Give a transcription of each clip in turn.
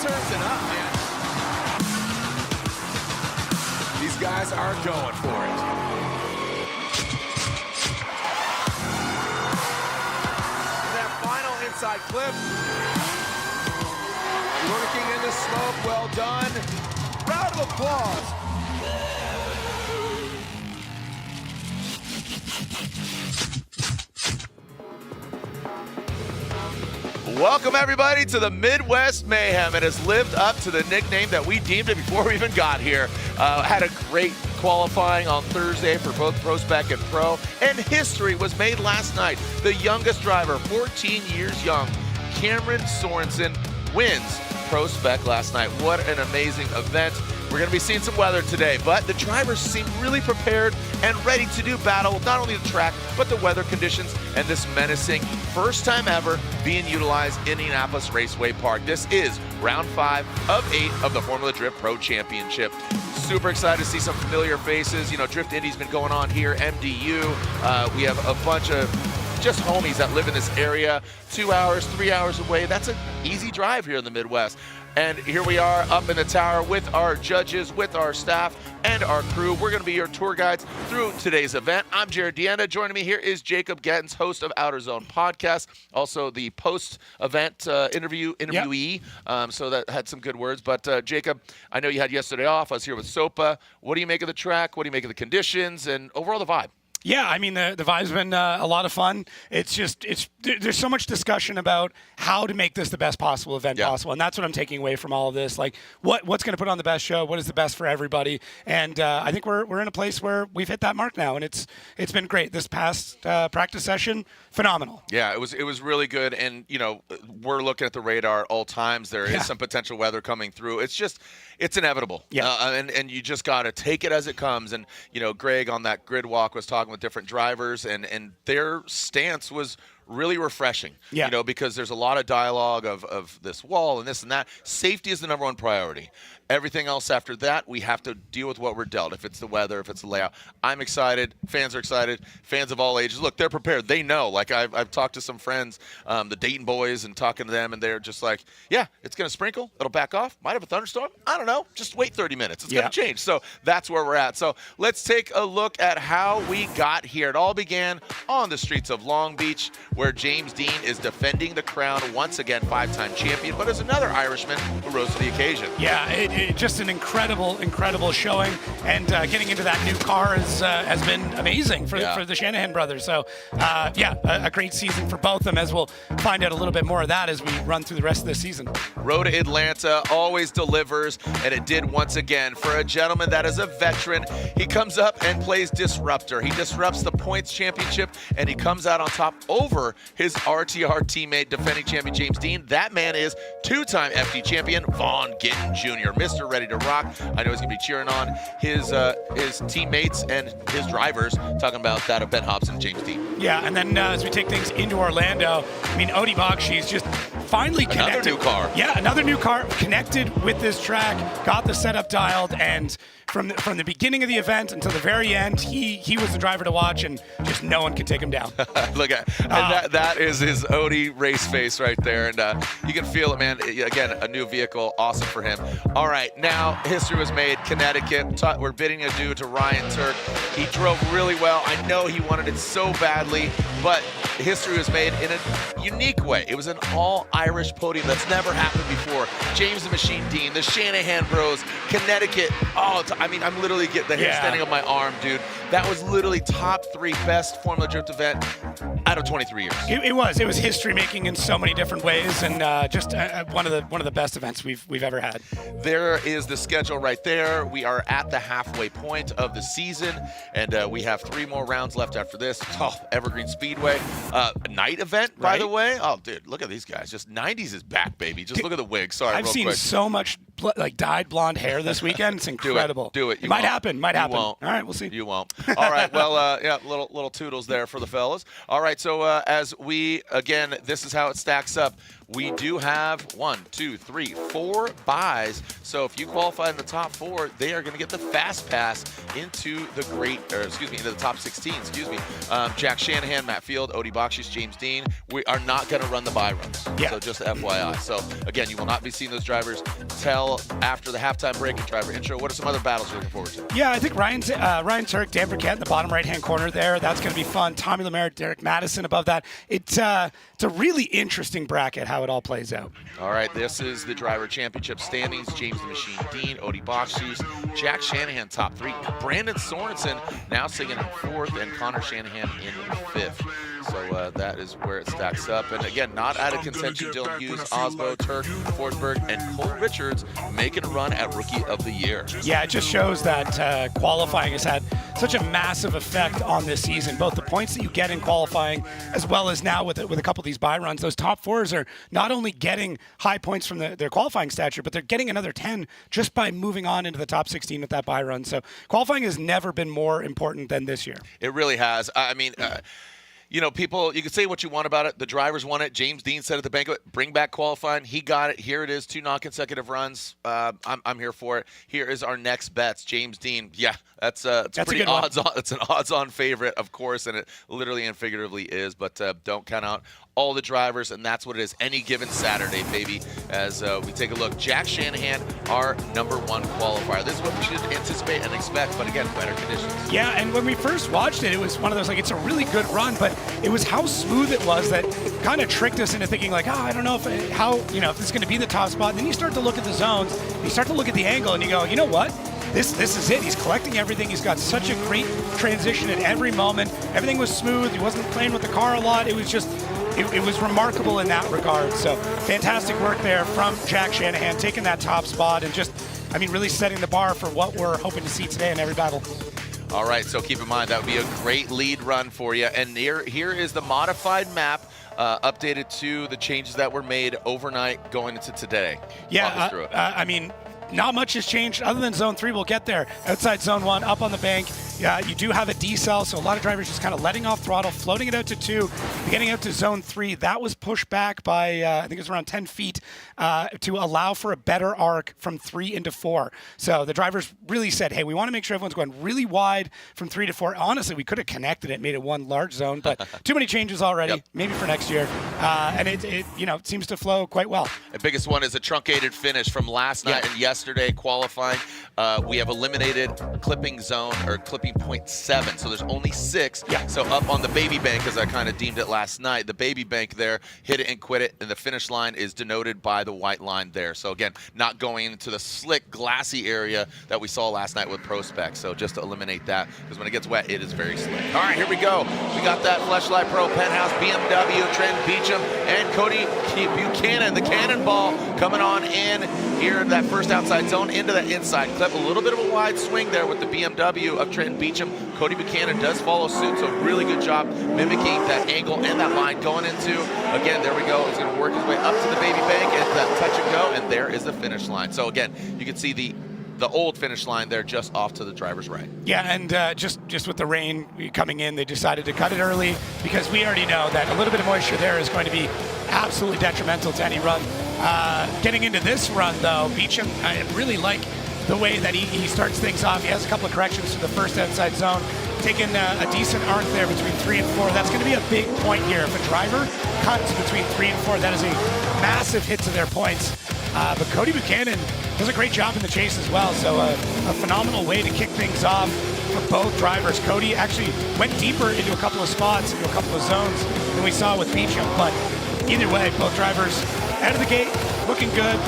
turns and up, man. These guys are going for it. That final inside clip. Lurking in the smoke, well done. Round of applause. Welcome, everybody, to the Midwest Mayhem. It has lived up to the nickname that we deemed it before we even got here. Had a great qualifying on Thursday for both Pro Spec and Pro, and history was made last night. The youngest driver, 14 years young, Cameron Sorensen, wins Pro Spec last night. What an amazing event. We're going to be seeing some weather today, but the drivers seem really prepared and ready to do battle with not only the track, but the weather conditions and this menacing first time ever being utilized in Indianapolis Raceway Park. This is round 5 of 8 of the Formula Drift Pro Championship. Super excited to see some familiar faces. You know, Drift Indy's been going on here, MDU. We have a bunch of just homies that live in this area, 2 hours, 3 hours away. That's an easy drive here in the Midwest. And here we are up in the tower with our judges, with our staff, and our crew. We're going to be your tour guides through today's event. I'm Jared Deanna. Joining me here is Jacob Gettins, host of Outer Zone Podcast, also the post-event interviewee. Yep. So that had some good words. But Jacob, I know you had yesterday off. I was here with Sopa. What do you make of the track? What do you make of the conditions? And overall the vibe? Yeah, I mean, the vibe's been a lot of fun. There's so much discussion about how to make this the best possible event possible, and that's what I'm taking away from all of this. Like, what's going to put on the best show? What is the best for everybody? And I think we're in a place where we've hit that mark now, and it's been great. This past practice session, phenomenal. Yeah, it was really good, and you know, we're looking at the radar at all times. There is some potential weather coming through. It's inevitable. Yeah, and you just got to take it as it comes. And you know, Greg on that grid walk was talking with different drivers, and their stance was really refreshing, you know, because there's a lot of dialogue of this wall and this and that. Safety is the number one priority. Everything else after that, we have to deal with what we're dealt. If it's the weather, if it's the layout. I'm excited. Fans are excited. Fans of all ages. Look, they're prepared. They know. Like, I've talked to some friends, the Dayton boys, and talking to them, and they're just like, yeah, it's going to sprinkle. It'll back off. Might have a thunderstorm. I don't know. Just wait 30 minutes. It's going to change. So that's where we're at. So let's take a look at how we got here. It all began on the streets of Long Beach, where James Dean is defending the crown once again, 5-time champion, but is another Irishman who rose to the occasion. Yeah, just an incredible showing, and getting into that new car has been amazing for the Shanahan brothers. So, a great season for both of them, as we'll find out a little bit more of that as we run through the rest of the season. Road to Atlanta always delivers, and it did once again. For a gentleman that is a veteran, he comes up and plays disruptor. He disrupts the points championship, and he comes out on top over his RTR teammate, defending champion James Dean. That man is 2-time FD champion Vaughn Gittin Jr., Mr. Ready to Rock. I know he's going to be cheering on his teammates and his drivers, talking about that of Ben Hobson and James Dean. Yeah, and then as we take things into Orlando, I mean, Odie Bakshi's just finally connected. Another new car. Yeah, another new car, connected with this track, got the setup dialed, and from the beginning of the event until the very end, he was the driver to watch, and just no one could take him down. Look at that is his Odie race face right there, and you can feel it, man. Again, a new vehicle, awesome for him. All right, now history was made. Connecticut, we're bidding adieu to Ryan Turk. He drove really well. I know he wanted it so badly, but history was made in a unique way. It was an all-Irish podium that's never happened before. James the Machine Dean, the Shanahan Bros, Connecticut. I mean, I'm literally getting the hair standing on my arm, dude. That was literally top 3 best Formula Drift event out of 23 years. It was history making in so many different ways, and just one of the best events we've ever had. There is the schedule right there. We are at the halfway point of the season, and we have 3 more rounds left after this. Oh, Evergreen Speedway, a night event, by the way. Oh, dude, look at these guys. Just 90s is back, baby. Just look at the wig. Sorry, I've seen so much like dyed blonde hair this weekend. It's incredible. Do it. It might happen. Might happen. Won't. All right, we'll see. You won't. All right. Well, yeah, little toodles there for the fellas. All right. So as we again, this is how it stacks up. We do have 1, 2, 3, 4 buys. So if you qualify in the top 4, they are going to get the fast pass into the into the top 16. Jack Shanahan, Matt Field, Odie Bakshi's, James Dean. We are not going to run the buy runs. Yeah. So just FYI. So again, you will not be seeing those drivers till after the halftime break and driver intro. What are some other battles you're looking forward to? Yeah, I think Ryan Turk, Dan Burkett in the bottom right-hand corner there. That's going to be fun. Tommy Lemaire, Derek Madison above that. It's a really interesting bracket how it all plays out. All right, this is the driver championship standings. James the Machine Dean, Odie Bakshi's, Jack Shanahan top 3. Brandon Sorensen now singing in 4th, and Connor Shanahan in 5th. So that is where it stacks up. And again, not out of contention, Dylan Hughes, Osbo, Turk, Forsberg, and Cole Richards making a run at Rookie of the Year. Yeah, it just shows that qualifying has had such a massive effect on this season. Both the points that you get in qualifying, as well as now with a couple of these buy runs, those top 4s are not only getting high points from their qualifying stature, but they're getting another 10 just by moving on into the top 16 with that buy run. So qualifying has never been more important than this year. It really has. I mean, you know, people, you can say what you want about it. The drivers won it. James Dean said at the banquet, bring back qualifying. He got it. Here it is, 2 non-consecutive runs. I'm here for it. Here is our next bets. James Dean, yeah, that's pretty odds-on. It's an odds-on favorite, of course, and it literally and figuratively is. But don't count out all the drivers, and that's what it is. Any given Saturday, baby. As we take a look, Jack Shanahan, our #1 qualifier. This is what we should anticipate and expect. But again, better conditions. Yeah, and when we first watched it, it was one of those it's a really good run, but it was how smooth it was that kind of tricked us into thinking I don't know if this is going to be the top spot. And then you start to look at the zones, you start to look at the angle, and you go, you know what? This is it. He's collecting everything. He's got such a great transition at every moment. Everything was smooth. He wasn't playing with the car a lot. It was just, it was remarkable in that regard. So fantastic work there from Jack Shanahan, taking that top spot and just, really setting the bar for what we're hoping to see today in every battle. All right, so keep in mind that would be a great lead run for you. And here is the modified map, updated to the changes that were made overnight going into today. Yeah, not much has changed other than Zone 3. We'll get there. Outside Zone 1, up on the bank. You do have a decel, so a lot of drivers just kind of letting off throttle, floating it out to 2, getting out to Zone 3. That was pushed back by, I think it was around 10 feet to allow for a better arc from 3 into 4. So the drivers really said, hey, we want to make sure everyone's going really wide from 3 to 4. Honestly, we could have connected it, made it one large zone, but too many changes already, maybe for next year. And it seems to flow quite well. The biggest one is a truncated finish from last night and yesterday qualifying. We have eliminated clipping zone or clipping point 7, so there's only 6. So up on the baby bank, as I kind of deemed it last night, the baby bank there, hit it and quit it, and the finish line is denoted by the white line there. So again, not going into the slick, glassy area that we saw last night with Pro Spec. So just to eliminate that, because when it gets wet, it is very slick. All right, here we go. We got that Fleshlight Pro Penthouse, BMW, Trent Beecham, and Cody Buchanan, the cannonball, coming on in here in that first outside zone into that inside clip. A little bit of a wide swing there with the BMW of Trent Beecham. Cody Buchanan does follow suit, so really good job mimicking that angle and that line going into. Again, there we go. He's going to work his way up to the baby bank and that touch and go, and there is the finish line. So again, you can see the old finish line there just off to the driver's right. Yeah, and just with the rain coming in, they decided to cut it early because we already know that a little bit of moisture there is going to be absolutely detrimental to any run. Getting into this run, though, Beecham, I really like the way that he starts things off. He has a couple of corrections to the first outside zone, taking a decent arc there between 3 and 4. That's going to be a big point here. If a driver cuts between 3 and 4, that is a massive hit to their points. But Cody Buchanan does a great job in the chase as well. So a phenomenal way to kick things off for both drivers. Cody actually went deeper into a couple of spots, into a couple of zones than we saw with Beecham. But either way, both drivers out of the gate, looking good.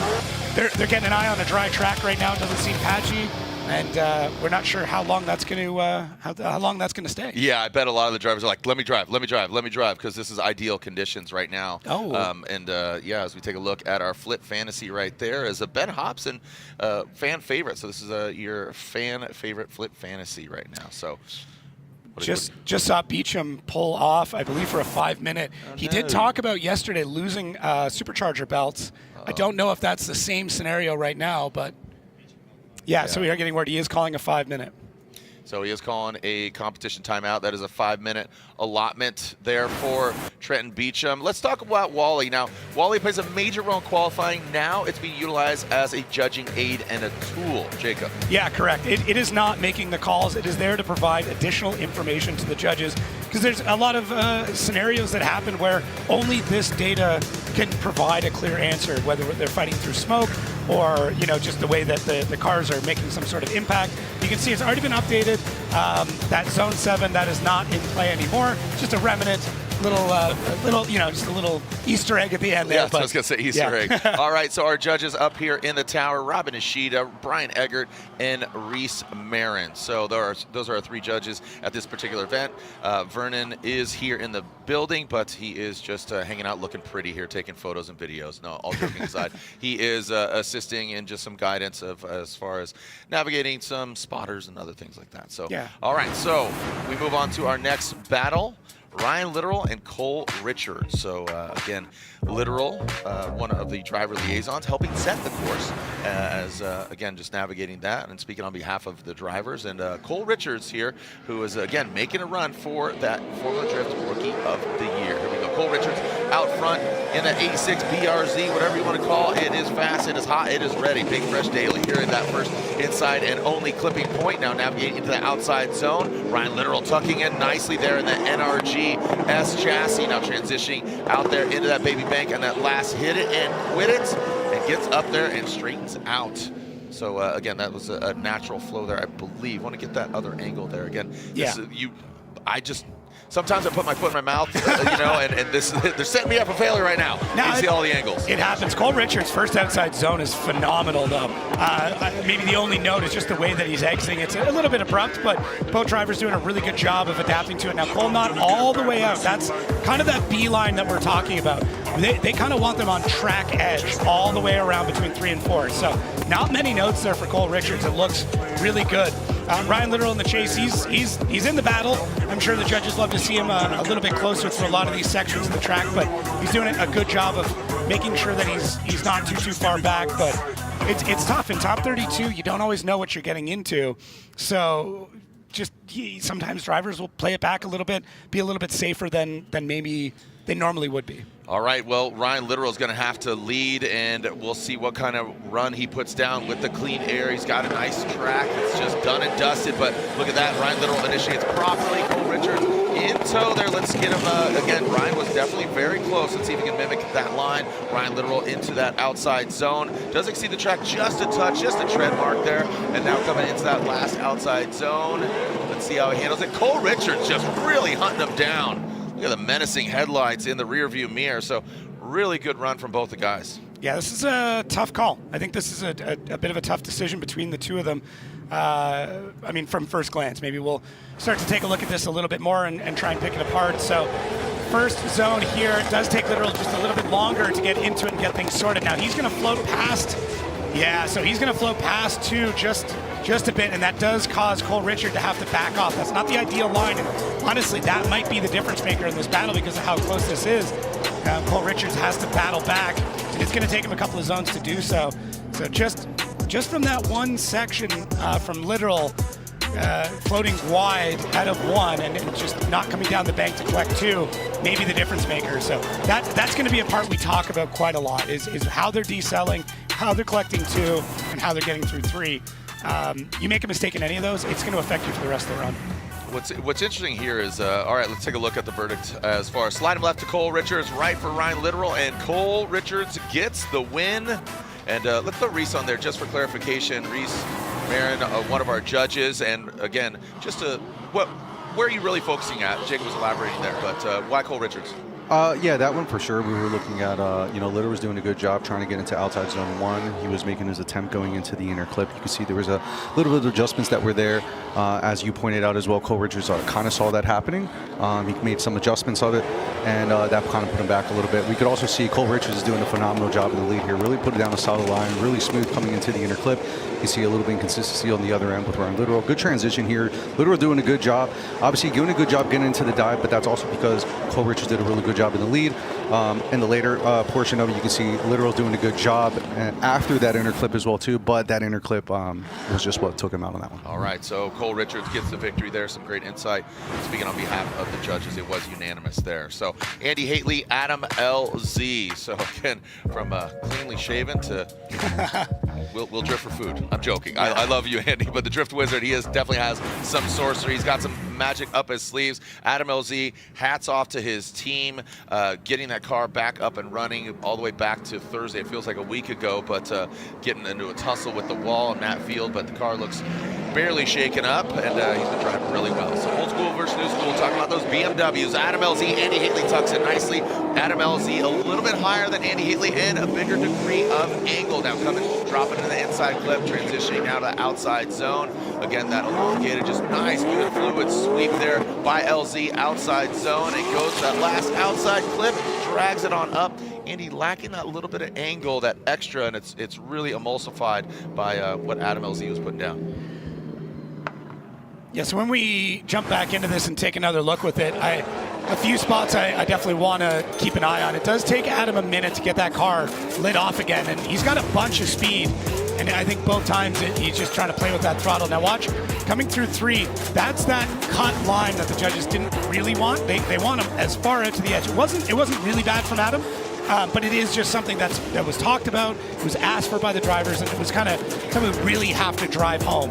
They're getting an eye on a dry track right now. It doesn't seem patchy, and we're not sure how long that's going to how long that's going to stay. Yeah, I bet a lot of the drivers are like, let me drive, because this is ideal conditions right now. As we take a look at our Flip Fantasy right there, as a Ben Hobson fan favorite. So this is your fan favorite Flip Fantasy right now. So Just saw Beecham pull off, I believe, for a 5-minute. He did talk about yesterday losing supercharger belts. I don't know if that's the same scenario right now, but yeah, so we are getting word he is calling a 5-minute. So he is calling a competition timeout. That is a 5-minute allotment there for Trenton Beecham. Let's talk about Wally now. Wally plays a major role in qualifying. Now it's being utilized as a judging aid and a tool. Jacob. Yeah, correct. It is not making the calls. It is there to provide additional information to the judges, because there's a lot of scenarios that happen where only this data can provide a clear answer, whether they're fighting through smoke or just the way that the cars are making some sort of impact. You can see it's already been updated. That Zone 7, that is not in play anymore. Just a remnant, just a little Easter egg at the end there. Yeah, I was going to say Easter egg. All right, so our judges up here in the tower, Robin Ishida, Brian Eggert, and Reese Marin. So those are our 3 judges at this particular event. Vernon is here in the building, but he is just hanging out looking pretty here, taking photos and videos. No, all joking aside, he is assisting in just some guidance as far as navigating some spotters and other things like that. So, yeah. All right, so we move on to our next battle. Ryan Littoral and Cole Richards. So again, Littoral, one of the driver liaisons, helping set the course as again just navigating that and speaking on behalf of the drivers. And Cole Richards here, who is again making a run for that Formula Drift Rookie of the Year. Here we go. Cole Richards out front in that 86 BRZ, whatever you want to call it. It is fast, it is hot, it is ready. Big Fresh Daily here in that first inside and only clipping point. Now navigating into the outside zone. Ryan Littoral tucking in nicely there in the NRG S chassis, now transitioning out there into that baby bank, and that last hit it and quit it, and gets up there and straightens out. So again, that was a natural flow there, I believe. Want to get that other angle there again. Yeah. Sometimes I put my foot in my mouth, and they're setting me up for failure right now. You see all the angles. It happens. Cole Richards' first outside zone is phenomenal, though. Maybe the only note is just the way that he's exiting. It's a little bit abrupt, but both drivers doing a really good job of adapting to it. Now, Cole not all the way out. That's kind of that beeline that we're talking about. They kind of want them on track edge all the way around between 3 and 4. So not many notes there for Cole Richards. It looks really good. Ryan Littoral in the chase, he's in the battle. I'm sure the judges love to see him a little bit closer through a lot of these sections of the track, but he's doing a good job of making sure that he's not too far back. But it's tough. In top 32, you don't always know what you're getting into. So sometimes drivers will play it back a little bit, be a little bit safer than maybe they normally would be. All right, well, Ryan Littoral is going to have to lead, and we'll see what kind of run he puts down with the clean air. He's got a nice track. It's just done and dusted, but look at that. Ryan Littoral initiates properly. Cole Richards in tow there. Let's get him, again, Ryan was definitely very close. Let's see if he can mimic that line. Ryan Littoral into that outside zone. Does exceed the track just a touch, just a tread mark there, and now coming into that last outside zone. Let's see how he handles it. Cole Richards just really hunting him down. Look at the menacing headlights in the rearview mirror. So really good run from both the guys. Yeah, this is a tough call. I think this is a bit of a tough decision between the two of them. From first glance, maybe we'll start to take a look at this a little bit more and try and pick it apart. So first zone here, it does take Littoral just a little bit longer to get into it and get things sorted. Now he's going to float past. Yeah, so he's going to float past too, just a bit, and that does cause Cole Richard to have to back off. That's not the ideal line, and honestly, that might be the difference maker in this battle because of how close this is. Cole Richards has to battle back, and it's going to take him a couple of zones to do so. So just from that one section from Littoral floating wide out of 1 and just not coming down the bank to collect 2, maybe the difference maker. So that's going to be a part we talk about quite a lot is how they're decelling, how they're collecting 2, and how they're getting through 3. You make a mistake in any of those, it's going to affect you for the rest of the run. What's interesting here is, all right, let's take a look at the verdict as far as slide him left to Cole Richards, right for Ryan Littoral, and Cole Richards gets the win. And let's put Reese on there just for clarification. Reese Marin, one of our judges, and again, just where are you really focusing at? Jake was elaborating there, but why Cole Richards? Yeah, that one for sure. We were looking at, Litter was doing a good job trying to get into outside zone 1. He was making his attempt going into the inner clip. You can see there was a little bit of adjustments that were there. As you pointed out as well, Cole Richards kind of saw that happening. He made some adjustments of it, and that kind of put him back a little bit. We could also see Cole Richards is doing a phenomenal job in the lead here. Really put it down a solid line, really smooth coming into the inner clip. You see a little bit of inconsistency on the other end with Ryan Littoral. Good transition here. Littoral doing a good job. Obviously doing a good job getting into the dive, but that's also because Cole Richards did a really good job in the lead. In the later portion of it, you can see Littoral doing a good job after that inner clip as well too, but that inner clip was just what took him out on that one. All right, so Cole Richards gets the victory there. Some great insight. Speaking on behalf of the judges, it was unanimous there. So Andy Haley, Adam LZ. So again, from cleanly shaven to we'll drift for food. I'm joking. I love you, Andy, but the Drift Wizard, he definitely has some sorcery. He's got some magic up his sleeves. Adam LZ, hats off to his team, getting that car back up and running all the way back to Thursday. It feels like a week ago, but getting into a tussle with the wall in Matt Field, but the car looks barely shaken up, and he's been driving really well. So old school versus new school, talking about those BMWs. Adam LZ, Andy Haley tucks in nicely. Adam LZ a little bit higher than Andy Haley and a bigger degree of angle. Now dropping in the inside clip, transitioning now to outside zone. Again, that elongated, just nice, even fluid sweep there by LZ outside zone. It goes to that last outside clip, drags it on up. Andy lacking that little bit of angle, that extra, and it's really emulsified by what Adam LZ was putting down. Yeah, so when we jump back into this and take another look with it, a few spots I definitely want to keep an eye on. It does take Adam a minute to get that car lit off again, and he's got a bunch of speed, and I think both times he's just trying to play with that throttle. Now watch, coming through 3, that's that cut line that the judges didn't really want. They want him as far out to the edge. It wasn't really bad from Adam. But it is just something that was talked about, it was asked for by the drivers, and it was kind of something we really have to drive home.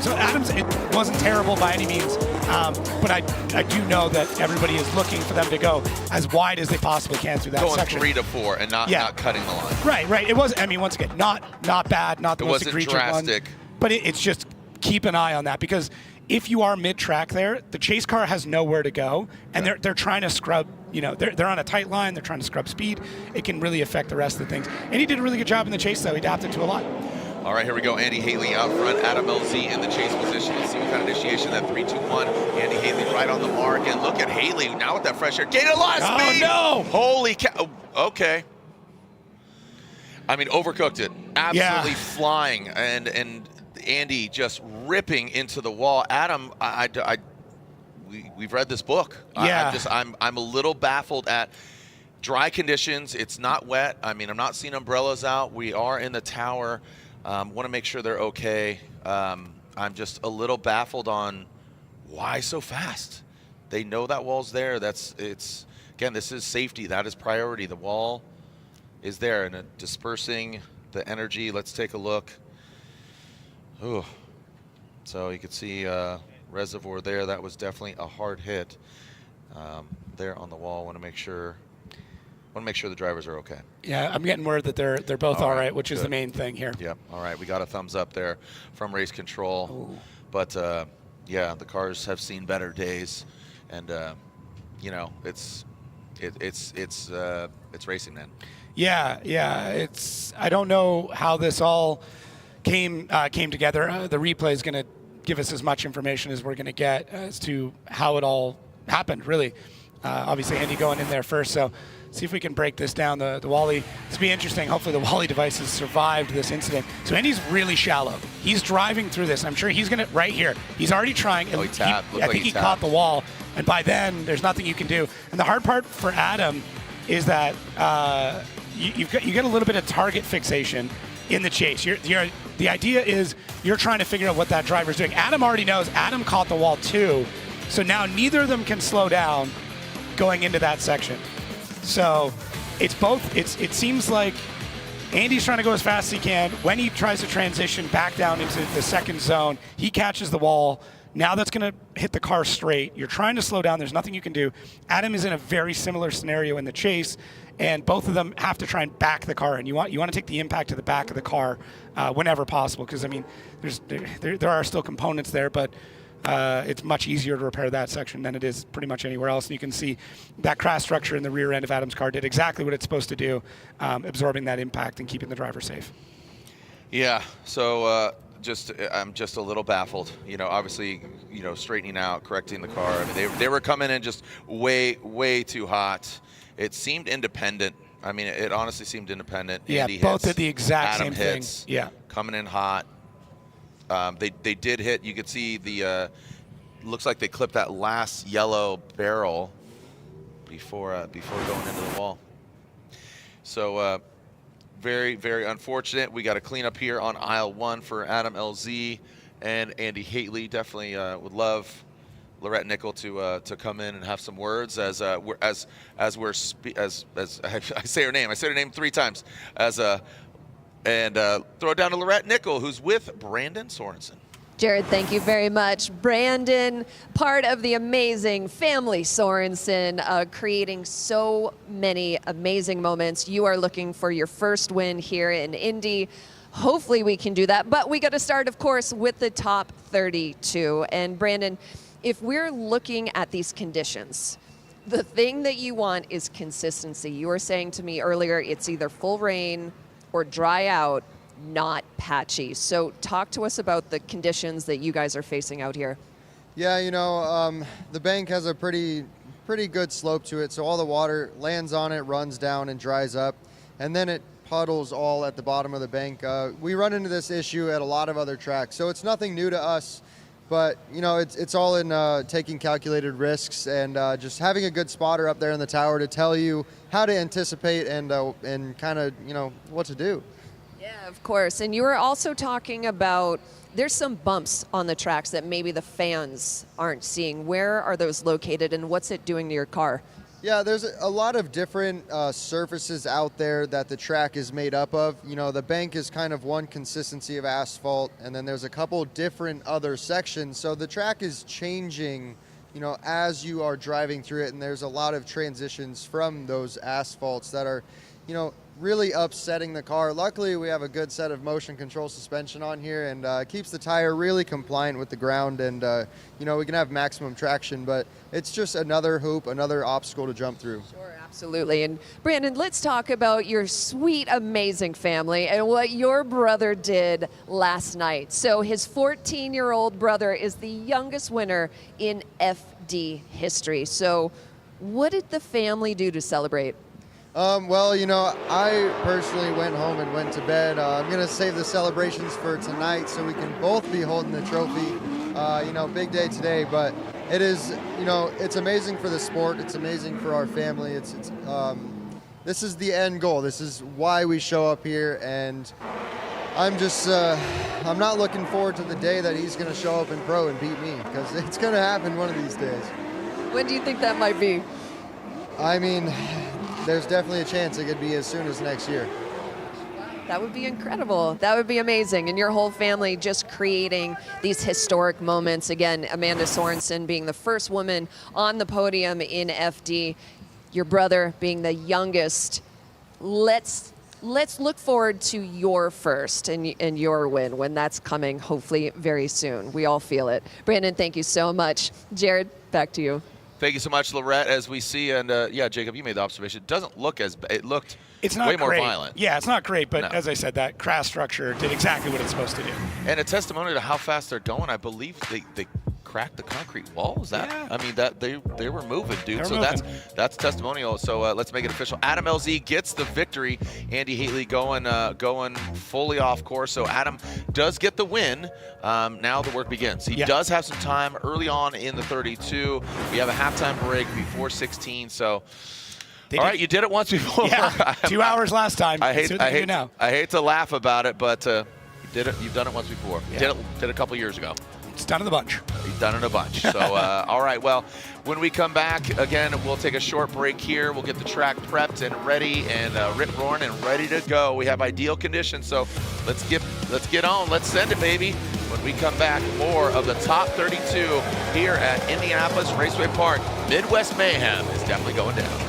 So Adams, it wasn't terrible by any means, but I do know that everybody is looking for them to go as wide as they possibly can through that section. Going 3 to 4 and not cutting the line. Right. It was, I mean, once again, not bad, not the most egregious one. It wasn't drastic. But it's just keep an eye on that, because if you are mid-track there, the chase car has nowhere to go, and they're trying to scrub. They're on a tight line. They're trying to scrub speed. It can really affect the rest of the things. And he did a really good job in the chase, though. He adapted to a lot. All right, here we go. Andy Haley out front. Adam LZ in the chase position. Let's see what kind of initiation. That 3-2-1. Andy Haley right on the mark. And look at Haley now with that fresh air. Gained a lot of speed. Oh, no. Holy cow. Okay. I mean, overcooked it. Absolutely flying. And Andy just ripping into the wall. Adam, we've read this book. Yeah. I'm a little baffled at dry conditions. It's not wet. I mean, I'm not seeing umbrellas out. We are in the tower. Want to make sure they're okay. I'm just a little baffled on why so fast. They know that wall's there. Again, this is safety. That is priority. The wall is there, and dispersing the energy. Let's take a look. Ooh. So you can see reservoir there. That was definitely a hard hit there on the wall. Want to make sure the drivers are okay. Yeah, I'm getting word that they're both all right, which is the main thing here. Yep. All right, we got a thumbs up there from race control. Ooh. But yeah, the cars have seen better days, and it's racing, man. Yeah. I don't know how this all came together. The replay is going to give us as much information as we're going to get as to how it all happened, really. Obviously, Andy going in there first, so see if we can break this down. The Wally, this will be interesting. Hopefully the Wally device has survived this incident. So Andy's really shallow. He's driving through this. I'm sure he's going to, right here, he's already trying. Oh, he tapped. I think he caught the wall, and by then, there's nothing you can do. And the hard part for Adam is that you get a little bit of target fixation in the chase. The idea is you're trying to figure out what that driver's doing. Adam already knows. Adam caught the wall too, so now neither of them can slow down going into that section. So it's both. It seems like Andy's trying to go as fast as he can. When he tries to transition back down into the second zone, he catches the wall. Now that's going to hit the car straight. You're trying to slow down. There's nothing you can do. Adam is in a very similar scenario in the chase, and both of them have to try and back the car. And you want to take the impact to the back of the car whenever possible, because I mean, there are still components there, but It's much easier to repair that section than it is pretty much anywhere else. And you can see that crash structure in the rear end of Adam's car did exactly what it's supposed to do, absorbing that impact and keeping the driver safe. Yeah, so I'm just a little baffled. Obviously, straightening out, correcting the car. I mean, they were coming in just way too hot. It seemed independent. I mean, it honestly seemed independent. Yeah, Andy both hits, did the exact Adam same hits, thing. Yeah, coming in hot. They did hit. You could see the looks like they clipped that last yellow barrel before going into the wall. So very, very unfortunate. We got to clean up here on aisle 1 for Adam LZ and Andy Haley. Definitely would love Lorette Nickel to come in and have some words as I say her name. I said her name 3 times and throw it down to Lorette Nickel, who's with Brandon Sorensen. Jared, thank you very much. Brandon, part of the amazing family Sorensen, creating so many amazing moments. You are looking for your first win here in Indy. Hopefully we can do that, but we got to start, of course, with the top 32. And Brandon, if we're looking at these conditions, the thing that you want is consistency. You were saying to me earlier, it's either full rain or dry out, not patchy. So talk to us about the conditions that you guys are facing out here. Yeah, the bank has a pretty good slope to it, so all the water lands on it, runs down and dries up, and then it puddles all at the bottom of the bank. We run into this issue at a lot of other tracks, so it's nothing new to us, but it's all in taking calculated risks and just having a good spotter up there in the tower to tell you how to anticipate and kind of what to do. Yeah, of course. And you were also talking about there's some bumps on the tracks that maybe the fans aren't seeing. Where are those located and what's it doing to your car? Yeah, there's a lot of different surfaces out there that the track is made up of. The bank is kind of one consistency of asphalt, and then there's a couple different other sections. So the track is changing, as you are driving through it, and there's a lot of transitions from those asphalts that are, really upsetting the car. Luckily, we have a good set of motion control suspension on here, and keeps the tire really compliant with the ground, and we can have maximum traction, but it's just another hoop, another obstacle to jump through. Sure, absolutely. And Brandon, let's talk about your sweet, amazing family and what your brother did last night. So his 14-year-old brother is the youngest winner in FD history. So what did the family do to celebrate? Well, I personally went home and went to bed. I'm going to save the celebrations for tonight so we can both be holding the trophy. Big day today, but it is, it's amazing for the sport. It's amazing for our family. This is the end goal. This is why we show up here, and I'm just, I'm not looking forward to the day that he's going to show up in pro and beat me, because it's going to happen one of these days. When do you think that might be? I mean, there's definitely a chance it could be as soon as next year. That would be incredible. That would be amazing. And your whole family just creating these historic moments. Again, Amanda Sorensen being the first woman on the podium in FD, your brother being the youngest. Let's look forward to your first and your win when that's coming, hopefully very soon. We all feel it. Brandon, thank you so much. Jared, back to you. Thank you so much, Lorette. As we see, and yeah, Jacob, you made the observation. It doesn't look it looked it's not way more great. violent. Yeah, it's not great, but No. as I said, that crash structure did exactly what it's supposed to do. And a testimony to how fast they're going. I believe they cracked the concrete wall. Is that? Yeah. I mean, that they were moving, dude. They're So moving. that's testimonial. So let's make it official. Adam LZ gets the victory. Andy Haley going fully off course. So Adam does get the win. Now the work begins. He does have some time early on in the 32. We have a halftime break before 16. So. All right, you did it once before. Yeah, 2 hours last time. I hate to laugh about it, but you did it. You've done it once before. Yeah. Did it a couple years ago. It's done in the bunch. You've done it a bunch. So, all right. Well, when we come back, again, we'll take a short break here. We'll get the track prepped and ready and rip-roaring and ready to go. We have ideal conditions, so let's get on. Let's send it, baby. When we come back, more of the top 32 here at Indianapolis Raceway Park. Midwest Mayhem is definitely going down.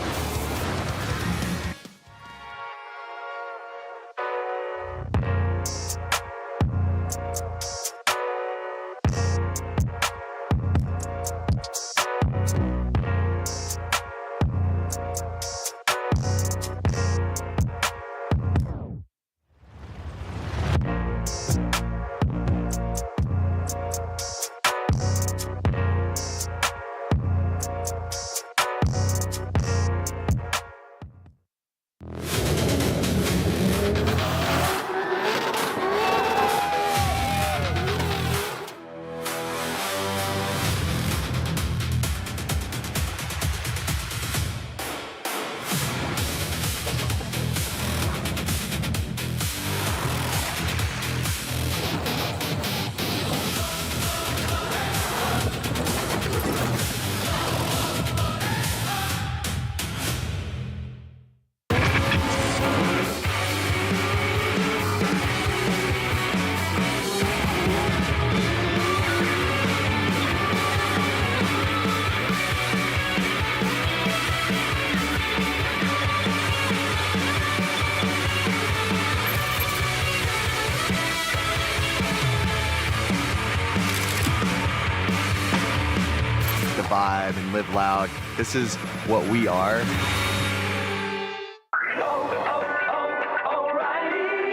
vibe and live loud. This is what we are.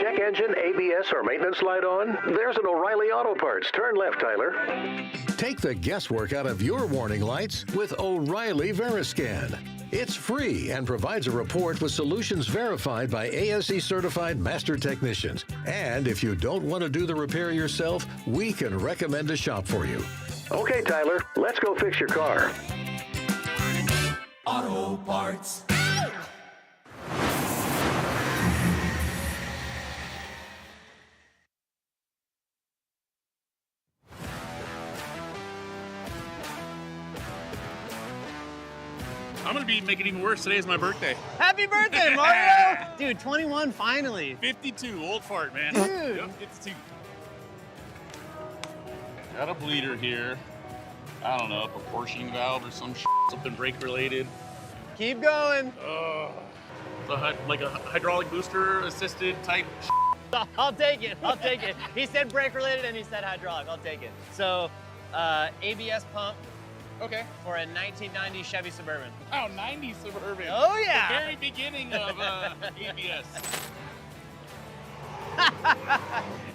Check engine, ABS, or maintenance light on? There's an O'Reilly Auto Parts. Turn left, Tyler. Take the guesswork out of your warning lights with O'Reilly Veriscan. It's free and provides a report with solutions verified by ASE certified master technicians. And if you don't want to do the repair yourself, we can recommend a shop for you. Okay, Tyler, let's go fix your car. Auto Parts. I'm gonna be making it even worse. Today is my birthday. Happy birthday, Mario! Dude, 21 finally. 52, old fart, man. Dude. Yep, 52. Got a bleeder here. I don't know, proportioning valve or some shit, something brake related. Keep going. Like a hydraulic booster assisted type shit. I'll take it. I'll take it. He said brake related and he said hydraulic. I'll take it. So, ABS pump. Okay. For a 1990 Chevy Suburban. Oh, 90 Suburban. Oh, yeah. The very beginning of ABS.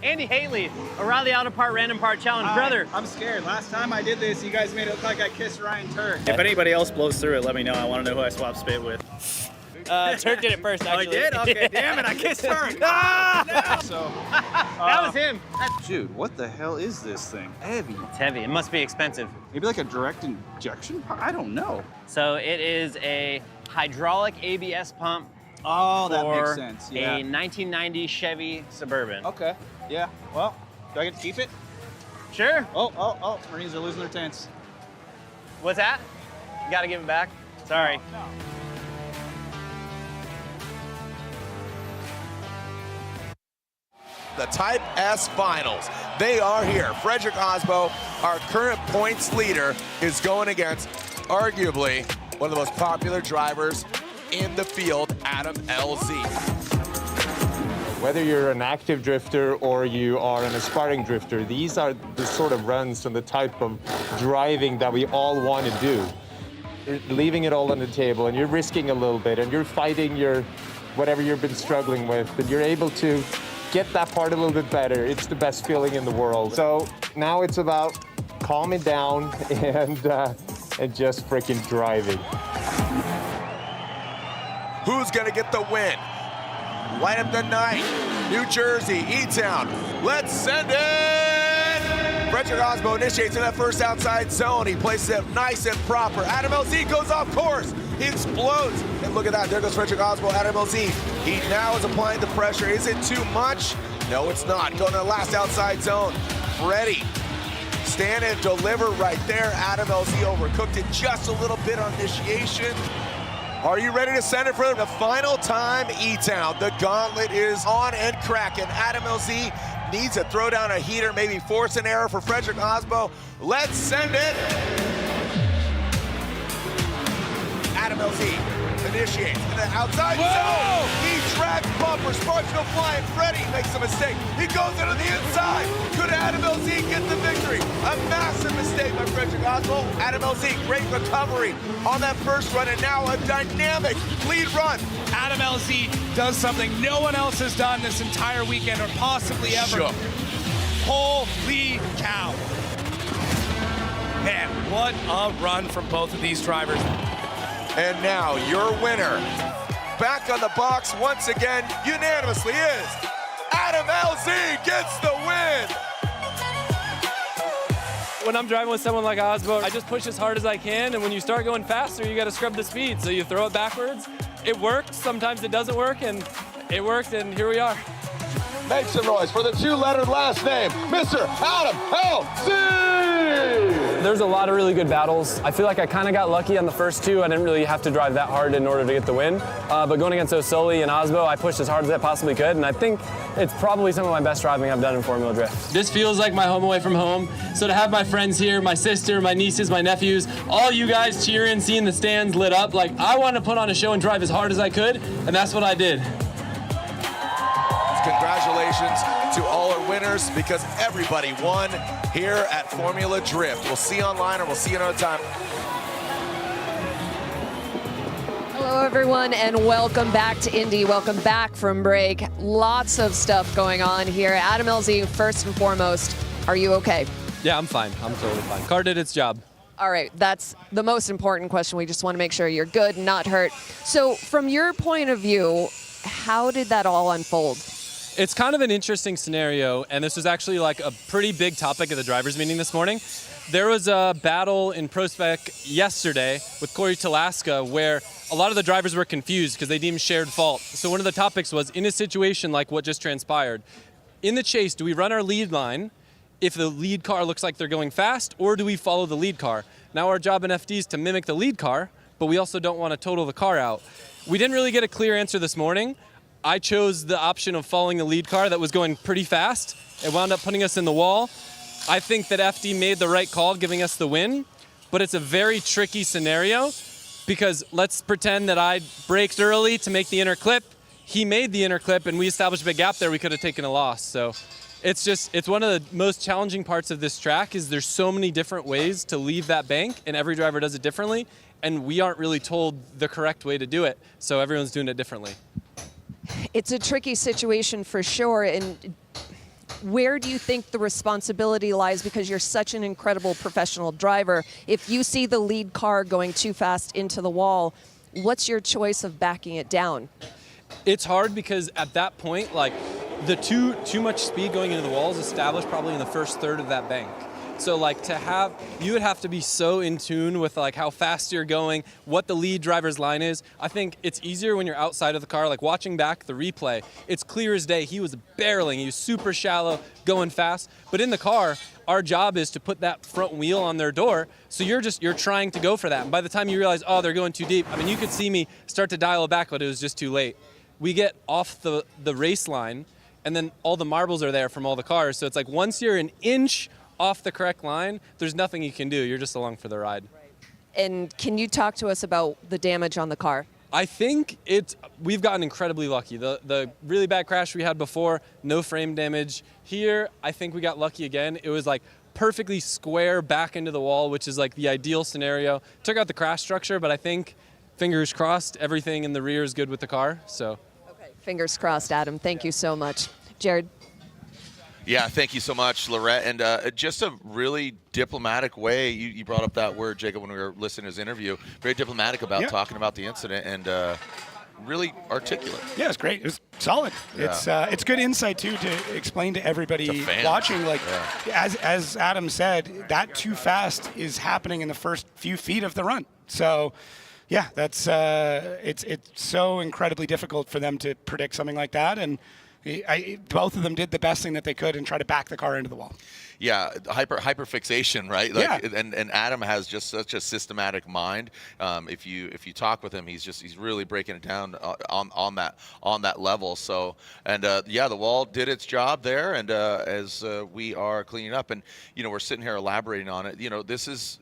Andy Haley, O'Reilly Auto Part Random Part Challenge. Brother. I'm scared. Last time I did this, you guys made it look like I kissed Ryan Turk. If anybody else blows through it, let me know. I want to know who I swap spit with. Turk did it first, actually. Oh, he did? Okay, damn it, I kissed Turk. So, that was him. Dude, what the hell is this thing? Heavy. It's heavy. It must be expensive. Maybe like a direct injection? I don't know. So it is a hydraulic ABS pump. Oh, that for makes sense. Yeah. A 1990 Chevy Suburban. Okay. Yeah. Well, do I get to keep it? Sure. Oh. Marines are losing their tents. What's that? You gotta give it back. Sorry. No. The Type S Finals. They are here. Frederick Osbo, our current points leader, is going against arguably one of the most popular drivers in the field, Adam LZ. Whether you're an active drifter or you are an aspiring drifter, these are the sort of runs and the type of driving that we all want to do. You're leaving it all on the table and you're risking a little bit and you're fighting your whatever you've been struggling with, and you're able to get that part a little bit better. It's the best feeling in the world. So now it's about calming down and just freaking driving. Who's gonna get the win? Light up the night, New Jersey, E-Town. Let's send it! Frederick Osbo initiates in that first outside zone. He places it nice and proper. Adam LZ goes off course. He explodes. And look at that, there goes Frederick Osbo, Adam LZ. He now is applying the pressure. Is it too much? No, it's not. Going to the last outside zone. Freddie, stand and deliver right there. Adam LZ overcooked it just a little bit on initiation. Are you ready to send it for the final time, E-Town? The gauntlet is on and cracking. Adam LZ needs to throw down a heater, maybe force an error for Frederick Osbo. Let's send it. Adam LZ initiates in the outside zone. He tracks bumper, sparks go flying. Freddie makes a mistake. He goes into the inside. Could Adam LZ get the victory? A massive mistake by Frederick Osbo. Adam LZ, great recovery on that first run, and now a dynamic lead run. Adam LZ does something no one else has done this entire weekend or possibly ever. Sure. Holy cow. Man, what a run from both of these drivers. And now your winner, back on the box once again, unanimously is Adam LZ gets the win. When I'm driving with someone like Osbo, I just push as hard as I can, and when you start going faster, you got to scrub the speed. So you throw it backwards. It works. Sometimes it doesn't work, and it worked, and here we are. Make some noise for the two-lettered last name, Mr. Adam LZ. There's a lot of really good battles. I feel like I kind of got lucky on the first two. I didn't really have to drive that hard in order to get the win. But going against Osoli and Osbo, I pushed as hard as I possibly could, and I think it's probably some of my best driving I've done in Formula Drift. This feels like my home away from home. So to have my friends here, my sister, my nieces, my nephews, all you guys cheering, seeing the stands lit up, like I wanted to put on a show and drive as hard as I could, and that's what I did. Congratulations to all our winners, because everybody won here at Formula Drift. We'll see you online, or we'll see you another time. Hello, everyone, and welcome back to Indy. Welcome back from break. Lots of stuff going on here. Adam LZ, first and foremost, are you okay? Yeah, I'm fine. I'm totally fine. Car did its job. All right, that's the most important question. We just want to make sure you're good and not hurt. So from your point of view, how did that all unfold? It's kind of an interesting scenario, and this was actually like a pretty big topic at the drivers' meeting this morning. There was a battle in Pro Spec yesterday with Corey Talaska where a lot of the drivers were confused because they deemed shared fault. So one of the topics was, in a situation like what just transpired, in the chase, do we run our lead line if the lead car looks like they're going fast, or do we follow the lead car? Now our job in FD is to mimic the lead car, but we also don't want to total the car out. We didn't really get a clear answer this morning. I chose the option of following the lead car that was going pretty fast. It wound up putting us in the wall. I think that FD made the right call, giving us the win, but it's a very tricky scenario because let's pretend that I braked early to make the inner clip. He made the inner clip and we established a big gap there. We could have taken a loss. So it's one of the most challenging parts of this track is there's so many different ways to leave that bank and every driver does it differently. And we aren't really told the correct way to do it. So everyone's doing it differently. It's a tricky situation for sure. And where do you think the responsibility lies? Because you're such an incredible professional driver. If you see the lead car going too fast into the wall, what's your choice of backing it down? It's hard because at that point, like the too much speed going into the wall is established probably in the first third of that bank. So like you would have to be so in tune with like how fast you're going, what the lead driver's line is. I think it's easier when you're outside of the car, like watching back the replay, it's clear as day. He was barreling, he was super shallow, going fast. But in the car, our job is to put that front wheel on their door. So you're trying to go for that. And by the time you realize, oh, they're going too deep. I mean, you could see me start to dial it back, but it was just too late. We get off the race line and then all the marbles are there from all the cars. So it's like once you're an inch off the correct line, there's nothing you can do. You're just along for the ride. And can you talk to us about the damage on the car? I think we've gotten incredibly lucky. The really bad crash we had before, no frame damage. Here, I think we got lucky again. It was like perfectly square back into the wall, which is like the ideal scenario. Took out the crash structure, but I think, fingers crossed, everything in the rear is good with the car. So. Okay, fingers crossed, Adam. Thank you so much. Jared? Yeah, thank you so much, Lorette. And just a really diplomatic way, you brought up that word, Jacob, when we were listening to his interview. Very diplomatic about talking about the incident and really articulate. Yeah, it's great. It was solid. Yeah. It's good insight, too, to explain to everybody watching. Like, as Adam said, that too fast is happening in the first few feet of the run. So, yeah, that's it's so incredibly difficult for them to predict something like that. And both of them did the best thing that they could and try to back the car into the wall. Yeah, hyper fixation, right? Like, yeah. And Adam has just such a systematic mind. If you talk with him, he's really breaking it down on that level. So the wall did its job there, and as we are cleaning up, and we're sitting here elaborating on it. This is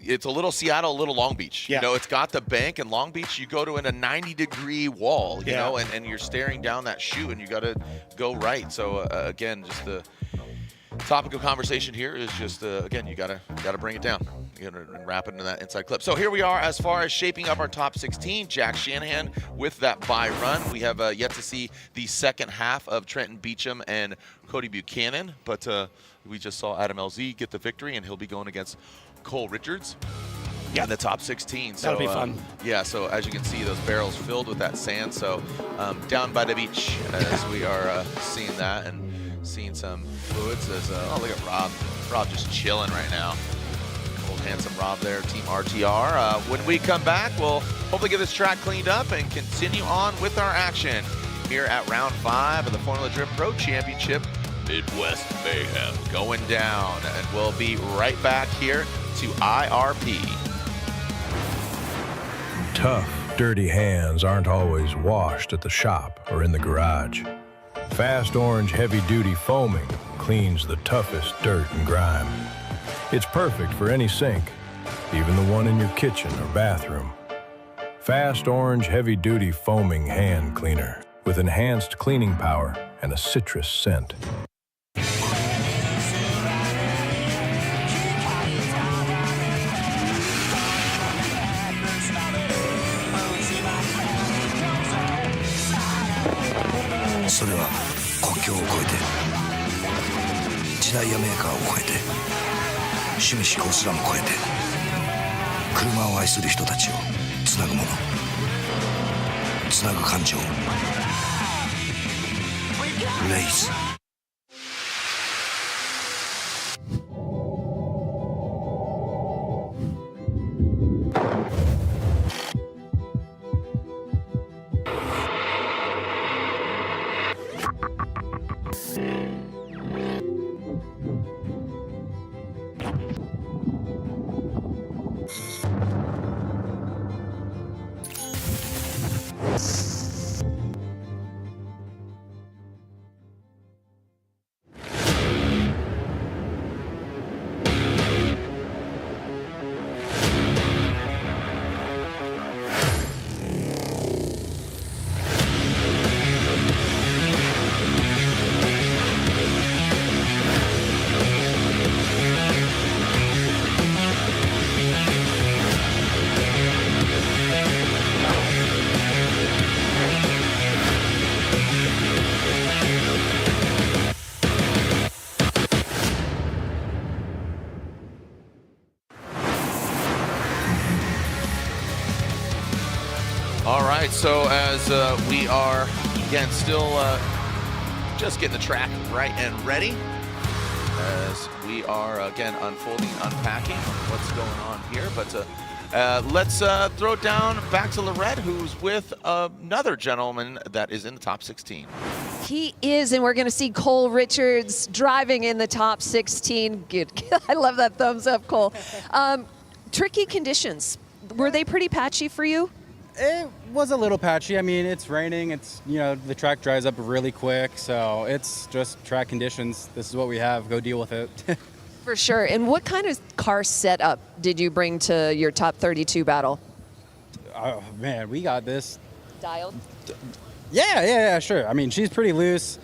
it's a little Seattle, a little Long Beach. Yeah. It's got the bank, and Long Beach, you go to a 90-degree wall, you know, and you're staring down that chute, and you got to go right. So again, just the topic of conversation here is just again, you gotta bring it down, and wrap it into that inside clip. So here we are, as far as shaping up our top 16. Jack Shanahan with that bye run. We have yet to see the second half of Trenton Beecham and Cody Buchanan, but we just saw Adam LZ get the victory, and he'll be going against Cole Richards in the top 16. So, that'll be fun. Yeah, so as you can see, those barrels filled with that sand. So down by the beach as we are seeing that and seeing some fluids. As look at Rob. Rob just chilling right now. Old handsome Rob there, Team RTR. When we come back, we'll hopefully get this track cleaned up and continue on with our action here at round 5 of the Formula Drift Pro Championship. Midwest Mayhem going down, and we'll be right back here to IRP. Tough, dirty hands aren't always washed at the shop or in the garage. Fast Orange heavy-duty foaming cleans the toughest dirt and grime. It's perfect for any sink, even the one in your kitchen or bathroom. Fast Orange heavy-duty foaming hand cleaner with enhanced cleaning power and a citrus scent. それは国境を越えて時代やメーカーを超えて趣味嗜好すらも超えて車を愛する人たちをつなぐもの、つなぐ感情、レイス。All right, so as we are, again, still just getting the track right and ready, as we are, again, unfolding, unpacking what's going on here. But let's throw it down back to Lorette, who's with another gentleman that is in the top 16. He is, and we're going to see Cole Richards driving in the top 16. Good. I love that thumbs up, Cole. Tricky conditions. Were they pretty patchy for you? It was a little patchy. I mean, it's raining. It's, you know, the track dries up really quick. So it's just track conditions. This is what we have. Go deal with it. For sure. And what kind of car setup did you bring to your top 32 battle? Oh, man, we got this. Dialed? Yeah, sure. I mean, she's pretty loose.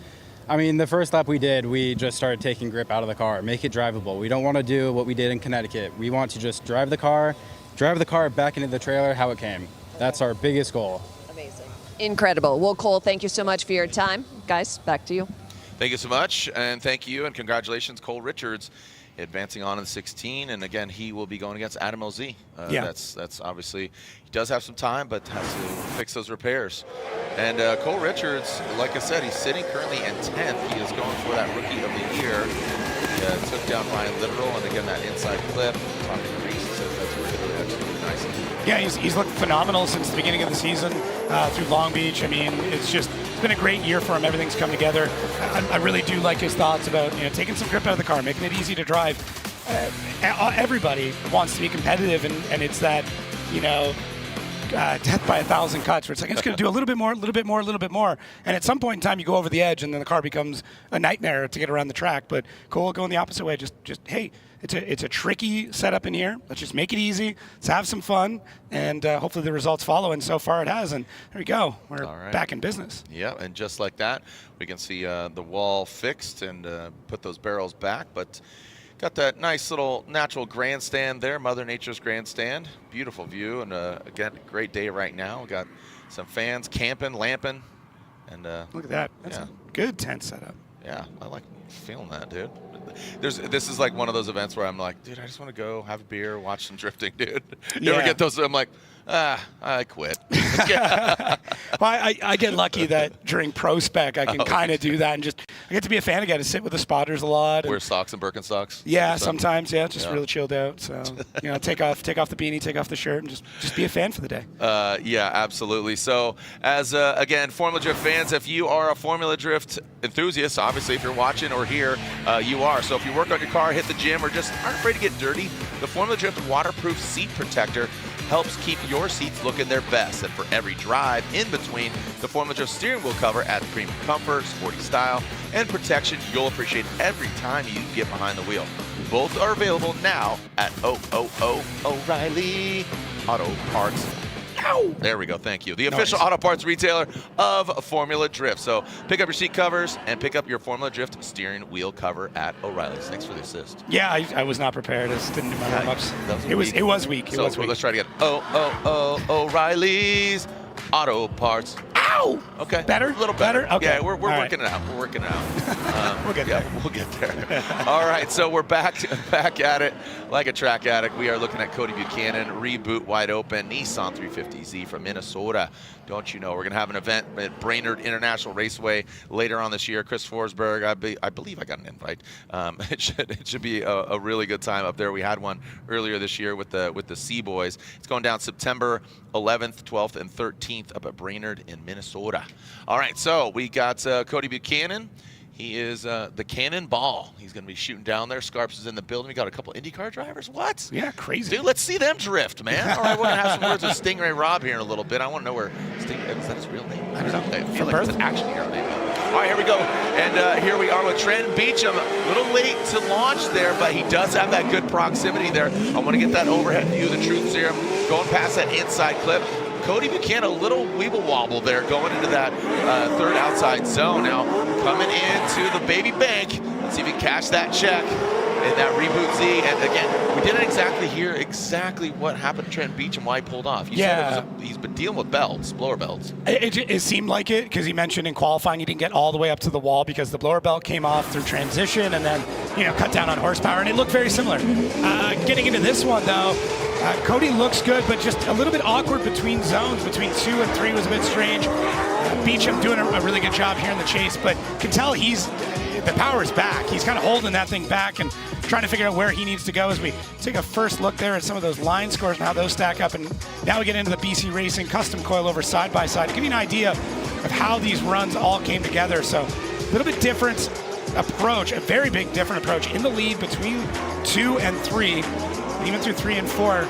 I mean, the first lap we did, we just started taking grip out of the car, make it drivable. We don't want to do what we did in Connecticut. We want to just drive the car back into the trailer how it came. That's our biggest goal. Amazing. Incredible. Well, Cole, thank you so much for your time. Guys, back to you. Thank you so much, and thank you, and congratulations, Cole Richards, advancing on in 16, and again, he will be going against Adam LZ. Yeah. That's obviously, he does have some time, but has to fix those repairs. And Cole Richards, like I said, he's sitting currently in 10th. He is going for that Rookie of the Year. He took down Ryan Literal, and again, that inside clip, talking to Reese, he says that's really actually nice. Yeah, he's looked phenomenal since the beginning of the season through Long Beach. I mean, it's been a great year for him. Everything's come together. I really do like his thoughts about, you know, taking some grip out of the car, making it easy to drive. Everybody wants to be competitive, and it's that, you know, death by 1,000 cuts, where it's like, it's going to do a little bit more, a little bit more, a little bit more. And at some point in time, you go over the edge, and then the car becomes a nightmare to get around the track. But Cole going the opposite way, just hey, it's a tricky setup in here. Let's just make it easy. Let's have some fun, and hopefully the results follow. And so far it has. And there we go. We're back in business. Yeah, and just like that, we can see the wall fixed and put those barrels back. But got that nice little natural grandstand there, Mother Nature's grandstand. Beautiful view, and again, great day right now. We got some fans camping, lamping, and look at that. That's a good tent setup. Yeah, I like feeling that, dude. This is like one of those events where I'm like, dude, I just want to go have a beer, watch some drifting, dude. You ever get those? I'm like, I quit. Well, I get lucky that during Pro Spec I can kind of do that, and I get to be a fan again, to sit with the spotters a lot. Wear socks and Birkenstocks. Yeah, sometimes. Yeah, just really chilled out. So you know, take off the beanie, take off the shirt, and just be a fan for the day. Yeah, absolutely. So as again, Formula Drift fans, if you are a Formula Drift enthusiast, obviously if you're watching or here, you are. So if you work on your car, hit the gym, or just aren't afraid to get dirty, the Formula Drift waterproof seat protector helps keep your seats looking their best. And for every drive in between, the Formula Drift steering wheel cover adds premium comfort, sporty style, and protection you'll appreciate every time you get behind the wheel. Both are available now at O'Reilly Auto Parts. Ow! There we go, thank you. The official auto parts retailer of Formula Drift. So pick up your seat covers and pick up your Formula Drift steering wheel cover at O'Reilly's. Thanks for the assist. Yeah, I was not prepared. I just didn't do my warm-ups. It was weak. So let's try it again. O'Reilly's Auto Parts. Ow! Ow! Okay. Better? A little better. Okay. Yeah, we're All right. working it out. We're working it out. We'll get there. We'll get there. All right, so we're back at it like a track addict. We are looking at Cody Buchanan, reboot wide open, Nissan 350Z from Minnesota. Don't you know? We're going to have an event at Brainerd International Raceway later on this year. Chris Forsberg, I believe I got an invite. It should be a really good time up there. We had one earlier this year with the C Boys. It's going down September 11th, 12th, and 13th up at Brainerd in Minnesota. All right, so we got Cody Buchanan. He is the cannonball. He's going to be shooting down there. Scarps is in the building. We got a couple IndyCar drivers. What? Yeah, crazy. Dude, let's see them drift, man. All right, we're going to have some words with Stingray Rob here in a little bit. I want to know where Stingray, is that his real name? I don't know. I feel like it's an action hero name. All right, here we go. And here we are with Trent Beecham. A little late to launch there, but he does have that good proximity there. I want to get that overhead view of the truth serum going past that inside clip. Cody Buchanan, a little weeble wobble there going into that third outside zone. Now coming into the baby bank. Let's see if he can cash that check in that reboot Z. And again, we didn't exactly hear exactly what happened to Trent Beecham, why he pulled off. You said he's been dealing with belts, blower belts. It seemed like it because he mentioned in qualifying he didn't get all the way up to the wall because the blower belt came off through transition and then cut down on horsepower, and it looked very similar. Getting into this one though, Cody looks good, but just a little bit awkward between zones. Between 2 and 3 was a bit strange. Beecham doing a really good job here in the chase, but can tell the power is back. He's kind of holding that thing back and trying to figure out where he needs to go as we take a first look there at some of those line scores and how those stack up. And now we get into the BC Racing custom coilover side-by-side to give you an idea of how these runs all came together. So a little bit different approach, a very big different approach in the lead between 2 and 3. Even through 3 and 4,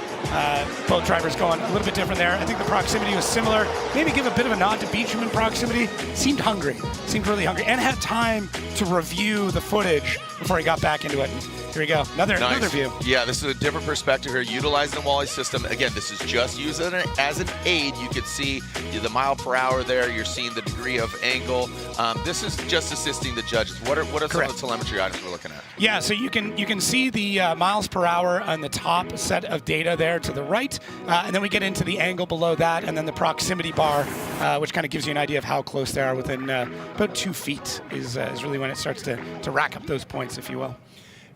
both drivers going a little bit different there. I think the proximity was similar. Maybe give a bit of a nod to Beecham in proximity. Seemed really hungry, and had time to review the footage before he got back into it. And here we go, another view. Yeah, this is a different perspective here, utilizing the Wally system. Again, this is just used as an aid. You can see the mile per hour there. You're seeing the degree of angle. This is just assisting the judges. What are some of the telemetry items we're looking at? Yeah, so you can see the miles per hour on the top set of data there to the right, and then we get into the angle below that, and then the proximity bar, which kind of gives you an idea of how close they are. Within about 2 feet is really when it starts to rack up those points, if you will.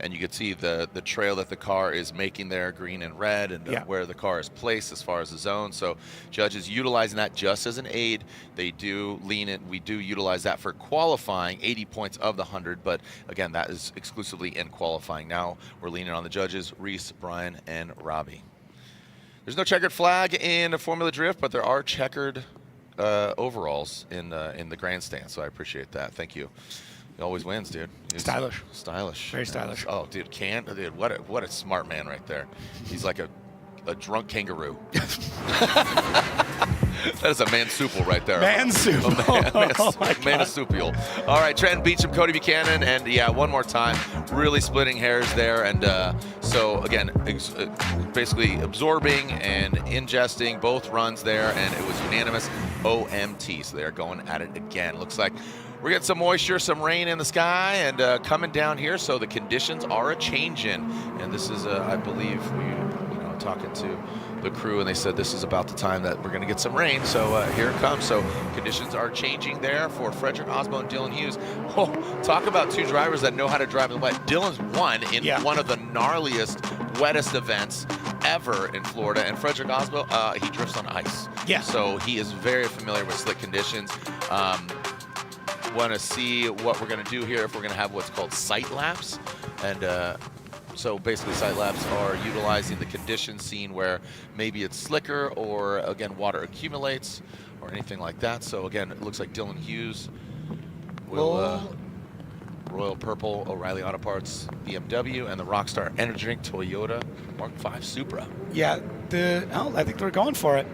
And you can see the trail that the car is making there, green and red, and where the car is placed as far as the zone. So judges utilizing that just as an aid. They do lean it. We do utilize that for qualifying, 80 points of the 100. But again, that is exclusively in qualifying. Now we're leaning on the judges, Reese, Brian, and Robbie. There's no checkered flag in Formula Drift, but there are checkered overalls in the grandstand. So I appreciate that. Thank you. He always wins, dude. He's stylish. Very stylish. Oh, dude, what a smart man right there. He's like a drunk kangaroo. That is a mansuple right there. Mansupial. All right, Trent Beecham, Cody Buchanan, and one more time, really splitting hairs there. And so again, basically absorbing and ingesting both runs there, and it was unanimous OMT. So they're going at it again. Looks like we're getting some moisture, some rain in the sky, and coming down here. So the conditions are a-changing, and this is, I believe, talking to the crew, and they said this is about the time that we're going to get some rain. So here it comes. So conditions are changing there for Frederick Osmo and Dylan Hughes. Oh, talk about two drivers that know how to drive in the wet. Dylan's won in one of the gnarliest, wettest events ever in Florida, and Frederick Osmo, he drifts on ice. Yeah. So he is very familiar with slick conditions. Want to see what we're going to do here if we're going to have what's called sight laps. And so basically sight laps are utilizing the condition seen where maybe it's slicker or, again, water accumulates or anything like that. So, again, it looks like Dylan Hughes will Royal Purple, O'Reilly Auto Parts, BMW, and the Rockstar Energy Drink Toyota Mark V Supra. Yeah, I think we're going for it.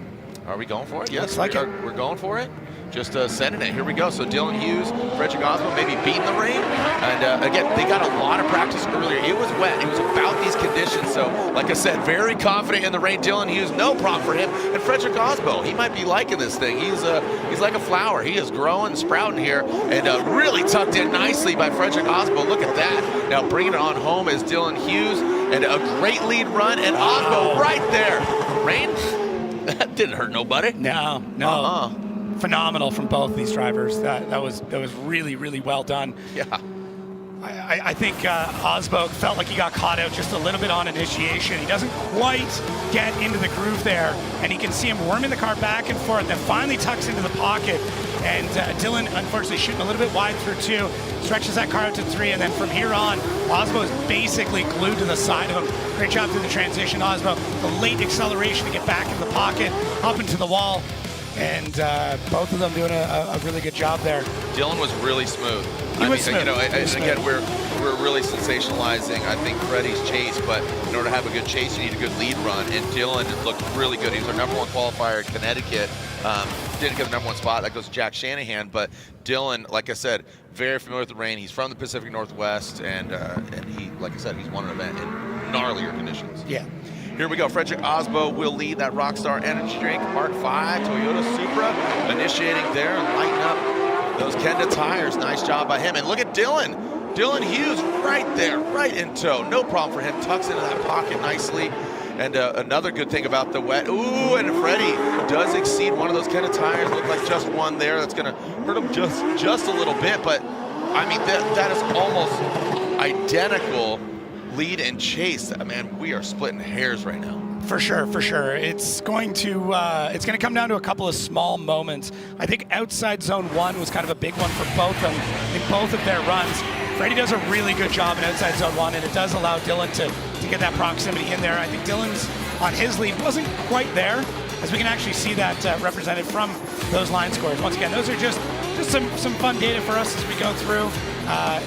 Are we going for it? Yes, looks like it. We're going for it. Just sending it. Here we go. So Dylan Hughes, Frederick Osmo maybe beating the rain. And again, they got a lot of practice earlier. It was wet. It was about these conditions. So like I said, very confident in the rain. Dylan Hughes, no problem for him. And Frederick Osmo, he might be liking this thing. He's like a flower. He is growing, sprouting here, and really tucked in nicely by Frederick Osmo. Look at that. Now bringing it on home is Dylan Hughes, and a great lead run, and Osmo right there. Rain? That didn't hurt nobody. No. phenomenal from both these drivers. That was really, really well done. Yeah. I think Osbo felt like he got caught out just a little bit on initiation. He doesn't quite get into the groove there, and you can see him worming the car back and forth, then finally tucks into the pocket. And Dylan, unfortunately, shooting a little bit wide through 2, stretches that car out to 3, and then from here on, Osbo is basically glued to the side of him. Great job through the transition, Osbo. The late acceleration to get back in the pocket, up into the wall, and both of them doing a really good job there. Dylan was really smooth. He was smooth. You know, again, we're really sensationalizing, I think, Freddie's chase, but in order to have a good chase, you need a good lead run, and Dylan looked really good. He was our #1 qualifier in Connecticut. Didn't get the #1 spot. That goes to Jack Shanahan, but Dylan, like I said, very familiar with the rain. He's from the Pacific Northwest, and he, like I said, he's won an event in gnarlier conditions. Yeah. Here we go. Frederick Osbo will lead that Rockstar Energy Drink Mark V Toyota Supra, initiating there and lighting up those Kenda tires. Nice job by him. And look at Dylan. Dylan Hughes right there, right in tow. No problem for him. Tucks into that pocket nicely. And another good thing about the wet. Ooh, and Freddie does exceed one of those Kenda tires. Looked like just one there. That's going to hurt him just a little bit. But, I mean, that is almost identical lead and chase. Man, we are splitting hairs right now. For sure, for sure. It's going to come down to a couple of small moments. I think outside zone 1 was kind of a big one for both of them in both of their runs. Freddie does a really good job in outside zone 1, and it does allow Dylan to get that proximity in there. I think Dylan's on his lead wasn't quite there, as we can actually see that represented from those line scores. Once again, those are just some fun data for us as we go through.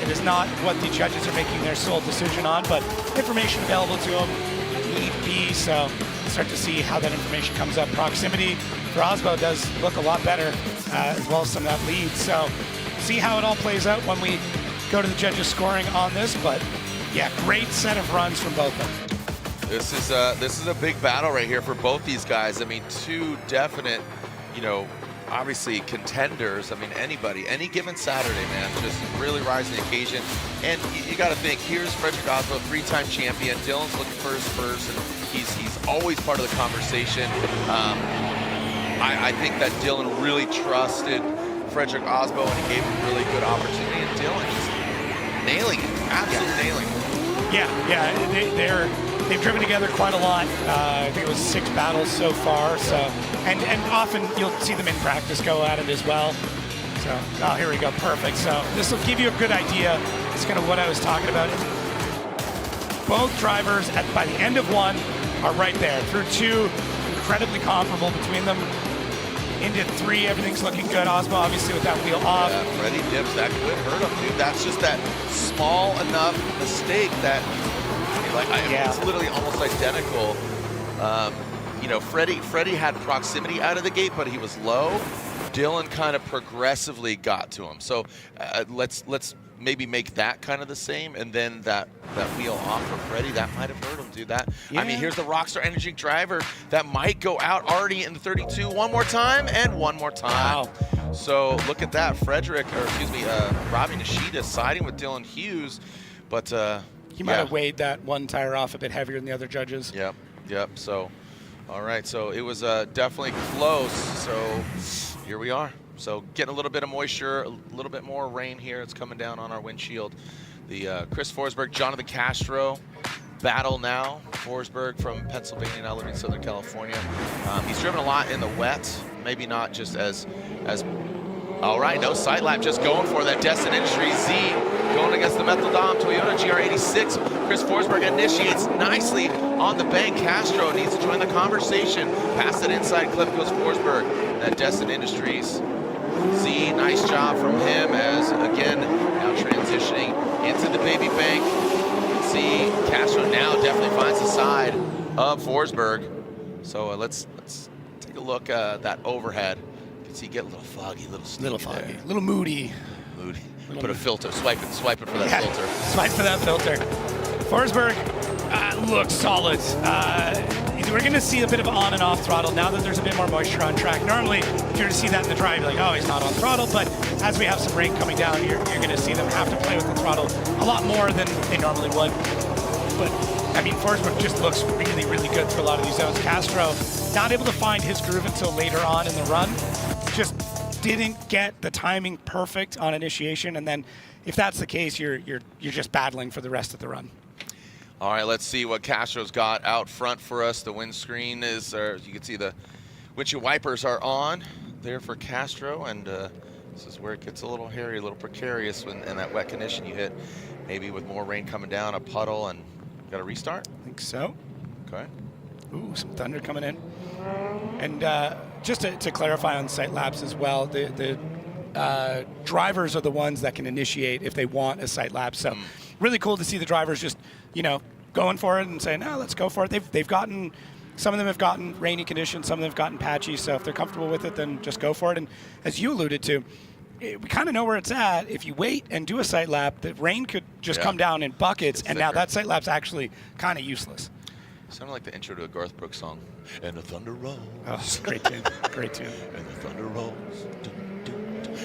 It is not what the judges are making their sole decision on, but information available to them need be, so start to see how that information comes up. Proximity for Osbo does look a lot better, as well as some of that lead. So see how it all plays out when we go to the judges scoring on this, but yeah, great set of runs from both of them. This is a big battle right here for both these guys. I mean, two definite, you know, obviously contenders. I mean, anybody, any given Saturday, man, just really rising the occasion. And you got to think, here's Frederick Osbo, 3-time champion. Dylan's looking for his first, and he's always part of the conversation. I think that Dylan really trusted Frederick Osbo, and he gave him a really good opportunity. And Dylan just nailing it, absolutely nailing it. Yeah, they've driven together quite a lot. I think it was 6 battles so far. So, and often you'll see them in practice go at it as well. So, oh, here we go, perfect. So this will give you a good idea. It's kind of what I was talking about. Both drivers, by the end of 1, are right there. Through 2, incredibly comparable between them. Into 3, everything's looking good. Osbo, obviously, with that wheel off. Yeah, Freddie dips, that could hurt him, dude. That's just that small enough mistake that, I mean, it's literally almost identical. You know, Freddie had proximity out of the gate, but he was low. Dylan kind of progressively got to him. So let's maybe make that kind of the same, and then that wheel off for Freddie, that might have hurt him, dude. I mean, here's the Rockstar Energy driver that might go out already in the 32 one more time and one more time. Wow. So look at that, Robbie Nishida siding with Dylan Hughes, but he might have weighed that one tire off a bit heavier than the other judges. Yep. So, all right. So it was definitely close. So here we are. So getting a little bit of moisture, a little bit more rain here. It's coming down on our windshield. The Chris Forsberg, Jonathan Castro battle now. Forsberg from Pennsylvania, now living in Southern California. He's driven a lot in the wet. Maybe not just as. All right, no side lap, just going for that Destin Industries Z, going against the Methodom Toyota GR86. Chris Forsberg initiates nicely on the bank. Castro needs to join the conversation. Past that inside clip goes Forsberg. That Destin Industries Z, nice job from him as, again, now transitioning into the baby bank. See, Castro now definitely finds the side of Forsberg. So let's take a look at that overhead. See, get a little foggy, a little foggy, a little moody. Put a filter, swipe it for that filter. Swipe for that filter. Forsberg looks solid. We're going to see a bit of on and off throttle now that there's a bit more moisture on track. Normally, if you're going to see that in the drive, you're like, oh, he's not on throttle. But as we have some rain coming down, you're going to see them have to play with the throttle a lot more than they normally would. But I mean, Forsberg just looks really, really good through a lot of these zones. Castro not able to find his groove until later on in the run. Just didn't get the timing perfect on initiation, and then if that's the case, you're just battling for the rest of the run. All right, let's see what Castro's got out front for us. The windscreen is, you can see the windshield wipers are on there for Castro, and this is where it gets a little hairy, a little precarious when in that wet condition you hit. Maybe with more rain coming down, a puddle, and got a restart? I think so. Okay. Ooh, some thunder coming in. And just to clarify on sight laps as well, the drivers are the ones that can initiate if they want a sight lap. So really cool to see the drivers just, going for it and saying, no, let's go for it. They've gotten, some of them have gotten rainy conditions, some of them have gotten patchy. So if they're comfortable with it, then just go for it. And as you alluded to, we kind of know where it's at. If you wait and do a sight lap, the rain could just come down in buckets, and now that sight lap's actually kind of useless. Sounded like the intro to a Garth Brooks song. And the thunder rolls. Oh, great tune. Great tune. And the thunder rolls.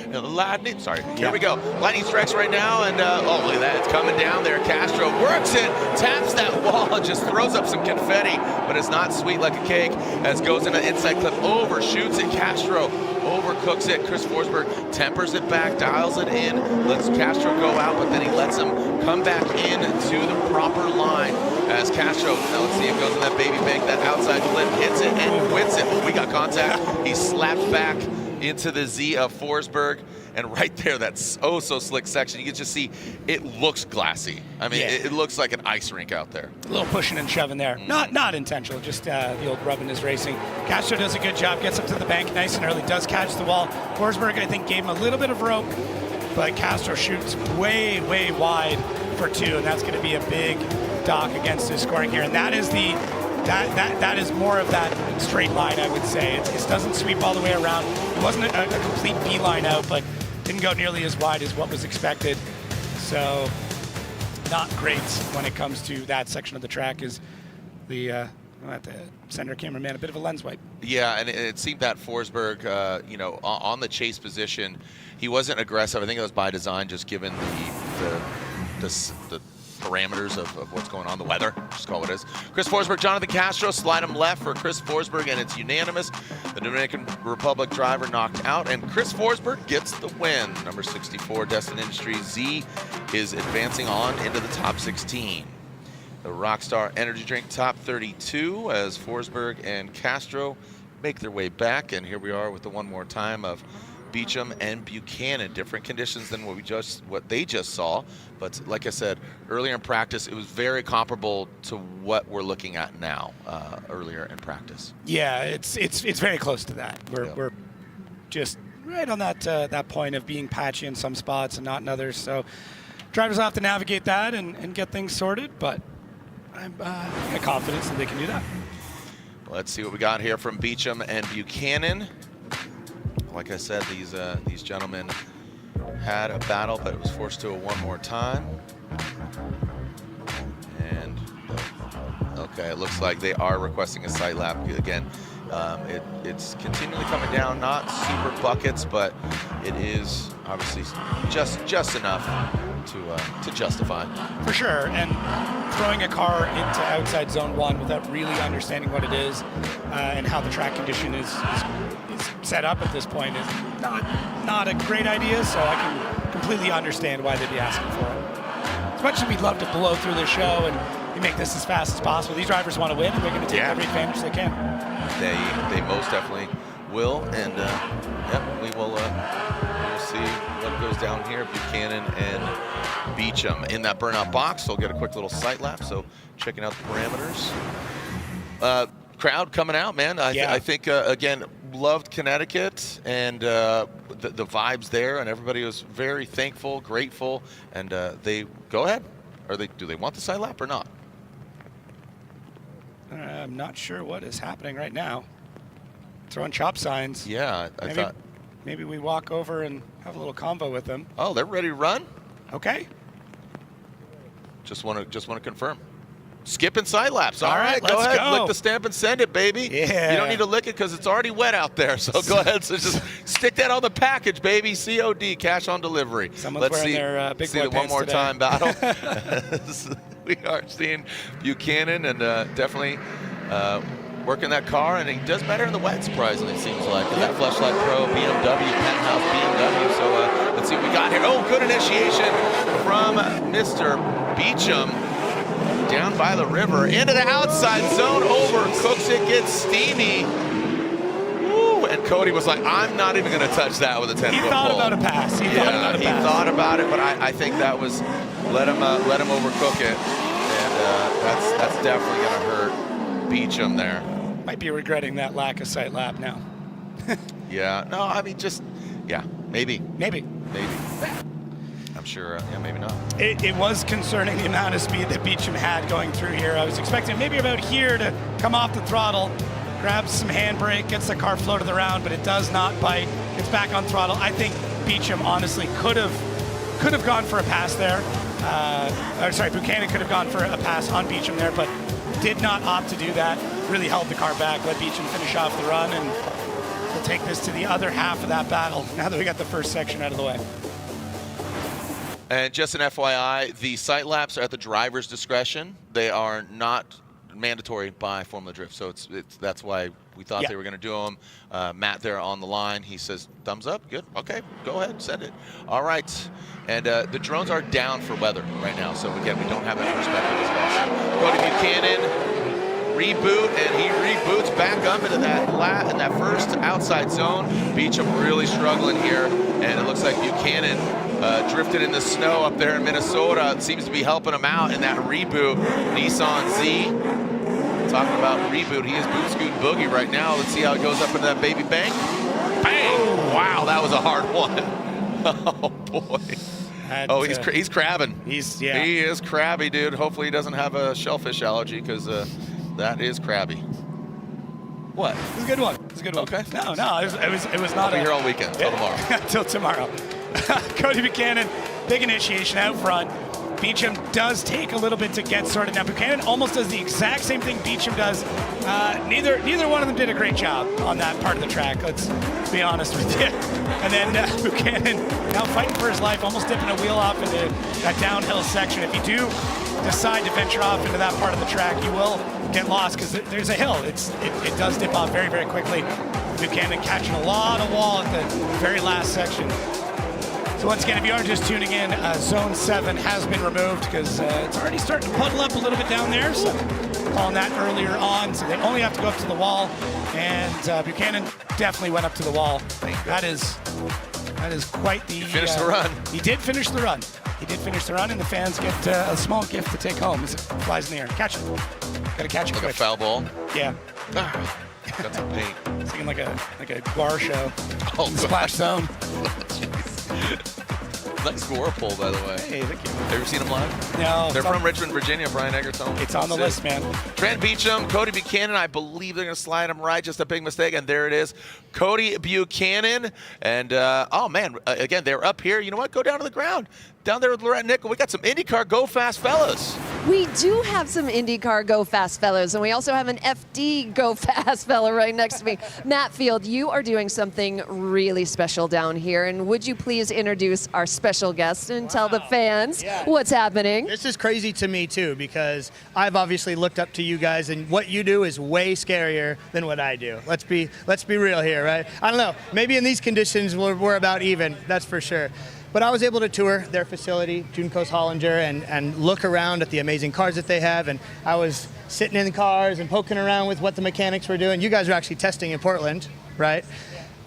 And the lightning. Sorry. Here we go. Lightning strikes right now, and oh, look at that. It's coming down there. Castro works it, taps that wall, and just throws up some confetti, but it's not sweet like a cake as goes into the inside clip, overshoots it. Castro overcooks it. Chris Forsberg tempers it back, dials it in, lets Castro go out, but then he lets him come back into the proper line as Castro, now let's see, it goes in that baby bank, that outside flip, hits it and quits it. Oh, we got contact. He slapped back into the Z of Forsberg, and right there, that's oh so slick section. You can just see it looks glassy. I mean, it looks like an ice rink out there. A little pushing and shoving there. Not intentional, just the old rubbing his racing. Castro does a good job, gets up to the bank nice and early, does catch the wall. Forsberg, I think, gave him a little bit of rope, but Castro shoots way, way wide for 2, and that's going to be a big dock against his scoring here. And that is that is more of that straight line, I would say. It doesn't sweep all the way around. It wasn't a complete beeline out, but didn't go nearly as wide as what was expected. So not great when it comes to that section of the track. Is the center cameraman a bit of a lens wipe. Yeah, and it seemed that Forsberg, on the chase position, he wasn't aggressive. I think it was by design, just given the parameters of what's going on, the weather, just call it as. Chris Forsberg, Jonathan Castro, slide him left for Chris Forsberg, and it's unanimous. The Dominican Republic driver knocked out, and Chris Forsberg gets the win. Number 64, Destin Industries Z is advancing on into the top 16. The Rockstar Energy Drink top 32 as Forsberg and Castro make their way back, and here we are with the one more time of Beecham and Buchanan. Different conditions than what they just saw, but like I said earlier in practice, it was very comparable to what we're looking at now. Earlier in practice, yeah, it's very close to that. We're just right on that point of being patchy in some spots and not in others. So drivers will have to navigate that and get things sorted, but I'm got confidence that they can do that. Let's see what we got here from Beecham and Buchanan. Like I said, these gentlemen had a battle, but it was forced to a one more time. And okay, it looks like they are requesting a sight lap again. It's continually coming down, not super buckets, but it is obviously just enough to justify. For sure, and throwing a car into outside zone 1 without really understanding what it is and how the track condition is set up at this point is not a great idea, so I can completely understand why they'd be asking for it. As much as we'd love to blow through the show and make this as fast as possible, these drivers want to win, and they're going to take every advantage they can. They most definitely will, and we will we'll see what goes down here. Buchanan and Beecham in that burnout box. They'll get a quick little sight lap, so checking out the parameters. Crowd coming out, man. I think, again, loved Connecticut, and the vibes there, and everybody was very thankful, grateful, and they go ahead. Do they want the sight lap or not? I'm not sure what is happening right now. Throwing chop signs. Yeah, I thought maybe we walk over and have a little convo with them. Oh, they're ready to run? Okay. Just want to confirm. Skipping side laps. All right, let's go ahead. go. Lick the stamp and send it, baby. Yeah. You don't need to lick it because it's already wet out there. So go ahead. So just stick that on the package, baby. COD, cash on delivery. Someone's wearing their big boy the one more today. time battle. We are seeing Buchanan, and definitely working that car, and he does better in the wet, surprisingly, it seems like. And that Fleshlight Pro BMW, Penthouse BMW. So let's see what we got here. Oh, good initiation from Mr. Beecham. Down by the river, into the outside zone, overcooks it, gets steamy. Woo, and Cody was like, I'm not even going to touch that with a 10-foot pole. He thought about a pass. He thought about it, but I think that was, let him overcook it. And that's definitely going to hurt Beecham there. Might be regretting that lack of sight lap now. Yeah, no, I mean, maybe. Maybe. I'm sure, maybe not. It was concerning the amount of speed that Beecham had going through here. I was expecting maybe about here to come off the throttle, grabs some handbrake, gets the car floated around, but it does not bite. It's back on throttle. I think Beecham honestly could have gone for a pass there. Buchanan could have gone for a pass on Beecham there, but did not opt to do that. Really held the car back, let Beecham finish off the run, and we'll take this to the other half of that battle now that we got the first section out of the way. And just an FYI, the sight laps are at the driver's discretion. They are not mandatory by Formula Drift, so that's why we thought they were going to do them. Matt there on the line, he says, thumbs up, good, okay, go ahead, send it. All right, and the drones are down for weather right now, so again, we don't have that perspective as well. Cody Buchanan, reboot, and he reboots back up into that first outside zone. Beecham really struggling here, and it looks like Buchanan drifted in the snow up there in Minnesota. It seems to be helping him out in that reboot. Nissan Z. Talking about reboot, he is boot scooting boogie right now. Let's see how it goes up into that baby bank. Bang! Wow, that was a hard one. Oh boy. He's crabbing. He is crabby, dude. Hopefully he doesn't have a shellfish allergy, because that is crabby. What? It was a good one. It was a good one. Okay. No, it was not. I'll be here all weekend till tomorrow. Till tomorrow. Cody Buchanan, big initiation out front. Beecham does take a little bit to get started. Now Buchanan almost does the exact same thing Beecham does. Neither one of them did a great job on that part of the track. Let's be honest with you. And then Buchanan now fighting for his life, almost dipping a wheel off into that downhill section. If you do decide to venture off into that part of the track, you will get lost because there's a hill. It does dip off very, very quickly. Buchanan catching a lot of wall at the very last section. So once again, if you are just tuning in, Zone 7 has been removed because it's already starting to puddle up a little bit down there. So calling that earlier on. So they only have to go up to the wall. And Buchanan definitely went up to the wall. That is quite the... He finished the run. He did finish the run. And the fans get a small gift to take home as it flies in the air. Catch it. Got to catch it like quick. A foul ball? Yeah. Got some paint. Singing like a bar show. Oh, Splash Zone. Nice whirlpool, by the way. Hey, thank you. Have you ever seen them live? No. They're from Richmond, Virginia. Brian Eggert's home. It's on the list, man. Trent Beecham, Cody Buchanan. I believe they're going to slide him right. Just a big mistake, and there it is. Cody Buchanan. And, oh, man, again, they're up here. You know what? Go down to the ground. Down there with Lorette Nickel. We got some IndyCar Go Fast fellas. We do have some IndyCar Go Fast fellows, and we also have an FD Go Fast fellow right next to me. Matt Field, you are doing something really special down here, and would you please introduce our special guest and tell the fans what's happening? This is crazy to me, too, because I've obviously looked up to you guys, and what you do is way scarier than what I do. Let's be real here, right? I don't know. Maybe in these conditions, we're about even, that's for sure. But I was able to tour their facility, June Coast Hollinger, and look around at the amazing cars that they have. And I was sitting in the cars and poking around with what the mechanics were doing. You guys are actually testing in Portland, right?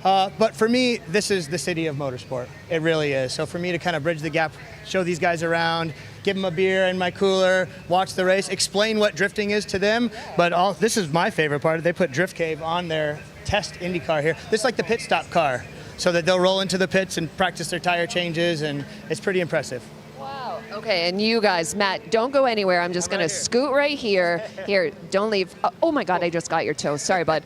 But for me, this is the city of motorsport. It really is. So for me to kind of bridge the gap, show these guys around, give them a beer in my cooler, watch the race, explain what drifting is to them. But this is my favorite part. They put Drift Cave on their test IndyCar here. This is like the pit stop car, so that they'll roll into the pits and practice their tire changes, and it's pretty impressive. Wow. Okay, and you guys, Matt, don't go anywhere. I'm just going to scoot right here. Here, don't leave. Oh my God, I just got your toe. Sorry, bud.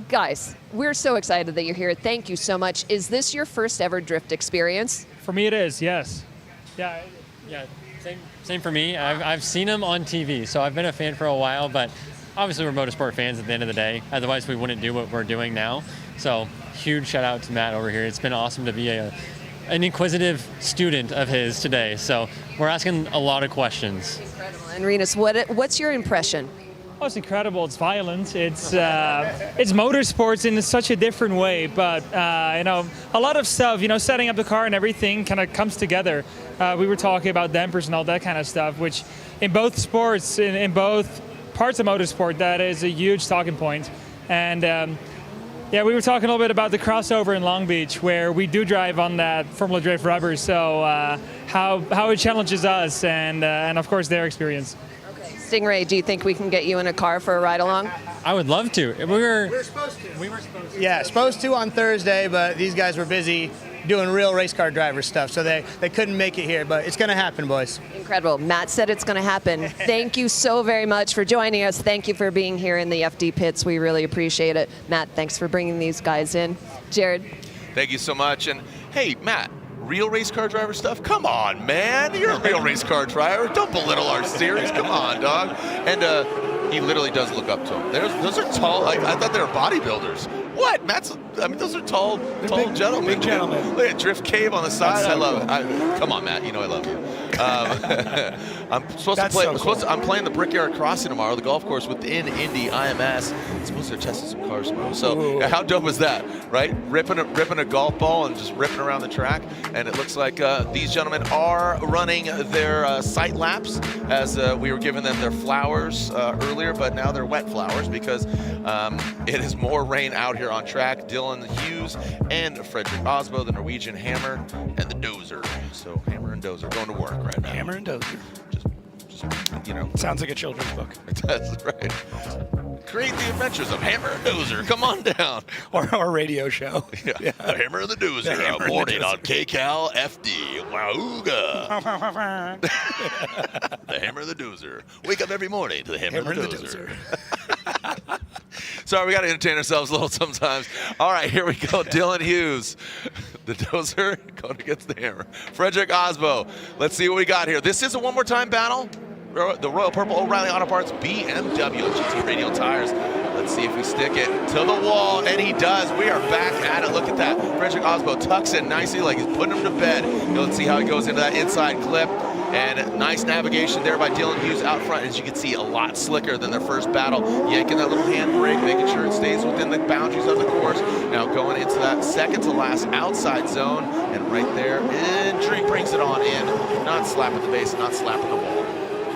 Guys, we're so excited that you're here. Thank you so much. Is this your first ever drift experience? For me, it is, yes. Yeah, same for me. I've seen them on TV, so I've been a fan for a while, but obviously we're motorsport fans at the end of the day. Otherwise, we wouldn't do what we're doing now. So huge shout out to Matt over here. It's been awesome to be an inquisitive student of his today. So we're asking a lot of questions. Incredible. And Renus, what's your impression? Oh, it's incredible. It's violent. It's motorsports in such a different way. But you know, a lot of stuff, you know, setting up the car and everything kind of comes together. We were talking about dampers and all that kind of stuff, which in both sports, in both parts of motorsport, that is a huge talking point. And yeah, we were talking a little bit about the crossover in Long Beach, where we do drive on that Formula Drift rubber. So how it challenges us and of course their experience. Stingray, do you think we can get you in a car for a ride along? I would love to. We're supposed to. Yeah, supposed to on Thursday, but these guys were busy doing real race car driver stuff, so they couldn't make it here, but it's going to happen, boys. Incredible. Matt said it's going to happen. Thank you so very much for joining us. Thank you for being here in the FD pits. We really appreciate it. Matt, thanks for bringing these guys in. Jared. Thank you so much. And hey, Matt, real race car driver stuff? Come on, man. You're a real race car driver. Don't belittle our series. Come on, dog. And he literally does look up to him. Those are tall. I thought they were bodybuilders. What? Those are tall big, gentlemen. Big gentlemen. Look at Drift Cave on the side. I love it. Come on, Matt. You know I love you. I'm supposed to play. I'm playing the Brickyard Crossing tomorrow, the golf course within Indy IMS. I'm supposed to test some cars tomorrow. So how dope is that, right? Ripping a golf ball and just ripping around the track. And it looks like these gentlemen are running their sight laps, as we were giving them their flowers earlier, but now they're wet flowers because it is more rain out here on track. Dylan Hughes and Frederick Osbo, the Norwegian Hammer, and the Dozer. So Hammer and Dozer going to work right now. Hammer and Dozer. Just you know. Sounds like a children's book. It does, right? Create the adventures of Hammer and Dozer. Come on down. Or a radio show. Yeah. The Hammer and the Dozer. Morning on KCAL FD. Wowooga. The Hammer and the Dozer. Wake up every morning to the Hammer and the Dozer. Sorry, we got to entertain ourselves a little sometimes. All right, here we go. Dylan Hughes, the Dozer, going against the Hammer. Frederick Osbo. Let's see what we got here. This is a one-more-time battle. The Royal Purple O'Reilly Auto Parts BMW GT Radial tires. Let's see if we stick it to the wall, and he does. We are back at it. Look at that. Frederick Osbo tucks in nicely like he's putting him to bed. Let's see how he goes into that inside clip. And nice navigation there by Dylan Hughes out front. As you can see, a lot slicker than their first battle. Yanking that little handbrake, making sure it stays within the boundaries of the course. Now going into that second to last outside zone. And right there, and Drink brings it on in. Not slapping the base, not slapping the wall.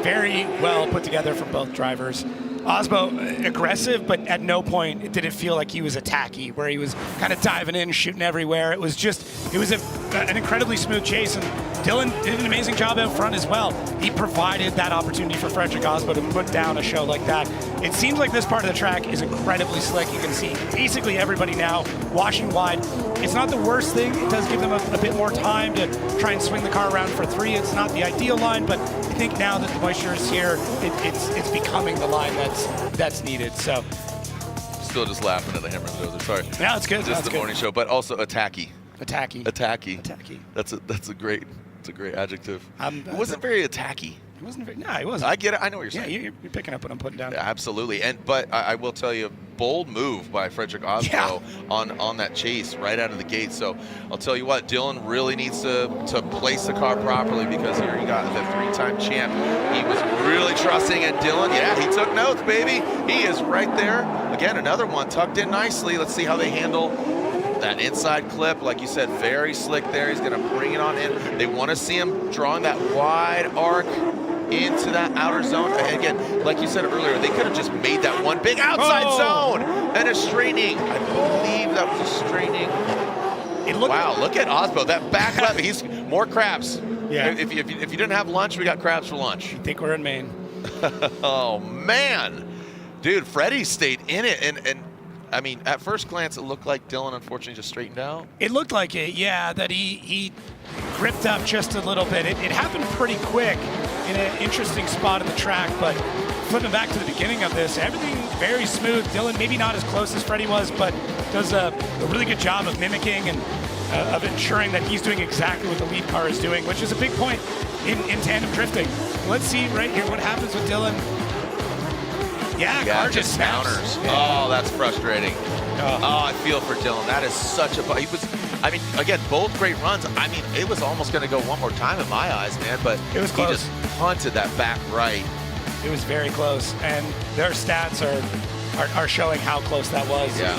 Very well put together from both drivers. Osbo, aggressive, but at no point did it feel like he was attacky, where he was kind of diving in, shooting everywhere. It was an incredibly smooth chase, and Dylan did an amazing job out front as well. He provided that opportunity for Frederick Osbo to put down a show like that. It seems like this part of the track is incredibly slick. You can see basically everybody now washing wide. It's not the worst thing. It does give them a bit more time to try and swing the car around for three. It's not the ideal line, but I think now that the moisture is here, it's becoming the line that's needed. So still just laughing at the Hammer and the Dozer. Sorry. Yeah, it's good. Just the morning show, but also attacky. Attacky. That's a great adjective. It wasn't very attacky. He wasn't very. No, he wasn't. I get it. I know what you're saying. Yeah, you're picking up what I'm putting down. Yeah, absolutely. But I will tell you, bold move by Frederick Osbo on that chase right out of the gate. So I'll tell you what, Dylan really needs to place the car properly, because here you got the three-time champ. He was really trusting in Dylan. Yeah, he took notes, baby. He is right there. Again, another one tucked in nicely. Let's see how they handle that inside clip. Like you said, very slick there. He's going to bring it on in. They want to see him drawing that wide arc into that outer zone. Again, like you said earlier, they could have just made that one big outside zone and a straightening. I believe that was a straightening. Wow, look at Osbo. That back left, he's more crabs. Yeah. If you didn't have lunch, we got crabs for lunch. I think we're in Maine. Oh, man. Dude, Freddie stayed in it. And I mean, at first glance, it looked like Dylan unfortunately just straightened out. It looked like it, yeah, that he gripped up just a little bit. It happened pretty quick in an interesting spot in the track, but flipping back to the beginning of this, everything very smooth. Dylan maybe not as close as Freddie was, but does a really good job of mimicking and of ensuring that he's doing exactly what the lead car is doing, which is a big point in tandem drifting. Let's see right here what happens with Dylan. Yeah, car just counters. Yeah. Oh, that's frustrating. Oh, I feel for Dylan. That is such a. I mean, again, both great runs. I mean, it was almost going to go one more time in my eyes, man. But it was close. He just punted that back right. It was very close, and their stats are showing how close that was. Yeah.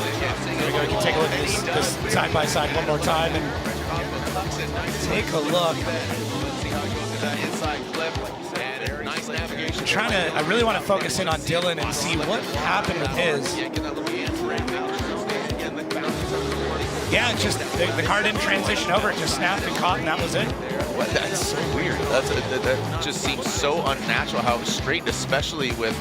There we go. You can take a look at this side by side one more time and take a look. I really want to focus in on Dylan and see what happened with his. Yeah, it's just the car didn't transition over. It just snapped and caught, and that was it. That's so weird. That just seems so unnatural how it straightened, especially with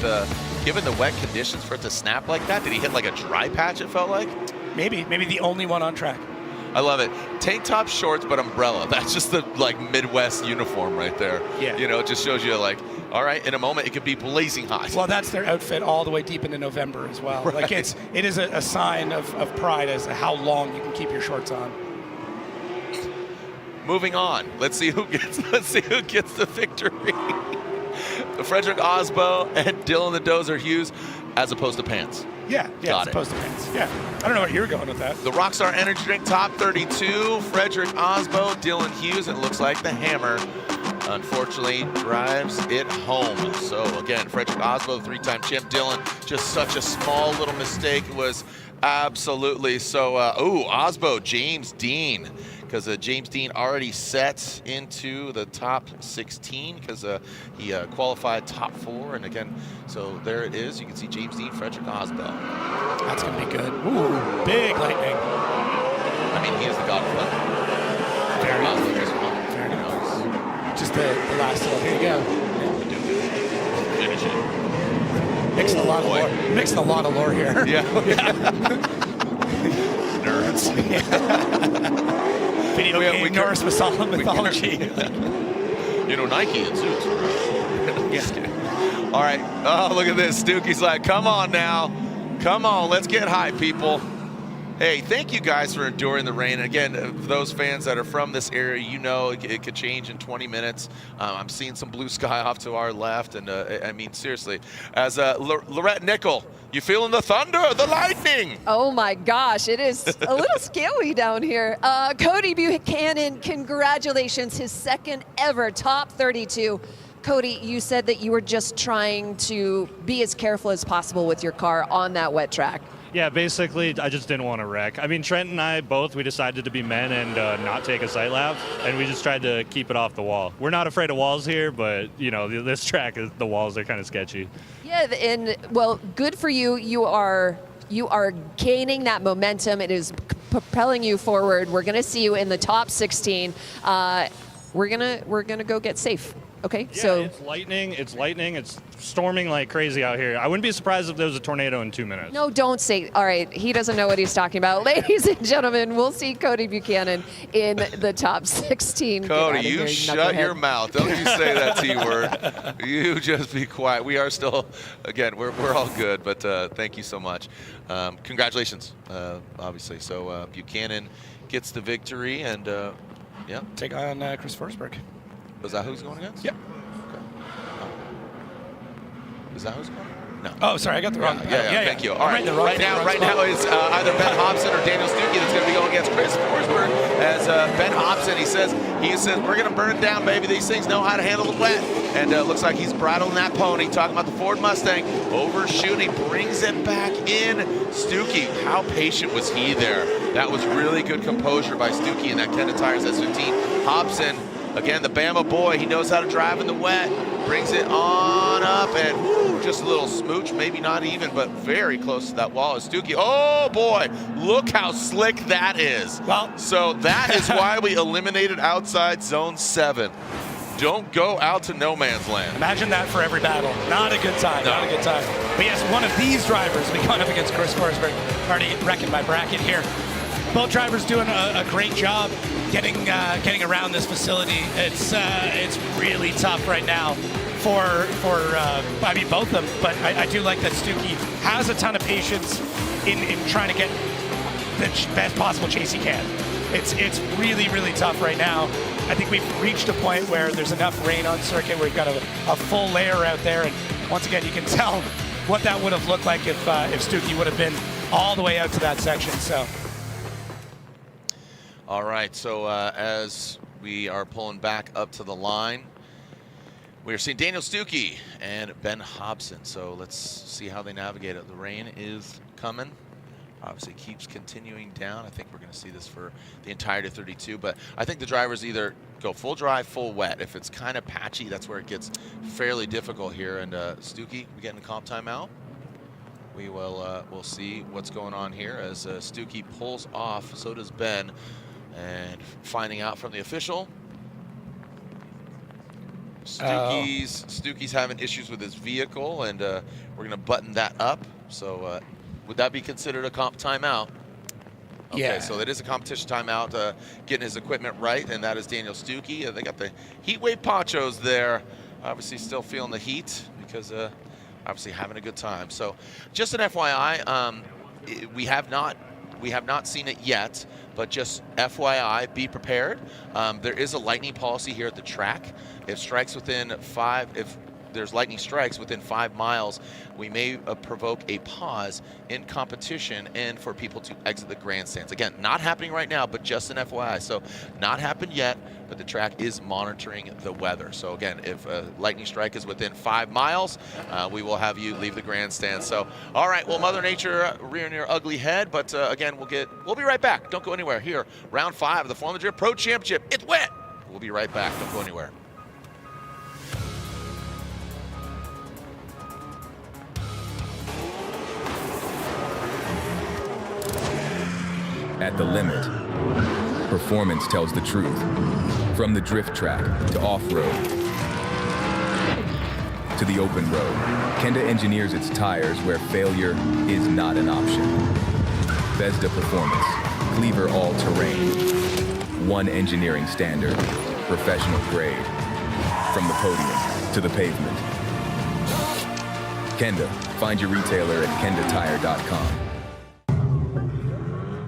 given the wet conditions for it to snap like that. Did he hit like a dry patch, it felt like? Maybe the only one on track. I love it. Tank top, shorts, but umbrella. That's just the like Midwest uniform right there. Yeah. You know, it just shows you like, all right, in a moment it could be blazing hot. Well, that's their outfit all the way deep into November as well. Right. Like it is a sign of pride as to how long you can keep your shorts on. Moving on. Let's see who gets the victory. Frederick Osbo and Dylan the Dozer Hughes, as opposed to pants. Yeah, Got as opposed to pants. Yeah, I don't know where you're going with that. The Rockstar Energy Drink Top 32, Frederick Osbo, Dylan Hughes. It looks like the Hammer, unfortunately, drives it home. So again, Frederick Osbo, the 3-time champ. Dylan, just such a small little mistake. It was absolutely so. Osbo, James Dean. Because James Dean already set into the top 16 because he qualified top 4. And again, so there it is. You can see James Dean, Frederick Osbo. That's going to be good. Ooh, big lightning. I mean, he is the god of thunder. Very Osbo just won. Fair enough. Just the last little. Here you go. Finish it. Mixing a lot of lore. Mixing a lot of lore here. Yeah. Nerds. Video game Norse mythology. You know, Nike and Zeus. All right. Oh, look at this. Stooky's like, come on now. Come on. Let's get high, people. Hey, thank you guys for enduring the rain. Again, for those fans that are from this area, you know it could change in 20 minutes. I'm seeing some blue sky off to our left. And I mean, seriously, as Lorette Nickel, you feeling the thunder, the lightning? Oh my gosh, it is a little scary down here. Cody Buchanan, congratulations, his second ever top 32. Cody, you said that you were just trying to be as careful as possible with your car on that wet track. Yeah, basically, I just didn't want to wreck. I mean, Trent and I both, we decided to be men and not take a sight lap, and we just tried to keep it off the wall. We're not afraid of walls here, but, you know, this track, the walls are kind of sketchy. Yeah, and, well, good for you. You are gaining that momentum. It is propelling you forward. We're going to see you in the top 16. We're gonna go get safe. Okay, yeah, so it's lightning. It's storming like crazy out here. I wouldn't be surprised if there was a tornado in 2 minutes. no, don't say. All right, he doesn't know what he's talking about. Ladies and gentlemen, we'll see Cody Buchanan in the top 16. Cody, you shut your mouth. Don't you say that T word. You just be quiet. We are still, again, we're all good, but thank you so much. Congratulations, obviously. So Buchanan gets the victory, and yeah. Take on Chris Forsberg. Was that who's going against? Yeah. Okay. Is that who's going? No. Oh, sorry, I got the wrong. Yeah. Thank you. All right. Right now is either Ben Hobson or Daniel Stuckey that's going to be going against Chris Forsberg. As Ben Hobson, he says we're going to burn it down, baby. These things know how to handle the wet, and looks like he's bridling that pony. Talking about the Ford Mustang, overshooting, brings it back in. Stuckey, how patient was he there? That was really good composure by Stuckey in that Kenda Tires S15. Hobson. Again, the Bama boy, he knows how to drive in the wet, brings it on up, and whoo, just a little smooch, maybe not even, but very close to that wall is Stuckey. Oh boy, look how slick that is. Well, so that is why we eliminated outside zone 7. Don't go out to no man's land. Imagine that for every battle. Not a good time, not a good time. But yes, one of these drivers, we gone up against Chris Forsberg, already wrecking my bracket here. Both drivers doing a great job getting around this facility. It's really tough right now for I mean both of them, but I do like that Stuckey has a ton of patience in trying to get the best possible chase he can. It's really, really tough right now. I think we've reached a point where there's enough rain on circuit where we've got a full layer out there, and once again you can tell what that would have looked like if Stuckey would have been all the way out to that section. So. All right, so as we are pulling back up to the line, We're seeing Daniel Stuckey and Ben Hobson. So let's see how they navigate it. The rain is coming. Obviously keeps continuing down. I think we're going to see this for the entirety of 32. But I think the drivers either go full dry, full wet. If it's kind of patchy, that's where it gets fairly difficult here. And Stuckey, we getting a comp timeout. We will we'll see what's going on here as Stuckey pulls off. So does Ben. And finding out from the official, Stuckey's having issues with his vehicle, and we're going to button that up. So would that be considered a comp timeout? Okay, yeah. So it is a competition timeout, getting his equipment right, and that is Daniel Stuckey. They got the heat wave ponchos there. Obviously still feeling the heat because obviously having a good time. So just an FYI, we have not seen it yet, but just FYI, be prepared. There is a lightning policy here at the track. If there's lightning strikes within 5 miles, we may provoke a pause in competition and for people to exit the grandstands. Again, not happening right now, but just an FYI. So not happened yet, but the track is monitoring the weather. So again, if a lightning strike is within 5 miles, we will have you leave the grandstand. So, all right, well, Mother Nature rearing your ugly head, but again, we'll be right back. Don't go anywhere. Here, round 5 of the Formula Drift Pro Championship. It's wet. We'll be right back. Don't go anywhere. At the limit, performance tells the truth. From the drift track to off-road to the open road, Kenda engineers its tires where failure is not an option. Vesda Performance, Cleaver All-Terrain. One engineering standard, professional grade. From the podium to the pavement. Kenda, find your retailer at kendatire.com.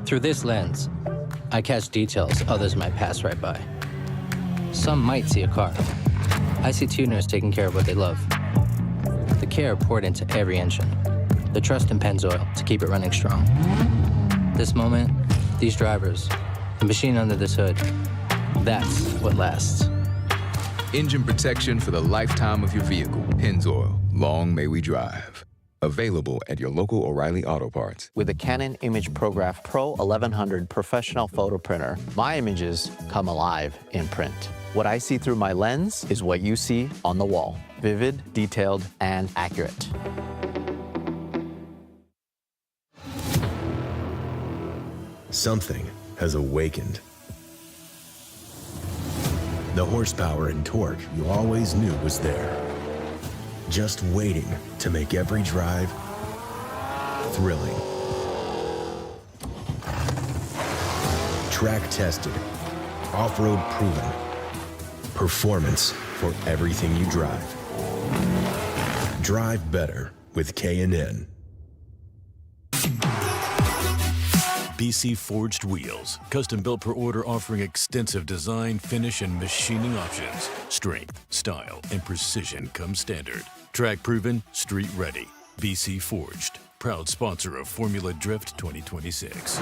Through this lens, I catch details others might pass right by. Some might see a car. I see tuners taking care of what they love. The care poured into every engine. The trust in Pennzoil to keep it running strong. This moment, these drivers, the machine under this hood, that's what lasts. Engine protection for the lifetime of your vehicle. Pennzoil. Long may we drive. Available at your local O'Reilly Auto Parts. With the Canon ImageProGraph Pro 1100 professional photo printer, my images come alive in print. What I see through my lens is what you see on the wall. Vivid, detailed, and accurate. Something has awakened. The horsepower and torque you always knew was there. Just waiting to make every drive thrilling. Track tested, off-road proven. Performance for everything you drive. Drive better with K&N. BC Forged Wheels, custom built per order, offering extensive design, finish, and machining options. Strength, style, and precision come standard. Track proven, street ready. BC Forged, proud sponsor of Formula Drift 2026.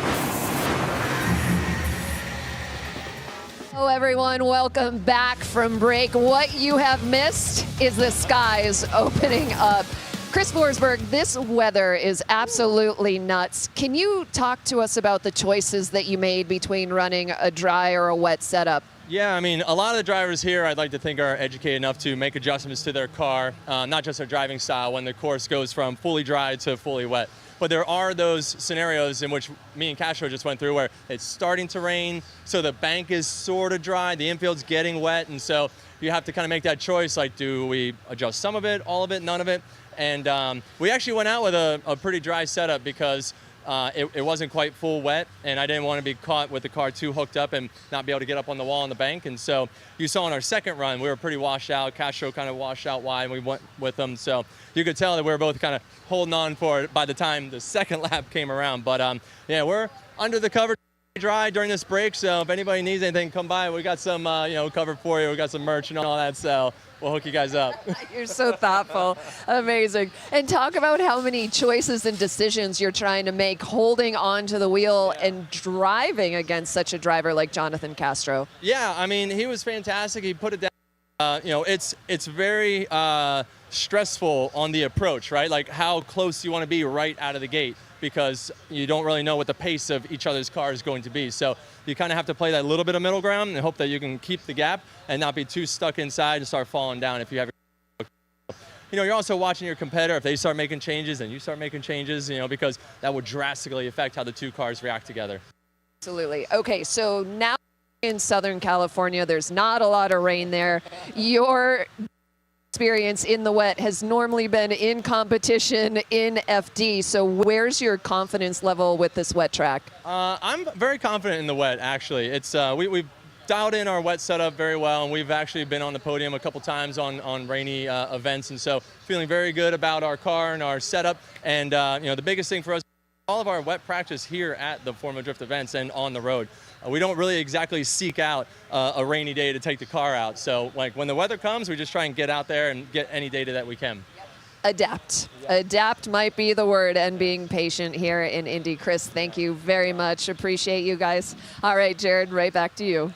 Hello, everyone. Welcome back from break. What you have missed is the skies opening up. Chris Forsberg, this weather is absolutely nuts. Can you talk to us about the choices that you made between running a dry or a wet setup? Yeah, I mean, a lot of the drivers here, I'd like to think, are educated enough to make adjustments to their car, not just their driving style when the course goes from fully dry to fully wet. But there are those scenarios in which me and Castro just went through where it's starting to rain, so the bank is sort of dry, the infield's getting wet, and so you have to kind of make that choice, like, do we adjust some of it, all of it, none of it? And we actually went out with a pretty dry setup because it wasn't quite full wet, and I didn't want to be caught with the car too hooked up and not be able to get up on the wall on the bank. And so you saw in our second run, we were pretty washed out. Castro kind of washed out wide, and we went with them. So you could tell that we were both kind of holding on for it by the time the second lap came around. But yeah, we're under the cover, dry during this break. So if anybody needs anything, come by. We got some, covered for you. We got some merch and all that. So we'll hook you guys up. You're so thoughtful. Amazing. And talk about how many choices and decisions you're trying to make holding onto the wheel and driving against such a driver like Jonathan Castro. Yeah, I mean, he was fantastic. He put it down It's very stressful on the approach, right? Like how close you want to be right out of the gate, because you don't really know what the pace of each other's car is going to be. So you kind of have to play that little bit of middle ground and hope that you can keep the gap and not be too stuck inside and start falling down if you have you're also watching your competitor. If they start making changes and you start making changes, because that would drastically affect how the two cars react together. Absolutely. Okay, so now in Southern California, there's not a lot of rain there. Your experience in the wet has normally been in competition in FD. So where's your confidence level with this wet track? I'm very confident in the wet, actually. It's we've dialed in our wet setup very well, and we've actually been on the podium a couple times on rainy events, and so feeling very good about our car and our setup. And the biggest thing for us, all of our wet practice here at the Formula Drift events and on the road. We don't really exactly seek out a rainy day to take the car out. So like when the weather comes, we just try and get out there and get any data that we can. Adapt. Adapt might be the word, and being patient here in Indy. Chris, thank you very much. Appreciate you guys. All right, Jared, right back to you.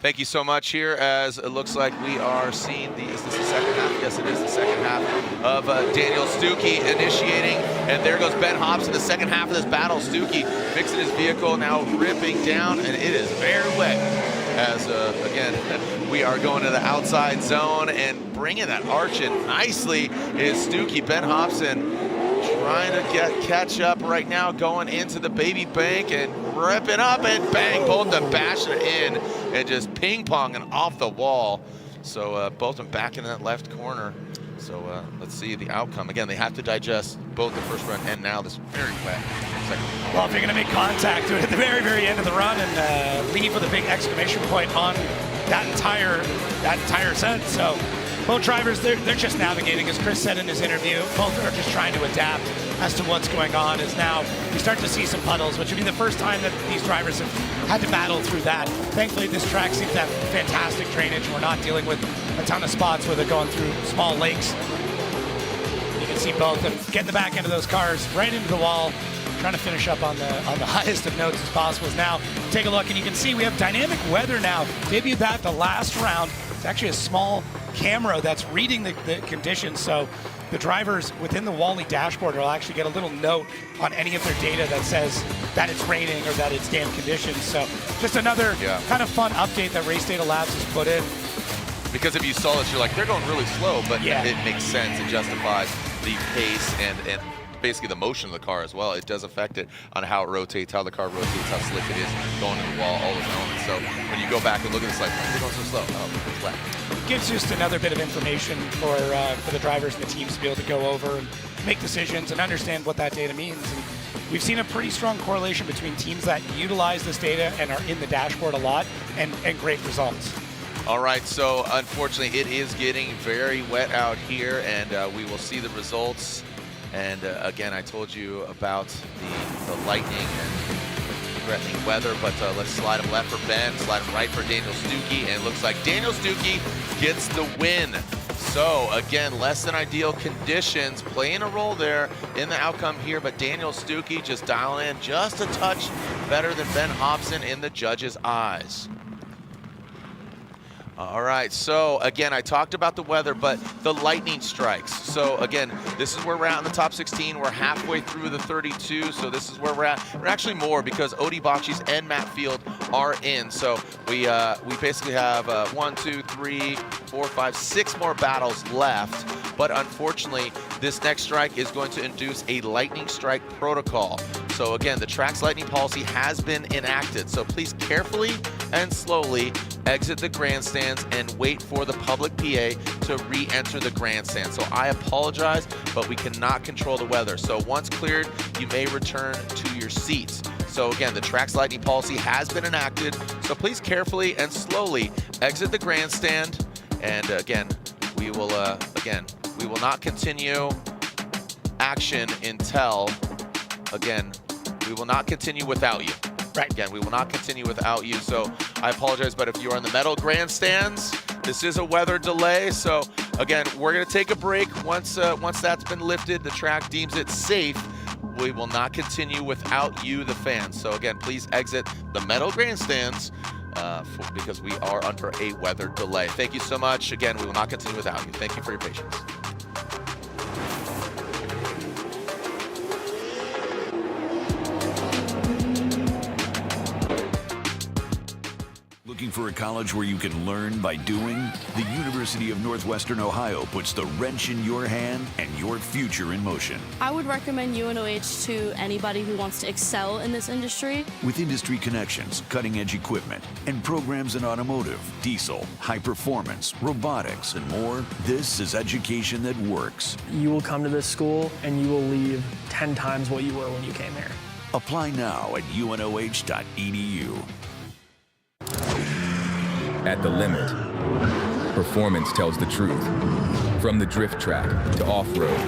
Thank you so much here, as it looks like we are seeing is this the second half? Yes, it is the second half of Daniel Stuckey initiating. And there goes Ben Hobbs in the second half of this battle. Stuckey fixing his vehicle, now ripping down, and it is very wet. As, again, we are going to the outside zone, and bringing that arch in nicely is Stuckey. Ben Hobson trying to catch up right now, going into the baby bank and ripping up, and bang, both of them bashing it in and just ping-ponging off the wall. So both of them back in that left corner. So let's see the outcome. Again, they have to digest both the first run and now this very wet second run. Well, if you're going to make contact, do it at the very, very end of the run and leave with a big exclamation point on that entire set. So both drivers, they're just navigating, as Chris said in his interview. Both are just trying to adapt as to what's going on. As now we start to see some puddles, which would be the first time that these drivers have had to battle through that. Thankfully, this track seems to have fantastic drainage. We're not dealing with a ton of spots where they're going through small lakes. You can see both of them get in the back end of those cars right into the wall, trying to finish up on the highest of notes as possible. Now, take a look, and you can see we have dynamic weather now. Debuted that the last round. It's actually a small camera that's reading the conditions, so the drivers within the Wally dashboard will actually get a little note on any of their data that says that it's raining or that it's damp conditions. So just another kind of fun update that Race Data Labs has put in. Because if you saw this, you're like, they're going really slow, but it makes sense. It justifies the pace and basically the motion of the car as well. It does affect it on how it rotates, how the car rotates, how slick it is, going to the wall, all those elements. So when you go back and look at this, like, why are they going so slow? Oh, it's wet. Gives just another bit of information for the drivers and the teams to be able to go over and make decisions and understand what that data means. And we've seen a pretty strong correlation between teams that utilize this data and are in the dashboard a lot and great results. All right, so unfortunately it is getting very wet out here, and we will see the results. And again, I told you about the lightning and threatening weather, but let's slide him left for Ben, slide him right for Daniel Stuckey, and it looks like Daniel Stuckey gets the win. So again, less than ideal conditions playing a role there in the outcome here, but Daniel Stuckey just dialing in just a touch better than Ben Hobson in the judges' eyes. All right, so again, I talked about the weather, but the lightning strikes. So again, this is where we're at in the top 16. We're halfway through the 32, so this is where we're at. We're actually more because Odie Bocci's and Matt Field are in. So we basically have 1, 2, 3, 4, 5, 6 more battles left. But unfortunately, this next strike is going to induce a lightning strike protocol. So again, the track's lightning policy has been enacted. So please carefully and slowly exit the grandstands and wait for the public PA to re-enter the grandstand. So I apologize, but we cannot control the weather. So once cleared, you may return to your seats. So again, the track's lightning policy has been enacted. So please carefully and slowly exit the grandstand. And again, we will not continue action until, again, we will not continue without you. Right. Again, we will not continue without you. So I apologize, but if you are in the metal grandstands, this is a weather delay. So again, we're going to take a break. Once that's been lifted, the track deems it safe, we will not continue without you, the fans. So again, please exit the metal grandstands because we are under a weather delay. Thank you so much. Again, we will not continue without you. Thank you for your patience. Looking for a college where you can learn by doing? The University of Northwestern Ohio puts the wrench in your hand and your future in motion. I would recommend UNOH to anybody who wants to excel in this industry. With industry connections, cutting-edge equipment, and programs in automotive, diesel, high performance, robotics, and more, this is education that works. You will come to this school and you will leave 10 times what you were when you came here. Apply now at unoh.edu. At the limit, performance tells the truth. From the drift track to off-road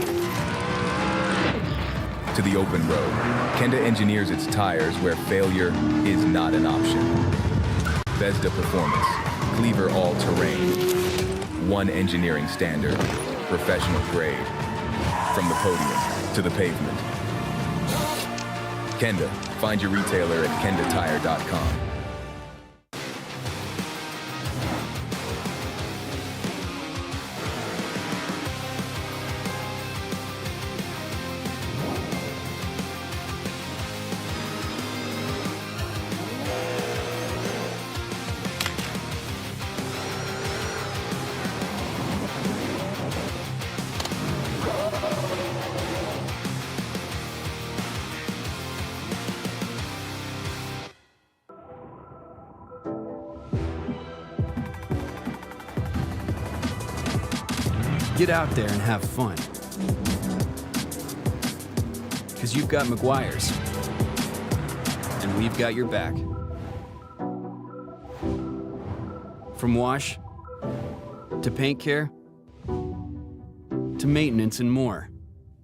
to the open road, Kenda engineers its tires where failure is not an option. Vesda Performance, Cleaver all-terrain. One engineering standard, professional grade. From the podium to the pavement. Kenda, find your retailer at kendatire.com. Get out there and have fun. Because you've got Meguiar's. And we've got your back. From wash, to paint care, to maintenance and more,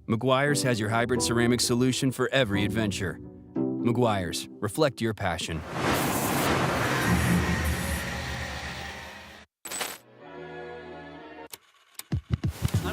Meguiar's has your hybrid ceramic solution for every adventure. Meguiar's, reflect your passion.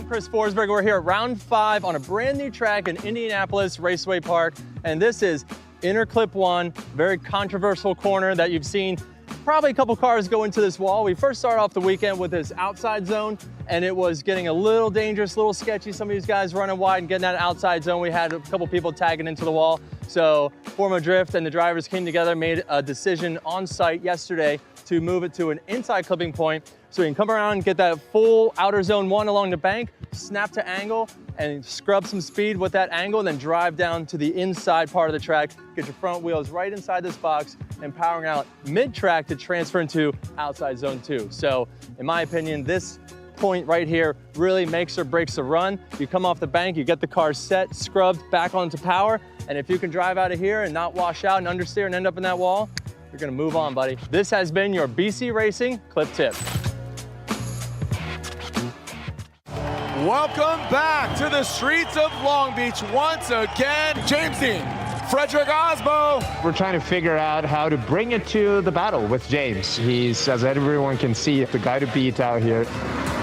Chris Forsberg. We're here at round 5 on a brand new track in Indianapolis Raceway Park, and this is inner clip 1, very controversial corner that you've seen probably a couple cars go into this wall. We first started off the weekend with this outside zone, and it was getting a little dangerous, a little sketchy. Some of these guys running wide and getting that outside zone. We had a couple people tagging into the wall. So Forma Drift and the drivers came together, made a decision on site yesterday to move it to an inside clipping point. So you can come around and get that full outer zone 1 along the bank, snap to angle, and scrub some speed with that angle, and then drive down to the inside part of the track, get your front wheels right inside this box, and powering out mid-track to transfer into outside zone 2. So in my opinion, this point right here really makes or breaks the run. You come off the bank, you get the car set, scrubbed, back onto power, and if you can drive out of here and not wash out and understeer and end up in that wall, you're gonna move on, buddy. This has been your BC Racing Clip Tip. Welcome back to the streets of Long Beach once again. James Dean, Frederick Osbo. We're trying to figure out how to bring it to the battle with James. He's, as everyone can see, the guy to beat out here.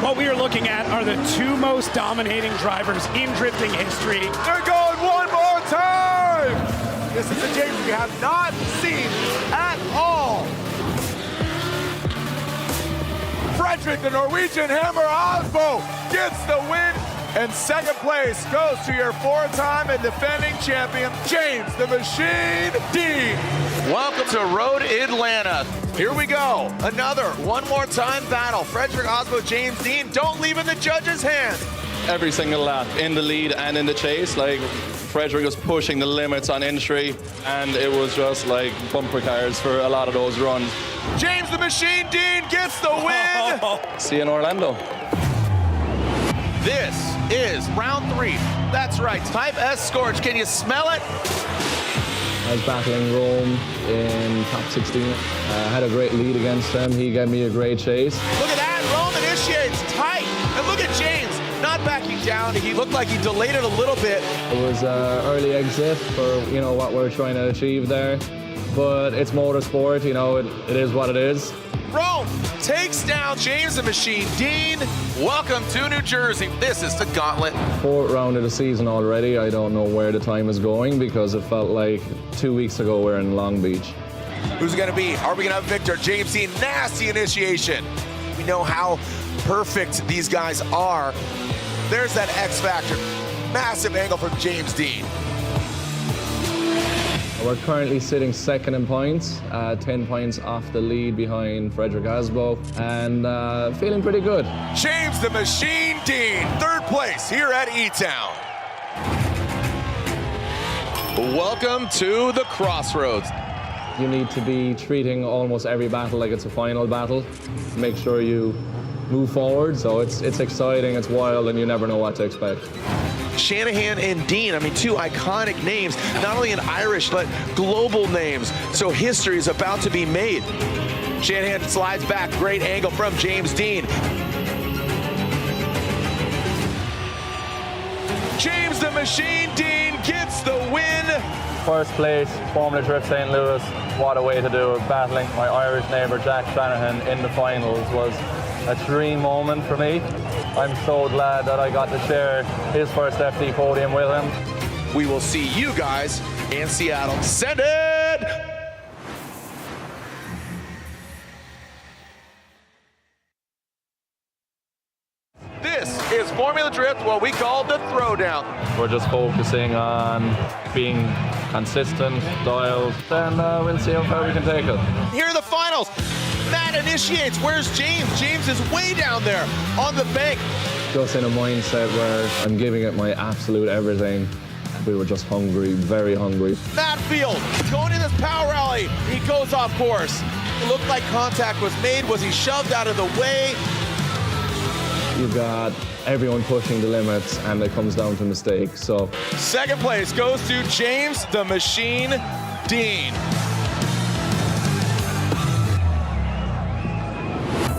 What we are looking at are the 2 most dominating drivers in drifting history. They're going one more time. This is a James we have not seen at all. Frederick, the Norwegian Hammer Osbo, gets the win, and second place goes to your 4-time and defending champion, James the Machine Dean. Welcome to Road Atlanta. Here we go. Another one more time battle. Frederick Osbo, James Dean. Don't leave in the judge's hands. Every single lap, in the lead and in the chase, like Frederick was pushing the limits on entry, and it was just like bumper cars for a lot of those runs. James the Machine Dean gets the win. See you in Orlando. This is round 3. That's right, Type S Scorch. Can you smell it? I was battling Rome in top 16. Had a great lead against him. He gave me a great chase. Look at that, Rome initiates tight. And look at James, not backing down. He looked like he delayed it a little bit. It was an early exit for, what we're trying to achieve there. But it's motorsport, it is what it is. Rome takes down James the Machine Dean. Welcome to New Jersey. This is the gauntlet. 4th round of the season already. I don't know where the time is going because it felt like 2 weeks ago we're in Long Beach. Who's it going to be? Are we going to have Victor? James Dean, nasty initiation. We know how perfect these guys are. There's that X factor. Massive angle from James Dean. We're currently sitting second in points, 10 points off the lead behind Frederick Osbo, and feeling pretty good. James the Machine Dean, third place here at E-Town. Welcome to the Crossroads. You need to be treating almost every battle like it's a final battle. Make sure you move forward, so it's exciting, it's wild, and you never know what to expect. Shanahan and Dean, I mean, two iconic names, not only in Irish, but global names. So history is about to be made. Shanahan slides back, great angle from James Dean. James the Machine Dean gets the win. First place, Formula Drift St. Louis. What a way to do it. Battling my Irish neighbour Jack Shanahan in the finals was a dream moment for me. I'm so glad that I got to share his first FD podium with him. We will see you guys in Seattle. Send it! This is Formula Drift, what we call the throwdown. We're just focusing on being consistent, dialed, and we'll see how far we can take it. Here are the finals. Matt initiates. Where's James? James is way down there on the bank. Just in a mindset where I'm giving it my absolute everything. We were just hungry, very hungry. Matt Field going in this power rally. He goes off course. It looked like contact was made. Was he shoved out of the way? You've got everyone pushing the limits, and it comes down to mistakes. So second place goes to James the Machine Dean.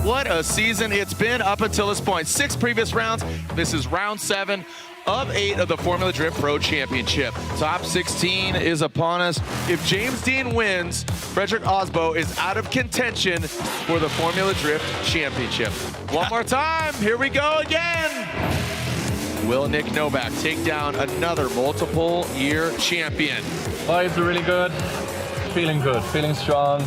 What a season it's been up until this point. 6 previous rounds. This is round 7 of 8 of the Formula Drift Pro Championship. Top 16 is upon us. If James Dean wins, Frederick Osbo is out of contention for the Formula Drift Championship. One more time, here we go again. Will Nick Novak take down another multiple year champion? Vibes are really good, feeling strong.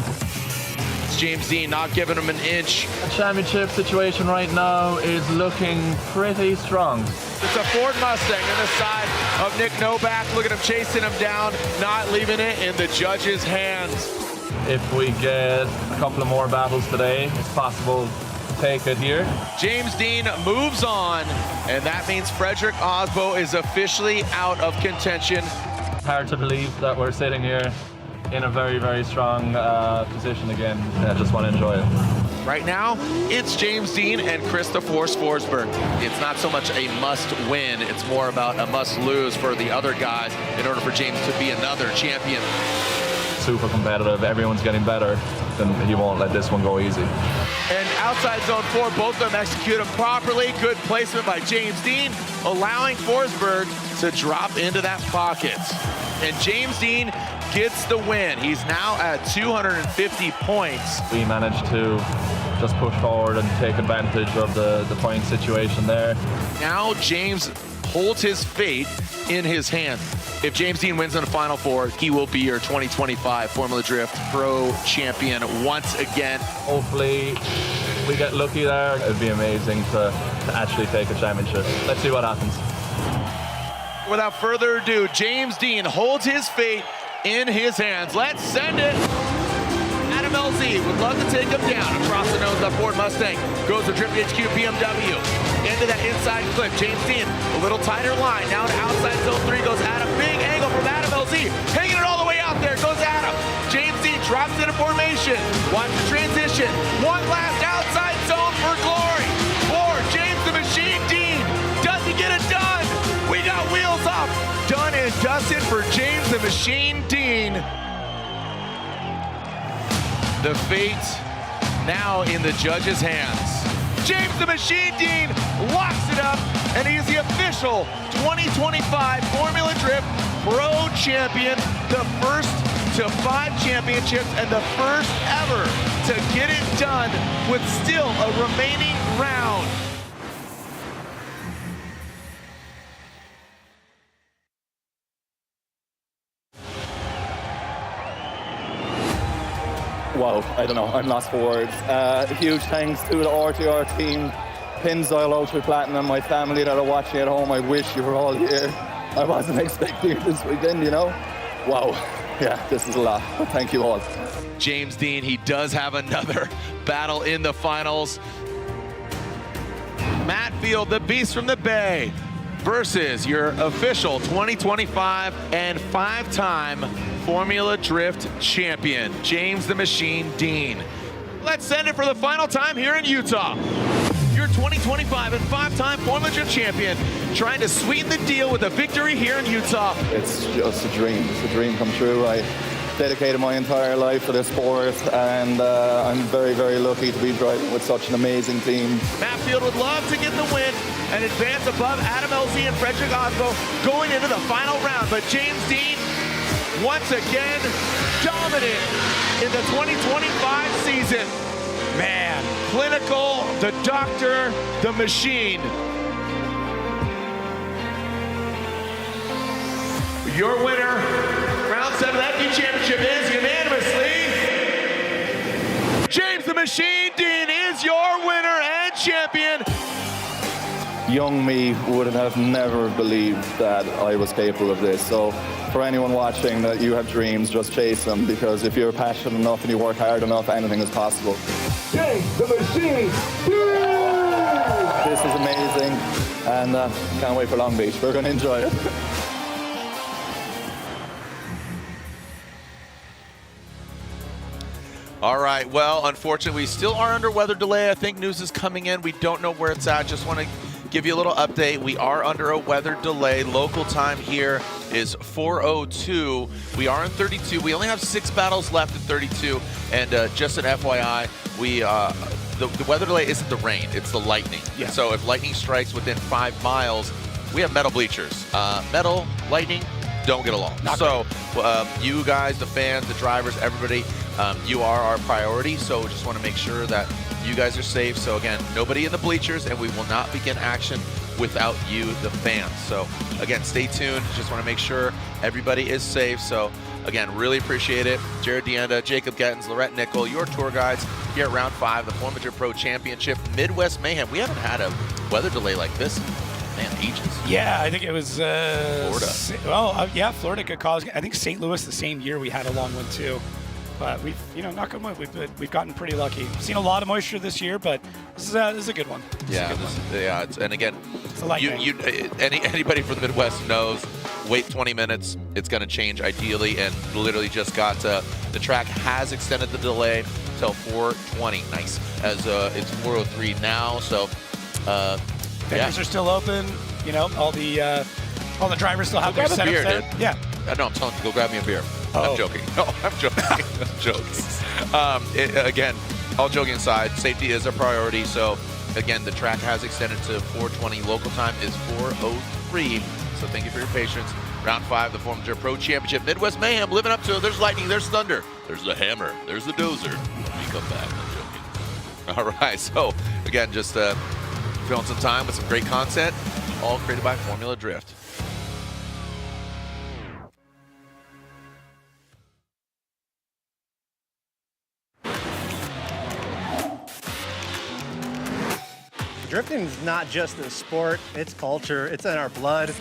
James Dean not giving him an inch. The championship situation right now is looking pretty strong. It's a Ford Mustang on the side of Nick Novak. Look at him chasing him down, not leaving it in the judge's hands. If we get a couple of more battles today, it's possible to take it here. James Dean moves on, and that means Frederick Osbo is officially out of contention. Hard to believe that we're sitting here in a very, very strong position again. I just want to enjoy it. Right now, it's James Dean and Christopher Forsberg. It's not so much a must-win, it's more about a must-lose for the other guys in order for James to be another champion. Super competitive, everyone's getting better, then he won't let this one go easy. And outside zone 4, both of them execute them properly. Good placement by James Dean, allowing Forsberg to drop into that pocket. And James Dean gets the win. He's now at 250 points. We managed to just push forward and take advantage of the point situation there. Now James holds his fate in his hand. If James Dean wins in the Final Four, he will be your 2025 Formula Drift Pro Champion once again. Hopefully we get lucky there. It'd be amazing to actually take a championship. Let's see what happens. Without further ado, James Dean holds his fate in his hands. Let's send it. Adam LZ would love to take him down. Across the nose of Ford Mustang. Goes to Drift HQ BMW. Into that inside clip. James Dean, a little tighter line. Now to outside zone 3 goes Adam. Big angle from Adam LZ. Hanging it all the way out there goes Adam. James Dean drops into formation. Watch the transition. One last outside zone for glory. For James the Machine Dean. Does he get it done? We got wheels off. Done and dusted for James the Machine Dean. The fate now in the judge's hands. James the Machine Dean locks it up, and he is the official 2025 Formula Drift Pro Champion, the first to 5 championships and the first ever to get it done with still a remaining round. wow, I don't know, I'm lost for words. Huge thanks to the RTR team, Pinzile Ultra Platinum, my family that are watching at home. I wish you were all here. I wasn't expecting it this weekend, you know? Wow, yeah, this is a lot, but thank you all. James Dean, he does have another battle in the finals. Matt Field, the Beast from the Bay, versus your official 2025 and 5-time Formula Drift champion, James the Machine Dean. Let's send it for the final time here in Utah. Your 2025 and 5-time Formula Drift champion, trying to sweeten the deal with a victory here in Utah. It's just a dream. It's a dream come true. I dedicated my entire life to this sport, and I'm very, very lucky to be driving with such an amazing team. Matt Field would love to get the win and advance above Adam LZ and Frederick Osbo going into the final round, but James Dean, once again, dominant in the 2025 season. Man, clinical, the doctor, the machine. Your winner, round 7 of that FD Championship is unanimously, James the Machine Dean is your winner and champion. Young me would have never believed that I was capable of this. So for anyone watching that you have dreams, just chase them, because if you're passionate enough and you work hard enough, anything is possible. James the Machine Dean! This is amazing, and can't wait for Long Beach. We're going to enjoy it. All right, well, unfortunately, we still are under weather delay. I think news is coming in. We don't know where it's at. Just want to give you a little update. We are under a weather delay. Local time here is 4:02. We are in 32. We only have 6 battles left in 32. And just an FYI, we the weather delay isn't the rain, it's the lightning. Yeah. So if lightning strikes within 5 miles, we have metal bleachers. Metal, lightning, don't get along. So you guys, the fans, the drivers, everybody, you are our priority. So just want to make sure that you guys are safe. So again, nobody in the bleachers, and we will not begin action without you, the fans. So again, stay tuned. Just want to make sure everybody is safe. So again, really appreciate it. Jared Deanda, Jacob Gettins, Lorette Nickel, your tour guides here at round 5, the Formula Drift Pro Championship, Midwest Mayhem. We haven't had a weather delay like this in, man, ages. Yeah, I think it was Florida. Yeah, Florida could cause. I think St. Louis the same year we had a long one too. But we've, knock on wood, we've gotten pretty lucky. Seen a lot of moisture this year, but this is a good one. And again, anybody from the Midwest knows. Wait 20 minutes, it's going to change ideally, and literally just got the track has extended the delay till 4:20. Nice, as it's 4:03 now. So vendors are still open. All the drivers still have their setups beer, there. Dude. Yeah. No, I'm telling you, go grab me a beer. Oh. I'm joking. No, I'm joking. I'm joking. Again, all joking aside, safety is a priority. So, again, the track has extended to 4:20. Local time is 4:03. So thank you for your patience. Round 5, the Formula Drift Pro Championship. Midwest Mayhem living up to it. There's lightning, there's thunder, there's the hammer, there's the dozer. We come back. I'm joking. All right. So, again, just filling some time with some great content, all created by Formula Drift. Drifting is not just a sport, it's culture, it's in our blood.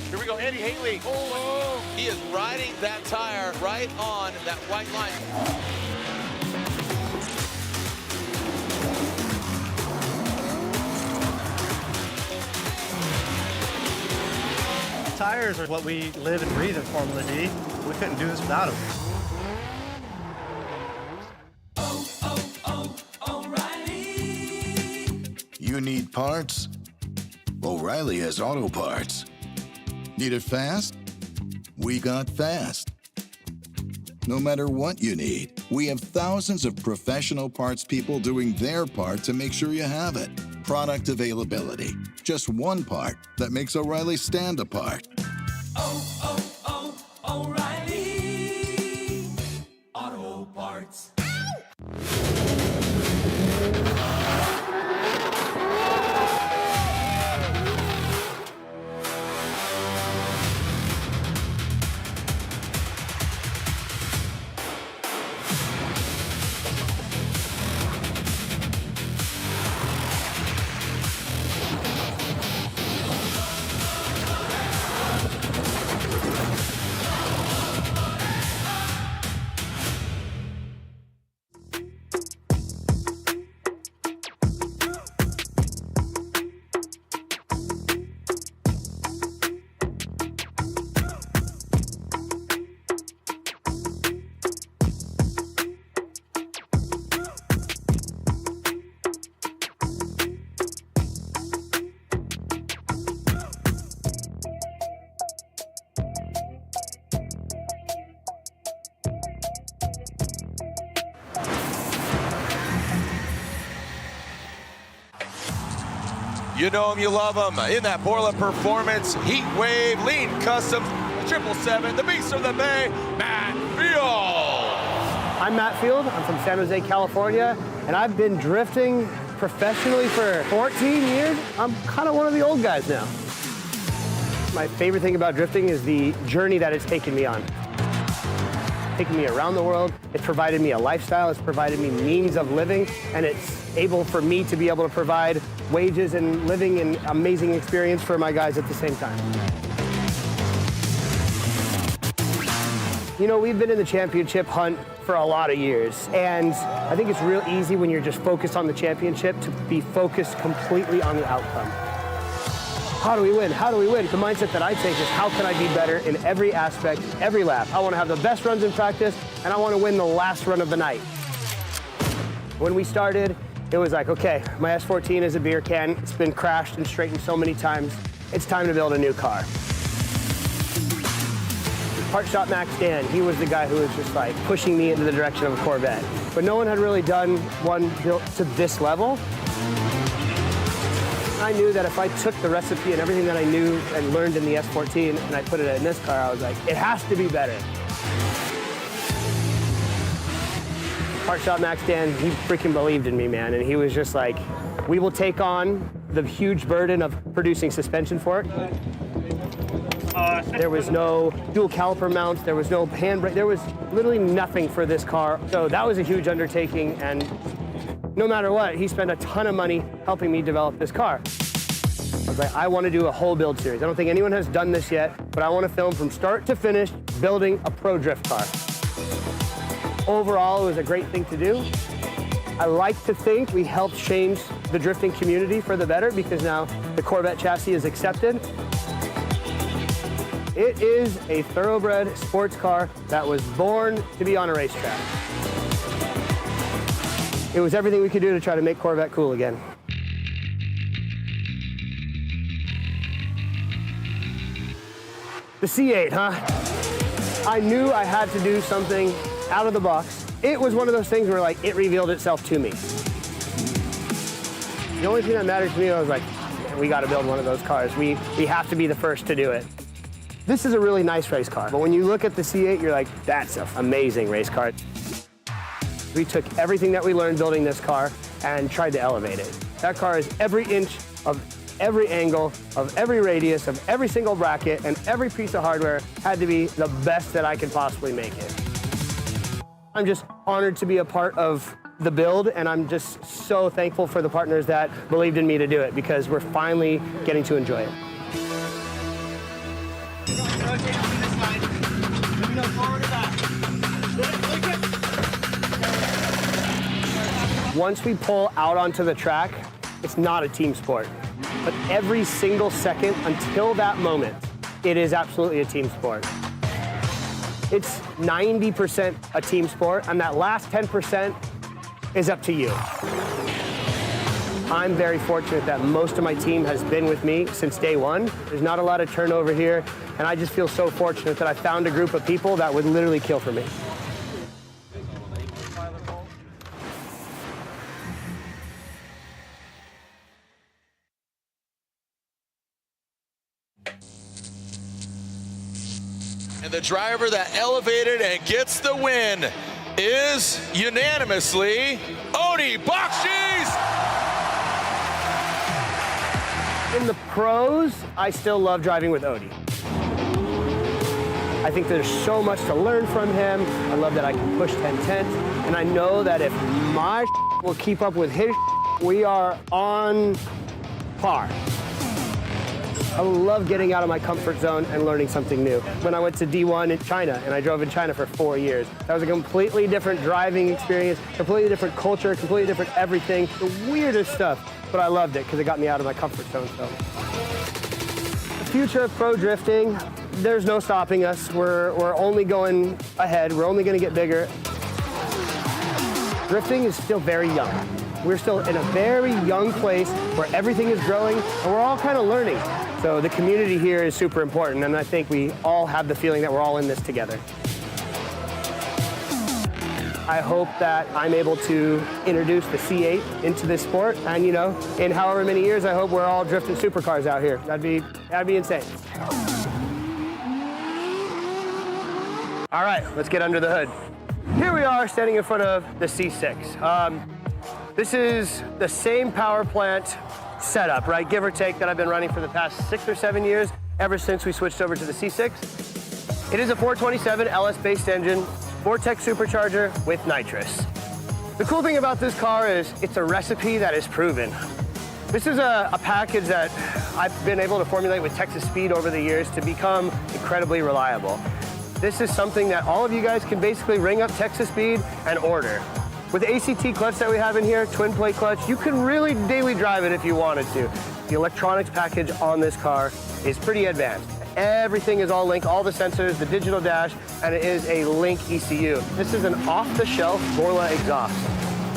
Here we go, Andy Haley. Oh, he is riding that tire right on that white line. Tires are what we live and breathe in Formula D. We couldn't do this without them. You need parts? O'Reilly has auto parts. Need it fast? We got fast. No matter what you need, we have thousands of professional parts people doing their part to make sure you have it. Product availability. Just one part that makes O'Reilly stand apart. O'Reilly Auto Parts. You know him, you love him. In that Borla Performance, Heat Wave, Lean Customs, 777, the Beast of the Bay, Matt Field. I'm Matt Field. I'm from San Jose, California, and I've been drifting professionally for 14 years. I'm kind of one of the old guys now. My favorite thing about drifting is the journey that it's taken me on. It's taken me around the world. It's provided me a lifestyle. It's provided me means of living, and it's able for me to be able to provide wages and living and amazing experience for my guys at the same time. You know, we've been in the championship hunt for a lot of years, and I think it's real easy when you're just focused on the championship to be focused completely on the outcome. How do we win? How do we win? The mindset that I take is how can I be better in every aspect, every lap? I want to have the best runs in practice, and I want to win the last run of the night. When we started, it was like, okay, my S14 is a beer can. It's been crashed and straightened so many times. It's time to build a new car. Part shop Max Dan, he was the guy who was just like pushing me into the direction of a Corvette. But no one had really done one built to this level. I knew that if I took the recipe and everything that I knew and learned in the S14 and I put it in this car, I was like, it has to be better. Part shop Max Dan, he freaking believed in me, man. And he was just like, we will take on the huge burden of producing suspension fork. There was no dual caliper mounts, there was no handbrake, there was literally nothing for this car. So that was a huge undertaking, and no matter what, he spent a ton of money helping me develop this car. I was like, I want to do a whole build series. I don't think anyone has done this yet, but I want to film from start to finish building a pro drift car. Overall, it was a great thing to do. I like to think we helped change the drifting community for the better because now the Corvette chassis is accepted. It is a thoroughbred sports car that was born to be on a racetrack. It was everything we could do to try to make Corvette cool again. The C8, huh? I knew I had to do something out of the box. It was one of those things where like it revealed itself to me. The only thing that mattered to me, I was like, man, we got to build one of those cars. We have to be the first to do it. This is a really nice race car, but when you look at the C8, you're like, that's an amazing race car. We took everything that we learned building this car and tried to elevate it. That car is every inch of every angle, of every radius, of every single bracket, and every piece of hardware had to be the best that I could possibly make it. I'm just honored to be a part of the build, and I'm just so thankful for the partners that believed in me to do it because we're finally getting to enjoy it. Once we pull out onto the track, it's not a team sport. But every single second until that moment, it is absolutely a team sport. It's 90% a team sport, and that last 10% is up to you. I'm very fortunate that most of my team has been with me since day one. There's not a lot of turnover here, and I just feel so fortunate that I found a group of people that would literally kill for me. And the driver that elevated and gets the win is unanimously Odie Bakshi's. In the pros, I still love driving with Odie. I think there's so much to learn from him. I love that I can push 10/10, and I know that if my will keep up with his, we are on par. I love getting out of my comfort zone and learning something new. When I went to D1 in China, and I drove in China for 4 years, that was a completely different driving experience, completely different culture, completely different everything, the weirdest stuff. But I loved it because it got me out of my comfort zone. So, the future of pro drifting, there's no stopping us. We're only going ahead. We're only going to get bigger. Drifting is still very young. We're still in a very young place where everything is growing, and we're all kind of learning. So the community here is super important, and I think we all have the feeling that we're all in this together. I hope that I'm able to introduce the C8 into this sport. And you know, in however many years, I hope we're all drifting supercars out here. That'd be insane. All right, let's get under the hood. Here we are standing in front of the C6. This is the same power plant setup, right? Give or take, that I've been running for the past 6 or 7 years, ever since we switched over to the C6. It is a 427 LS-based engine, Vortex supercharger with nitrous. The cool thing about this car is it's a recipe that is proven. This is a package that I've been able to formulate with Texas Speed over the years to become incredibly reliable. This is something that all of you guys can basically ring up Texas Speed and order. With the ACT clutch that we have in here, twin plate clutch, you can really daily drive it if you wanted to. The electronics package on this car is pretty advanced. Everything is all linked, all the sensors, the digital dash, and it is a Link ECU. This is an off-the-shelf Borla exhaust.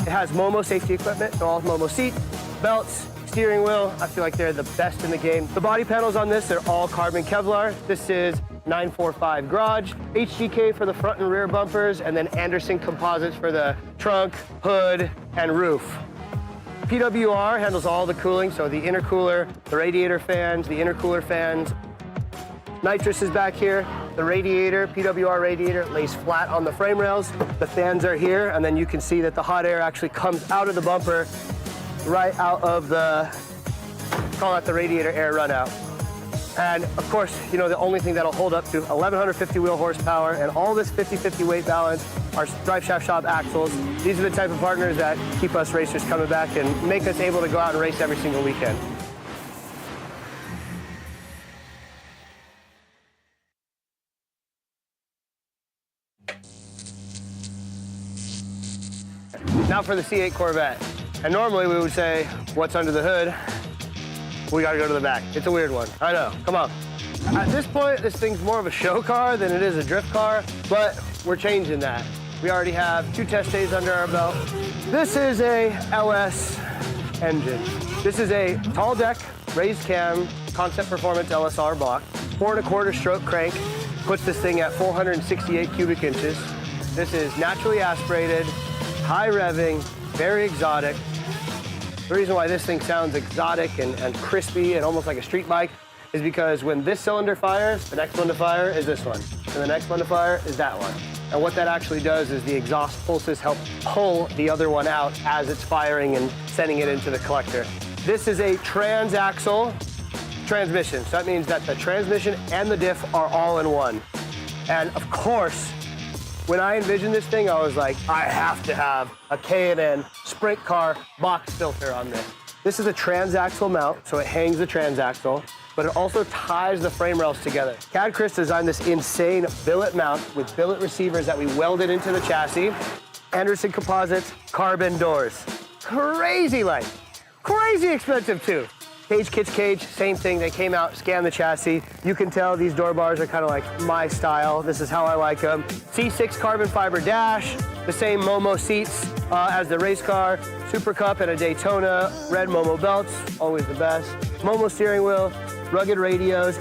It has Momo safety equipment, all Momo seat, belts, steering wheel. I feel like they're the best in the game. The body panels on this, they're all carbon Kevlar. This is 945 garage, HGK for the front and rear bumpers, and then Anderson composites for the trunk, hood, and roof. PWR handles all the cooling, so the intercooler, the radiator fans, the intercooler fans. Nitrous is back here. The radiator, PWR radiator, lays flat on the frame rails. The fans are here, and then you can see that the hot air actually comes out of the bumper, right out of the, call that the radiator air run out. And of course, you know, the only thing that'll hold up to 1,150 wheel horsepower and all this 50-50 weight balance are drive shaft shop axles. These are the type of partners that keep us racers coming back and make us able to go out and race every single weekend. Now for the C8 Corvette. And normally we would say, what's under the hood? We gotta go to the back. It's a weird one. I know, come on. At this point, this thing's more of a show car than it is a drift car, but we're changing that. We already have 2 test days under our belt. This is a LS engine. This is a tall deck, raised cam, Concept Performance LSR block, 4 1/4 stroke crank, puts this thing at 468 cubic inches. This is naturally aspirated, high revving, very exotic. The reason why this thing sounds exotic and crispy and almost like a street bike is because when this cylinder fires, the next one to fire is this one, and the next one to fire is that one. And what that actually does is the exhaust pulses help pull the other one out as it's firing and sending it into the collector. This is a transaxle transmission, so that means that the transmission and the diff are all in one. And of course, when I envisioned this thing, I was like, I have to have a K&N sprint car box filter on this. This is a transaxle mount, so it hangs the transaxle, but it also ties the frame rails together. CAD Chris designed this insane billet mount with billet receivers that we welded into the chassis. Anderson composites, carbon doors. Crazy light, crazy expensive too. Cage Kits Cage, same thing. They came out, scanned the chassis. You can tell these door bars are kind of like my style. This is how I like them. C6 carbon fiber dash, the same Momo seats as the race car. Super Cup and a Daytona, red Momo belts, always the best. Momo steering wheel, rugged radios.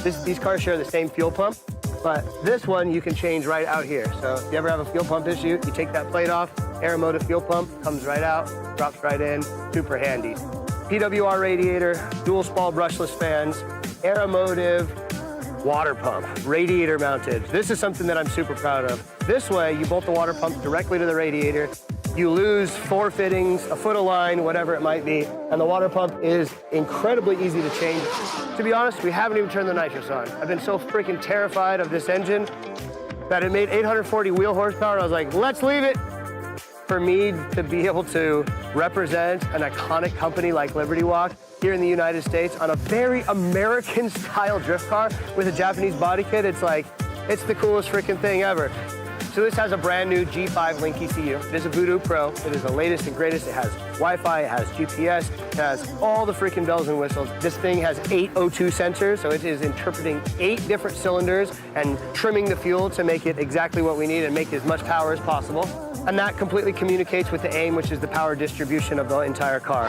These cars share the same fuel pump, but this one you can change right out here. So if you ever have a fuel pump issue, you take that plate off, Aeromotive fuel pump, comes right out, drops right in, super handy. PWR radiator, dual spall brushless fans, Aeromotive water pump, radiator mounted. This is something that I'm super proud of. This way, you bolt the water pump directly to the radiator. You lose 4 fittings, a foot of line, whatever it might be, and the water pump is incredibly easy to change. To be honest, we haven't even turned the nitrous on. I've been so freaking terrified of this engine that it made 840 wheel horsepower. I was like, let's leave it. For me to be able to represent an iconic company like Liberty Walk here in the United States on a very American style drift car with a Japanese body kit, it's like, it's the coolest freaking thing ever. So this has a brand new G5 Link ECU. It is a Voodoo Pro. It is the latest and greatest. It has Wi-Fi, it has GPS, it has all the freaking bells and whistles. This thing has 8 O2 sensors, so it is interpreting 8 different cylinders and trimming the fuel to make it exactly what we need and make as much power as possible. And that completely communicates with the AIM, which is the power distribution of the entire car.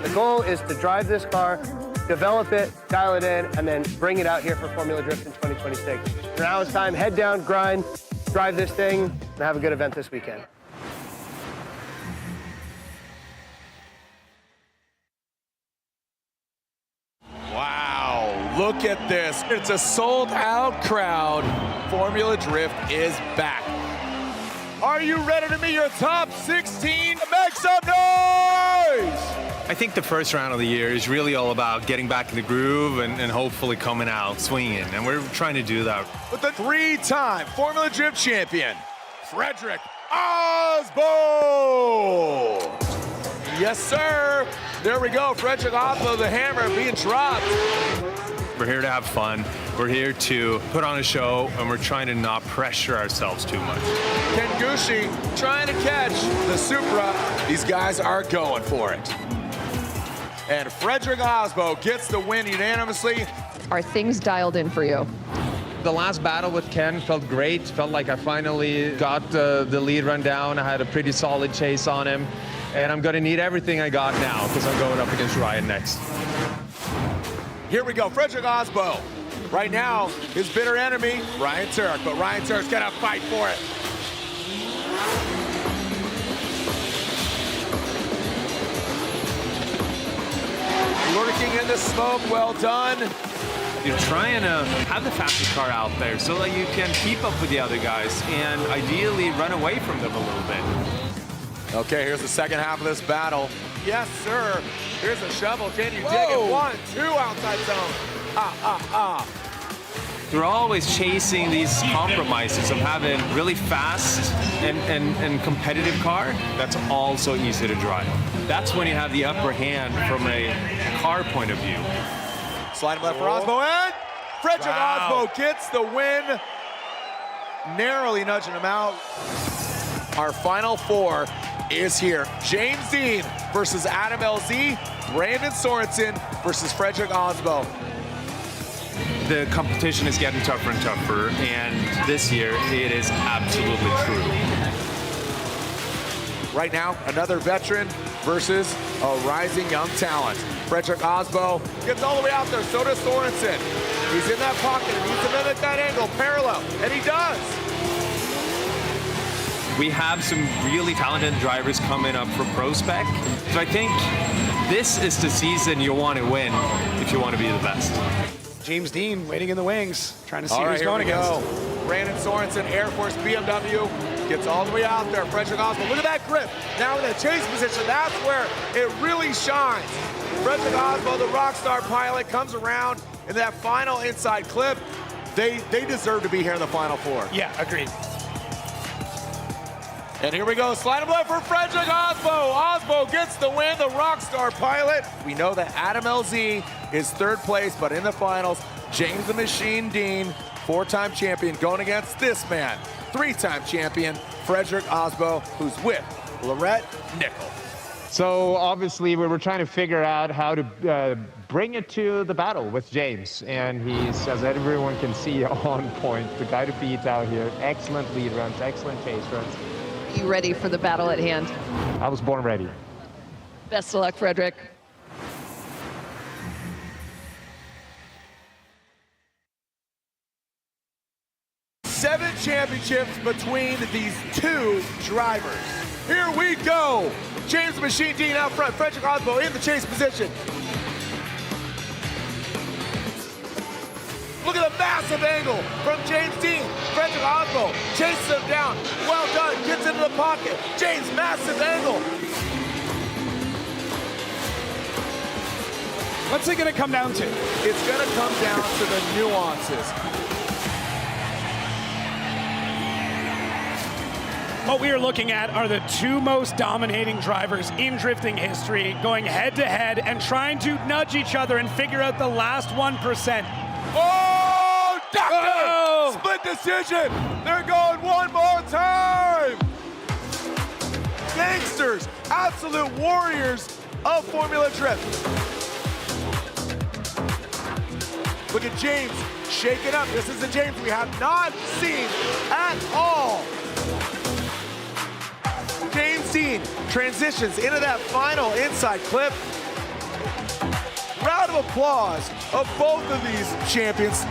The goal is to drive this car, develop it, dial it in, and then bring it out here for Formula Drift in 2026. Now it's time, head down, grind, drive this thing, and have a good event this weekend. Wow, look at this. It's a sold-out crowd. Formula Drift is back. Are you ready to meet your top 16? Make some noise! I think the first round of the year is really all about getting back in the groove and hopefully coming out swinging, and we're trying to do that. With the three-time Formula Drift champion, Frederick Osbo! Yes, sir. There we go. Frederick Osbo, the hammer being dropped. We're here to have fun. We're here to put on a show, and we're trying to not pressure ourselves too much. Ken Gucci trying to catch the Supra. These guys are going for it. And Frederick Osbo gets the win unanimously. Are things dialed in for you? The last battle with Ken felt great. Felt like I finally got the lead run down. I had a pretty solid chase on him. And I'm going to need everything I got now because I'm going up against Ryan next. Here we go, Frederick Osbo. Right now, his bitter enemy, Ryan Turk. But Ryan Turk's going to fight for it. Lurking in the smoke, well done. You're trying to have the fastest car out there so that you can keep up with the other guys and ideally run away from them a little bit. Okay, here's the second half of this battle. Yes, sir. Here's a shovel. Can you dig it? 1, 2 outside zone. They're always chasing these compromises of having really fast and competitive car that's also easy to drive. That's when you have the upper hand from a car point of view. Sliding left for Osbo, and Frederick Osbo gets the win, narrowly nudging him out. Our final four is here. James Dean versus Adam LZ, Brandon Sorensen versus Frederick Osbo. The competition is getting tougher and tougher, and this year it is absolutely true. Right now, another veteran versus a rising young talent. Frederick Osbo gets all the way out there, so does Sorensen. He's in that pocket and needs to mimic that angle, parallel, and he does. We have some really talented drivers coming up for Pro Spec, so I think this is the season you want to win if you want to be the best. James Dean waiting in the wings, trying to see all right, who's going against. Brandon Sorensen, Air Force BMW, gets all the way out there. Frederick Osbo, look at that grip. Now in that chase position, that's where it really shines. Frederick Osbo, the rock star pilot, comes around in that final inside clip. They deserve to be here in the Final Four. Yeah, agreed. And here we go, slide of left for Frederick Osbo. Osbo gets the win, the rockstar pilot. We know that Adam LZ is third place, but in the finals, James the Machine Dean, four-time champion, going against this man, three-time champion, Frederick Osbo, who's with Lorette Nickel. So obviously we were trying to figure out how to bring it to the battle with James. And he's, as everyone can see, on point. The guy to beat out here. Excellent lead runs, excellent chase runs. You ready for the battle at hand? I was born ready. Best of luck, Frederick. Seven championships between these two drivers. Here we go. James the Machine Dean out front, Frederick Osbo in the chase position. Look at the massive angle from James Dean. Frederick Osbo chases him down. Well done, gets into the pocket. James, massive angle. What's it gonna come down to? It's gonna come down to the nuances. What we are looking at are the two most dominating drivers in drifting history, going head to head and trying to nudge each other and figure out the last 1%. Oh, doctor! Split decision. They're going one more time. Gangsters, absolute warriors of Formula Drift. Look at James shaking up. This is the James we have not seen at all. James Dean transitions into that final inside clip. Round of applause of both of these champions.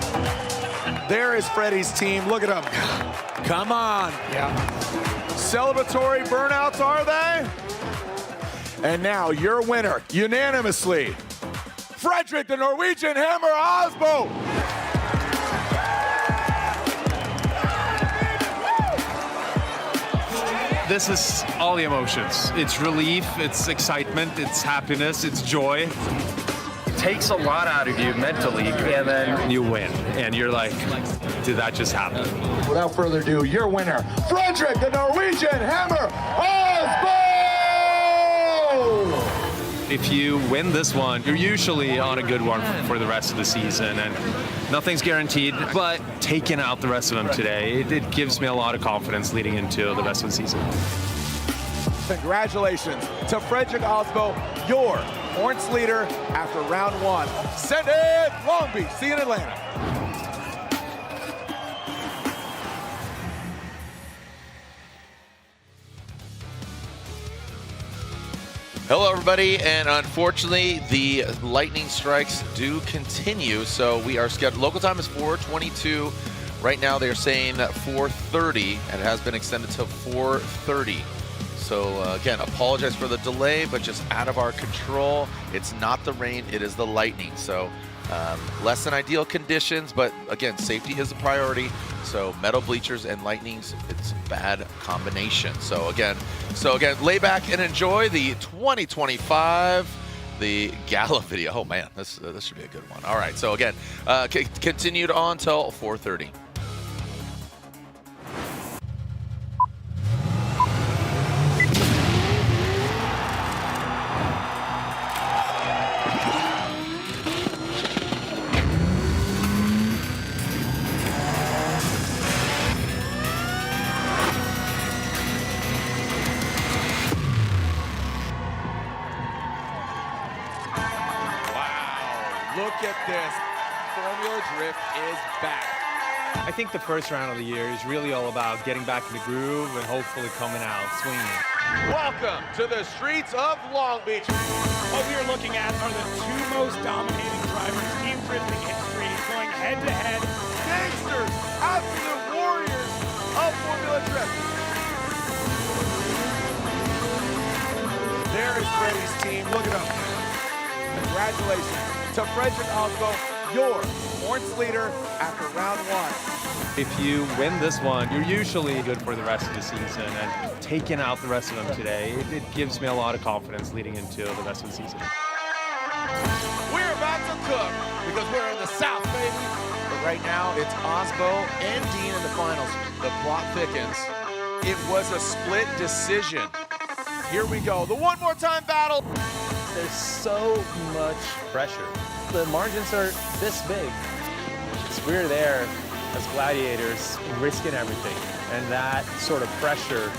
There is Freddie's team. Look at them. Come on. Yeah. Celebratory burnouts, are they? And now your winner, unanimously, Frederick the Norwegian Hammer Osbo. This is all the emotions. It's relief, it's excitement, it's happiness, it's joy. It takes a lot out of you mentally, and then you win. And you're like, did that just happen? Without further ado, your winner, Frederick the Norwegian Hammer Osbo! If you win this one, you're usually on a good one for the rest of the season, and nothing's guaranteed, but taking out the rest of them today, it gives me a lot of confidence leading into the rest of the season. Congratulations to Frederick Osbo, your points leader after round one. Send it, Long Beach. See you in Atlanta. Hello, everybody, and unfortunately, the lightning strikes do continue. So we are scheduled. Local time is 4:22. Right now, they are saying 4:30, and it has been extended to 4:30. So again, apologize for the delay, but just out of our control. It's not the rain; it is the lightning. So less than ideal conditions, but again, safety is a priority. So metal bleachers and lightnings, it's a bad combination. So again, lay back and enjoy the 2025, the gala video. Oh man, this should be a good one. All right, so again, continued on till 4:30. Look at this. Formula Drift is back. I think the first round of the year is really all about getting back in the groove and hopefully coming out swinging. Welcome to the streets of Long Beach. What we are looking at are the two most dominating drivers in drifting history, going head-to-head. Gangsters, absolute warriors of Formula Drift. There is Freddie's team. Look at them. Congratulations to Frederick Osbo, your points leader after round one. If you win this one, you're usually good for the rest of the season, and taking out the rest of them today, it gives me a lot of confidence leading into the rest of the season. We're about to cook because we're in the South, baby. But right now, it's Osbo and Dean in the finals. The plot thickens. It was a split decision. Here we go, the one more time battle. There's so much pressure. The margins are this big. We're there as gladiators, risking everything. And that sort of pressure,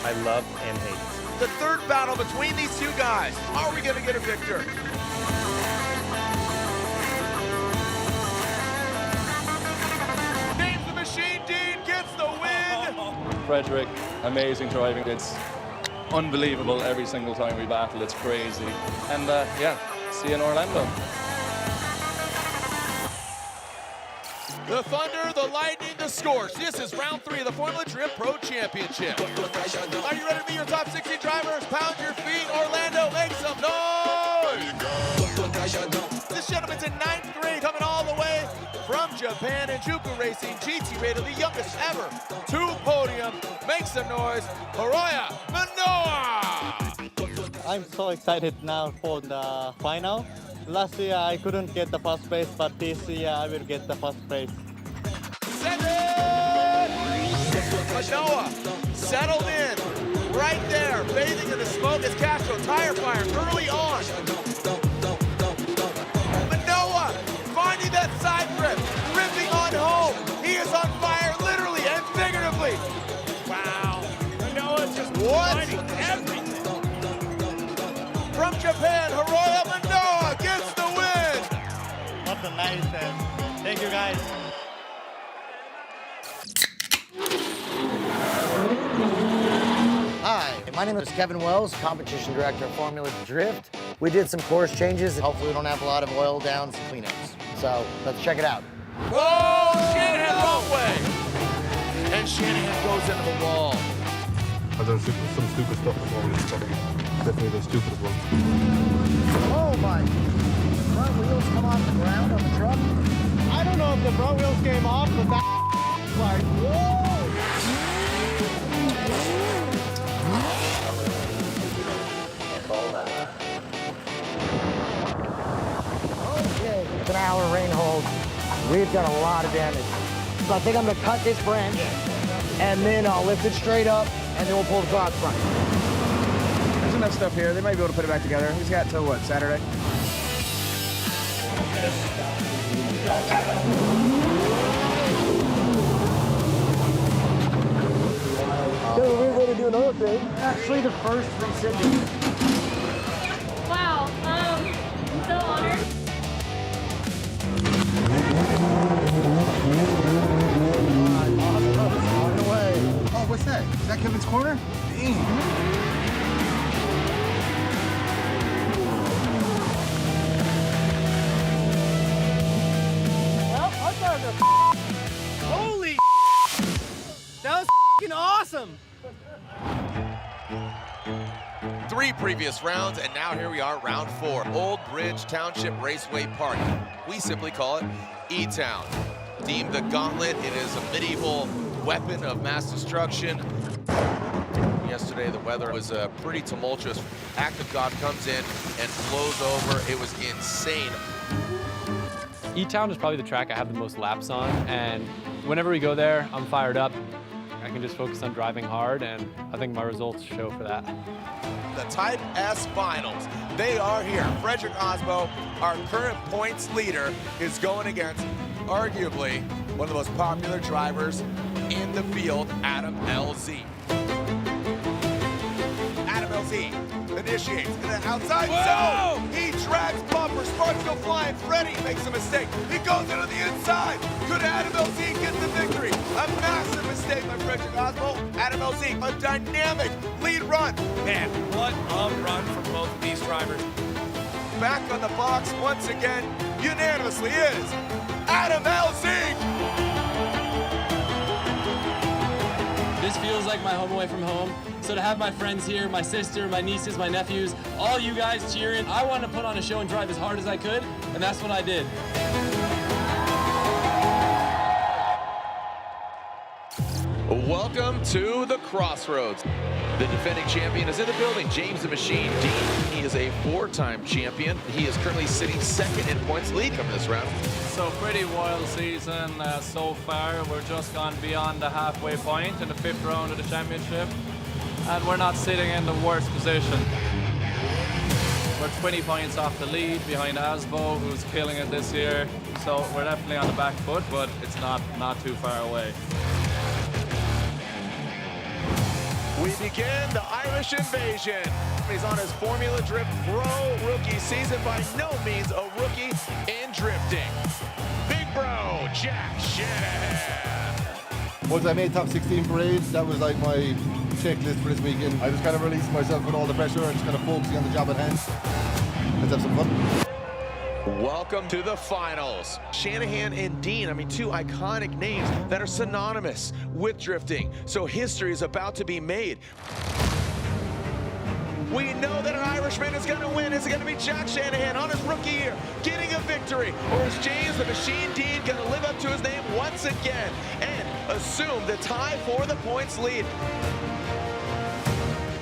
I love and hate. The third battle between these two guys. Are we gonna get a victor? James the Machine Dean gets the win. Frederick, amazing driving. It's unbelievable every single time we battle. It's crazy. And yeah, see you in Orlando. The Thunder, the Lightning, the Scorch. This is round 3 of the Formula Drift Pro Championship. Are you ready to be your top 16 drivers? Pound your feet, Orlando, make some noise! This gentleman's in 9th grade, coming all the way from Japan in Juku Racing, GT rated the youngest ever to podium. Make some noise, Hiroya Manoa! I'm so excited now for the final. Last year I couldn't get the first place, but this year I will get the first place. Send it! Manoa settled in right there, bathing in the smoke as Castro tire fire early on. Manoa finding that side grip, ripping on home. He is on fire literally and figuratively. Wow. Manoa just finding everything. From Japan, Hiroya Manoa gets the win. What a nice end. Thank you guys. Hi, my name is Kevin Wells, competition director of Formula Drift. We did some course changes. Hopefully we don't have a lot of oil downs and cleanups. So let's check it out. Whoa, and Shanahan goes into the wall. I've done some stupid stuff before. Definitely the stupidest one. Oh my. Front wheels come off the ground on the truck? I don't know if the front wheels came off, but that like, whoa! Okay, it's an hour rain hold. We've done a lot of damage. So I think I'm gonna cut this branch, and then I'll lift it straight up, and then we'll pull the car out front. There's enough stuff here. They might be able to put it back together. He's got till what, Saturday? We're going to do another thing. Actually, the first rescinding. Wow, I'm so honored. Oh, what's that? Is that Kevin's corner? Well, our cars are Holy that was f***ing awesome. 3 previous rounds, and now here we are, round 4. Old Bridge Township Raceway Park. We simply call it E-Town. Deemed the Gauntlet, it is a medieval weapon of mass destruction. Yesterday, the weather was pretty tumultuous. Act of God comes in and flows over. It was insane. E-Town is probably the track I have the most laps on, and whenever we go there, I'm fired up. I can just focus on driving hard, and I think my results show for that. The Type S Finals. They are here. Frederick Osbo, our current points leader, is going against arguably one of the most popular drivers in the field, Adam LZ. Adam LZ initiates in the outside zone. He drags bumper, sparks go flying. Freddie makes a mistake. He goes into the inside. Could Adam LZ get the victory? A massive mistake by Frederick Osbo. Adam LZ, a dynamic lead run. Man, what a run from both of these drivers. Back on the box once again, unanimously is Adam LZ. This feels like my home away from home. So to have my friends here, my sister, my nieces, my nephews, all you guys cheering, I wanted to put on a show and drive as hard as I could, and that's what I did. Welcome to the Crossroads. The defending champion is in the building, James the Machine Dean. He is a 4-time champion. He is currently sitting second in points lead coming this round. So pretty wild season so far. We're just gone beyond the halfway point in the 5th round of the championship. And we're not sitting in the worst position. We're 20 points off the lead behind Asbo, who's killing it this year. So we're definitely on the back foot, but it's not too far away. We begin the Irish invasion. He's on his Formula Drift Pro rookie season, by no means a rookie in drifting. Big bro, Jack Shanahan. Once I made top 16 parades, that was like my checklist for this weekend. I just kind of released myself with all the pressure and just kind of focusing on the job at hand. Let's have some fun. Welcome to the finals. Shanahan and Dean, I mean, 2 iconic names that are synonymous with drifting. So history is about to be made. We know that an Irishman is going to win. Is it going to be Jack Shanahan on his rookie year getting a victory? Or is James the Machine Dean going to live up to his name once again and assume the tie for the points lead?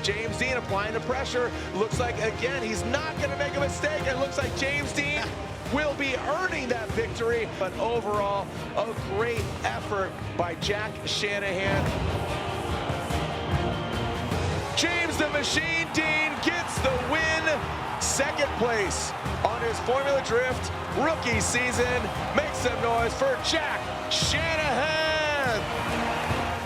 James Dean applying the pressure. Looks like, again, he's not going to make a mistake. It looks like James Dean will be earning that victory. But overall, a great effort by Jack Shanahan. James the Machine Dean gets the win. 2nd place on his Formula Drift rookie season. Make some noise for Jack Shanahan.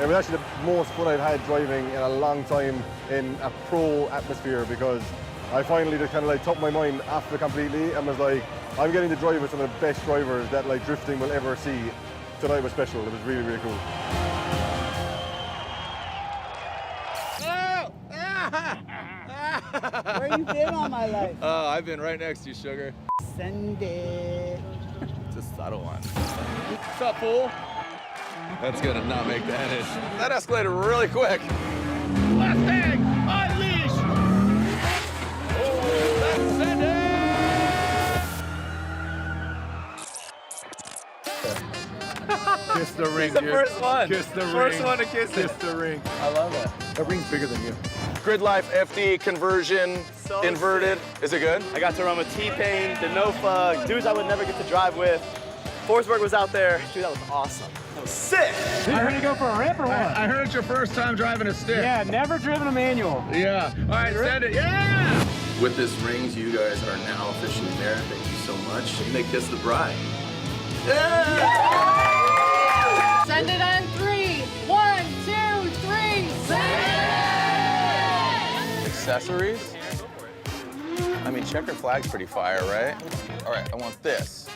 It was actually the most fun I've had driving in a long time in a pro atmosphere, because I finally just kind of like took my mind off it completely and was like, I'm getting to drive with some of the best drivers that like drifting will ever see. Tonight was special. It was really, really cool. Where you been all my life? I've been right next to you, sugar. Send it. Just, I don't want. What's up, fool? That's gonna not make the edit. That escalated really quick. Mustang, unleash! Oh, let's send it! Kiss the ring, The dude. first one. Kiss the ring. First one to kiss it. Kiss the ring. I love it. That ring's bigger than you. Grid Life FD conversion, inverted. Is it good? I got to run with T-Pain, Denofa, dudes I would never get to drive with. Forsberg was out there. Dude, that was awesome. That was sick. I heard you go for a rip or what? I heard it's your first time driving a stick. Yeah, never driven a manual. Yeah. All right, send it. Yeah! With this rings, you guys are now officially married. Thank you so much. You may kiss the bride. Yeah! Send it on 3. 1, 2, 3. Send it! Accessories? I mean, checker flag's pretty fire, right? All right, I want this.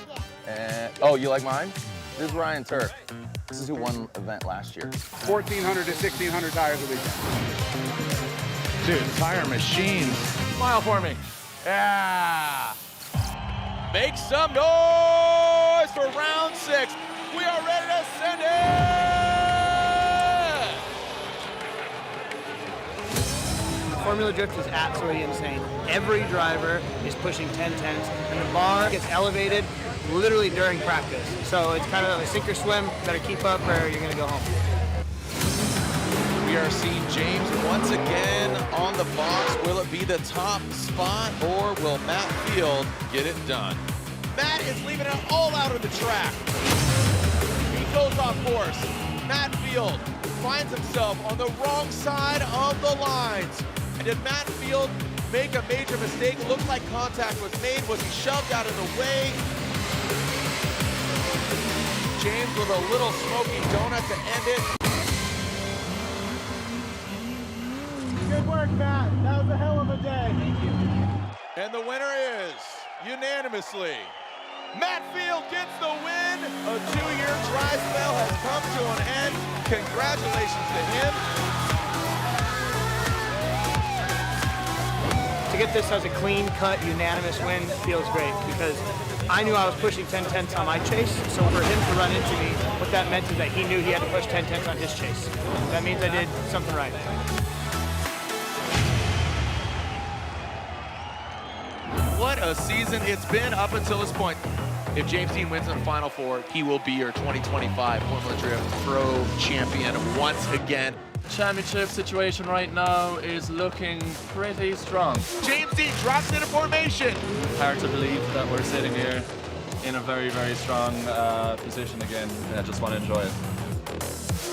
And, oh, you like mine? This is Ryan Turk. This is who won the event last year. 1,400 to 1,600 tires a weekend. Dude, tire machine. Smile for me. Yeah. Make some noise for round 6. We are ready to send it. Formula Drift is absolutely insane. Every driver is pushing 1010s, and the bar gets elevated literally during practice. So it's kind of a sink or swim. Better keep up or you're gonna go home. We are seeing James once again on the box. Will it be the top spot or will Matt Field get it done? Matt is leaving it all out of the track. He goes off course. Matt Field finds himself on the wrong side of the lines. And did Matt Field make a major mistake? Looked like contact was made. Was he shoved out of the way? James with a little smoky donut to end it. Good work, Matt. That was a hell of a day. Thank you. And the winner is, unanimously, Matt Field gets the win. A 2-year dry spell has come to an end. Congratulations to him. To get this as a clean-cut, unanimous win feels great because I knew I was pushing 1010s on my chase, so for him to run into me, what that meant is that he knew he had to push 1010s on his chase. That means I did something right. What a season it's been up until this point. If James Dean wins in the Final Four, he will be your 2025 Formula Drift Pro Champion once again. Championship situation right now is looking pretty strong. James Dean drops into formation. Hard to believe that we're sitting here in a very, very strong position again. I just want to enjoy it.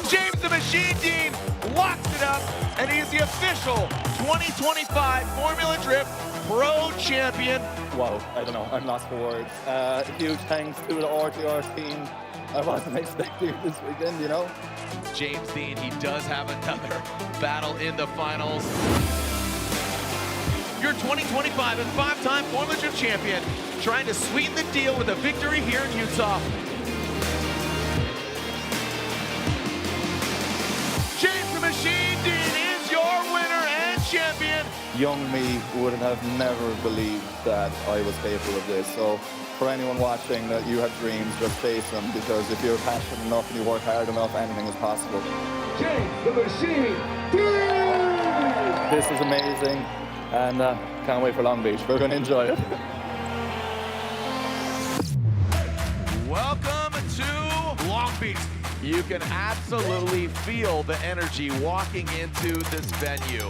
James the Machine Dean locks it up, and he is the official 2025 Formula Drift Pro Champion. Wow, I don't know, I'm lost for words. Huge thanks to the RTR team. I wasn't expecting it this weekend, you know? James Dean, he does have another battle in the finals. Your 2025 and 5-time Formula Drift champion, trying to sweeten the deal with a victory here in Utah. James the Machine Dean is your winner and champion. Young me would have never believed that I was capable of this. So for anyone watching that you have dreams, just face them, because if you're passionate enough and you work hard enough, anything is possible. James the Machine Dean! This is amazing, and can't wait for Long Beach. We're going to enjoy it. Welcome to Long Beach. You can absolutely feel the energy walking into this venue.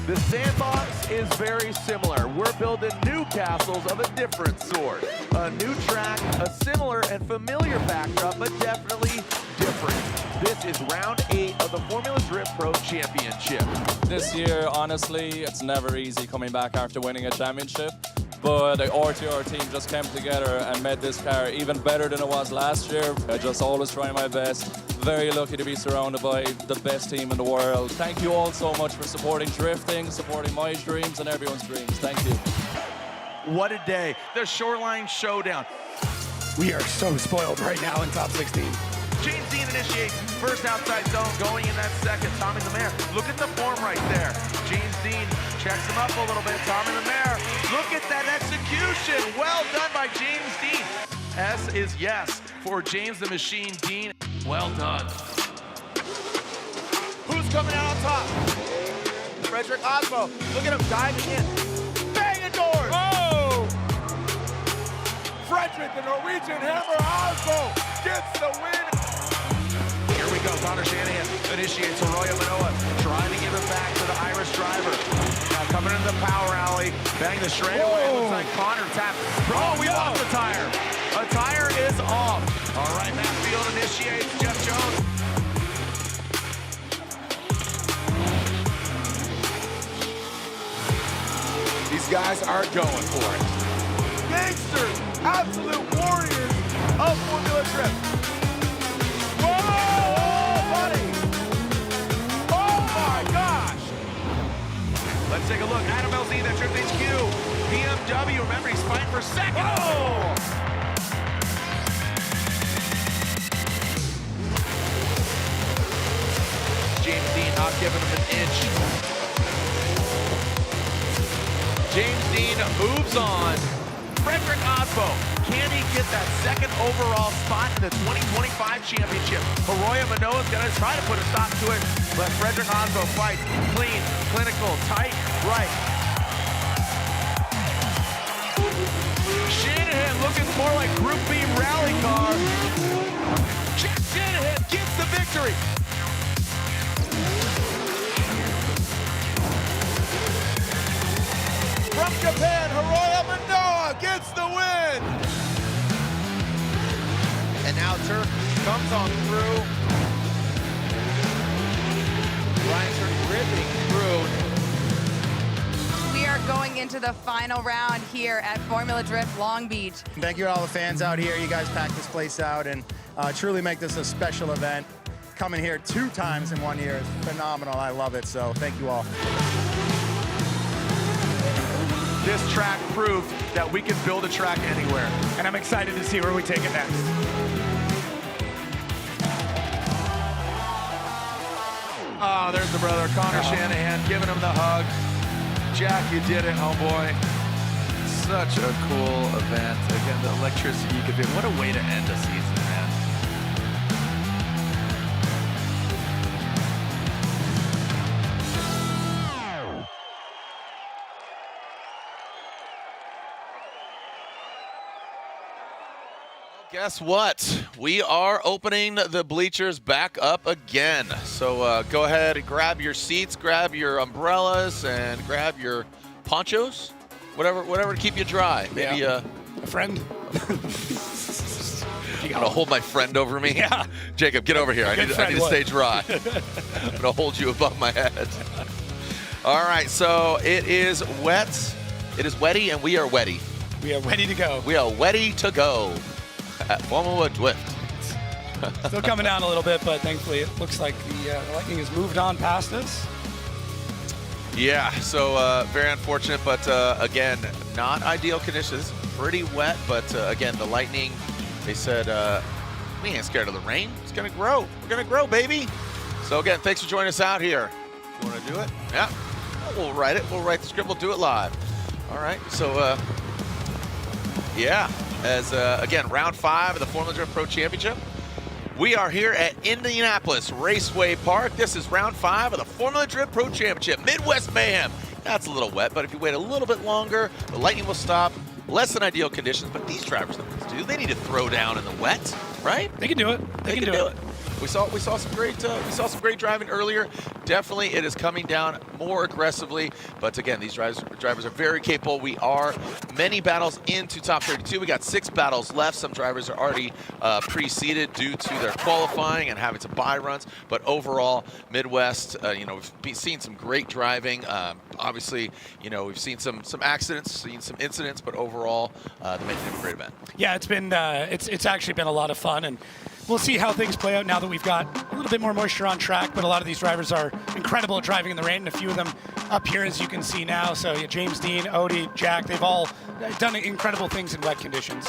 The sandbox is very similar. We're building new castles of a different sort. A new track, a similar and familiar backdrop, but definitely different. This is round 8 of the Formula Drift Pro Championship. This year, honestly, it's never easy coming back after winning a championship. But the RTR team just came together and made this car even better than it was last year. I just always try my best. Very lucky to be surrounded by the best team in the world. Thank you all so much for supporting drifting, supporting my dreams and everyone's dreams. Thank you. What a day. The Shoreline Showdown. We are so spoiled right now in top 16. James Dean initiates first outside zone, going in that second. Tommy the Mayor, look at the form right there. James Dean checks him up a little bit. Tommy the Mayor, look at that execution. Well done by James Dean. S is yes for James the Machine Dean. Well done. coming out on top. Frederick Osmo, look at him diving in. Banging doors! Oh! Frederick, the Norwegian Hammer Osmo, gets the win. Here we go, Connor Shanahan initiates Arroyo Manoa, trying to give it back to the Irish driver. Now coming into the power alley, bang the straightaway. Looks like Connor tapped. Oh, we lost the tire. A tire is off. All right, Matt Field initiates Jeff Jones. These guys are going for it. Gangsters, absolute warriors of Formula Drift. Whoa, buddy! Oh my gosh! Let's take a look. Adam LZ, that Drift HQ. BMW, remember, he's fighting for second. Oh! James Dean not giving him an inch. James Dean moves on. Frederick Osmo, can he get that second overall spot in the 2025 championship? Arroyo Manoa is going to try to put a stop to it, but Frederick Osmo fights clean, clinical, tight, right. Shanahan looking more like Group B rally car. Jack Shanahan gets the victory. From Japan, Arroyo Manoa gets the win. And now Turk comes on through. Ryan Turk ripping through. We are going into the final round here at Formula Drift Long Beach. Thank you to all the fans out here. You guys packed this place out and truly make this a special event. Coming here 2 times in 1 year is phenomenal. I love it, so thank you all. This track proved that we can build a track anywhere. And I'm excited to see where we take it next. Oh, there's the brother, Connor Shanahan, giving him the hug. Jack, you did it, homeboy. Such a cool event. Again, the electricity you could be. What a way to end a season, man. Guess what? We are opening the bleachers back up again. So go ahead and grab your seats, grab your umbrellas, and grab your ponchos, whatever to keep you dry. Maybe a friend. You gotta hold my friend over me. Yeah. Jacob, get over here. I need to stay dry. I'm gonna hold you above my head. All right. So it is wet. It is wetty, and we are wetty. We are ready to go. We are wetty to go. At Formula Drift. Still coming down a little bit, but thankfully it looks like the lightning has moved on past us. Yeah, so very unfortunate, but again, not ideal conditions. Pretty wet, but again, the lightning, they said, we ain't scared of the rain. It's going to grow. We're going to grow, baby. So again, thanks for joining us out here. You want to do it? Yeah. We'll write it. We'll write the script. We'll do it live. All right, so yeah. As, again, round 5 of the Formula Drift Pro Championship. We are here at Indianapolis Raceway Park. This is round 5 of the Formula Drift Pro Championship. Midwest Mayhem. That's a little wet, but if you wait a little bit longer, the lightning will stop. Less than ideal conditions, but these drivers know what to do. They need to throw down in the wet, right? They can do it. They can do it. We saw some great driving earlier. Definitely, it is coming down more aggressively. But again, these drivers are very capable. We are many battles into top 32. We got 6 battles left. Some drivers are already pre-seeded due to their qualifying and having some bye runs. But overall, Midwest, we've seen some great driving. Obviously, we've seen some accidents, seen some incidents, but overall, they're making it a great event. Yeah, it's been it's actually been a lot of fun, and we'll see how things play out now that we've got a little bit more moisture on track. But a lot of these drivers are incredible at driving in the rain, and a few of them up here, as you can see now. So yeah, James Dean, Odie, Jack, they've all done incredible things in wet conditions.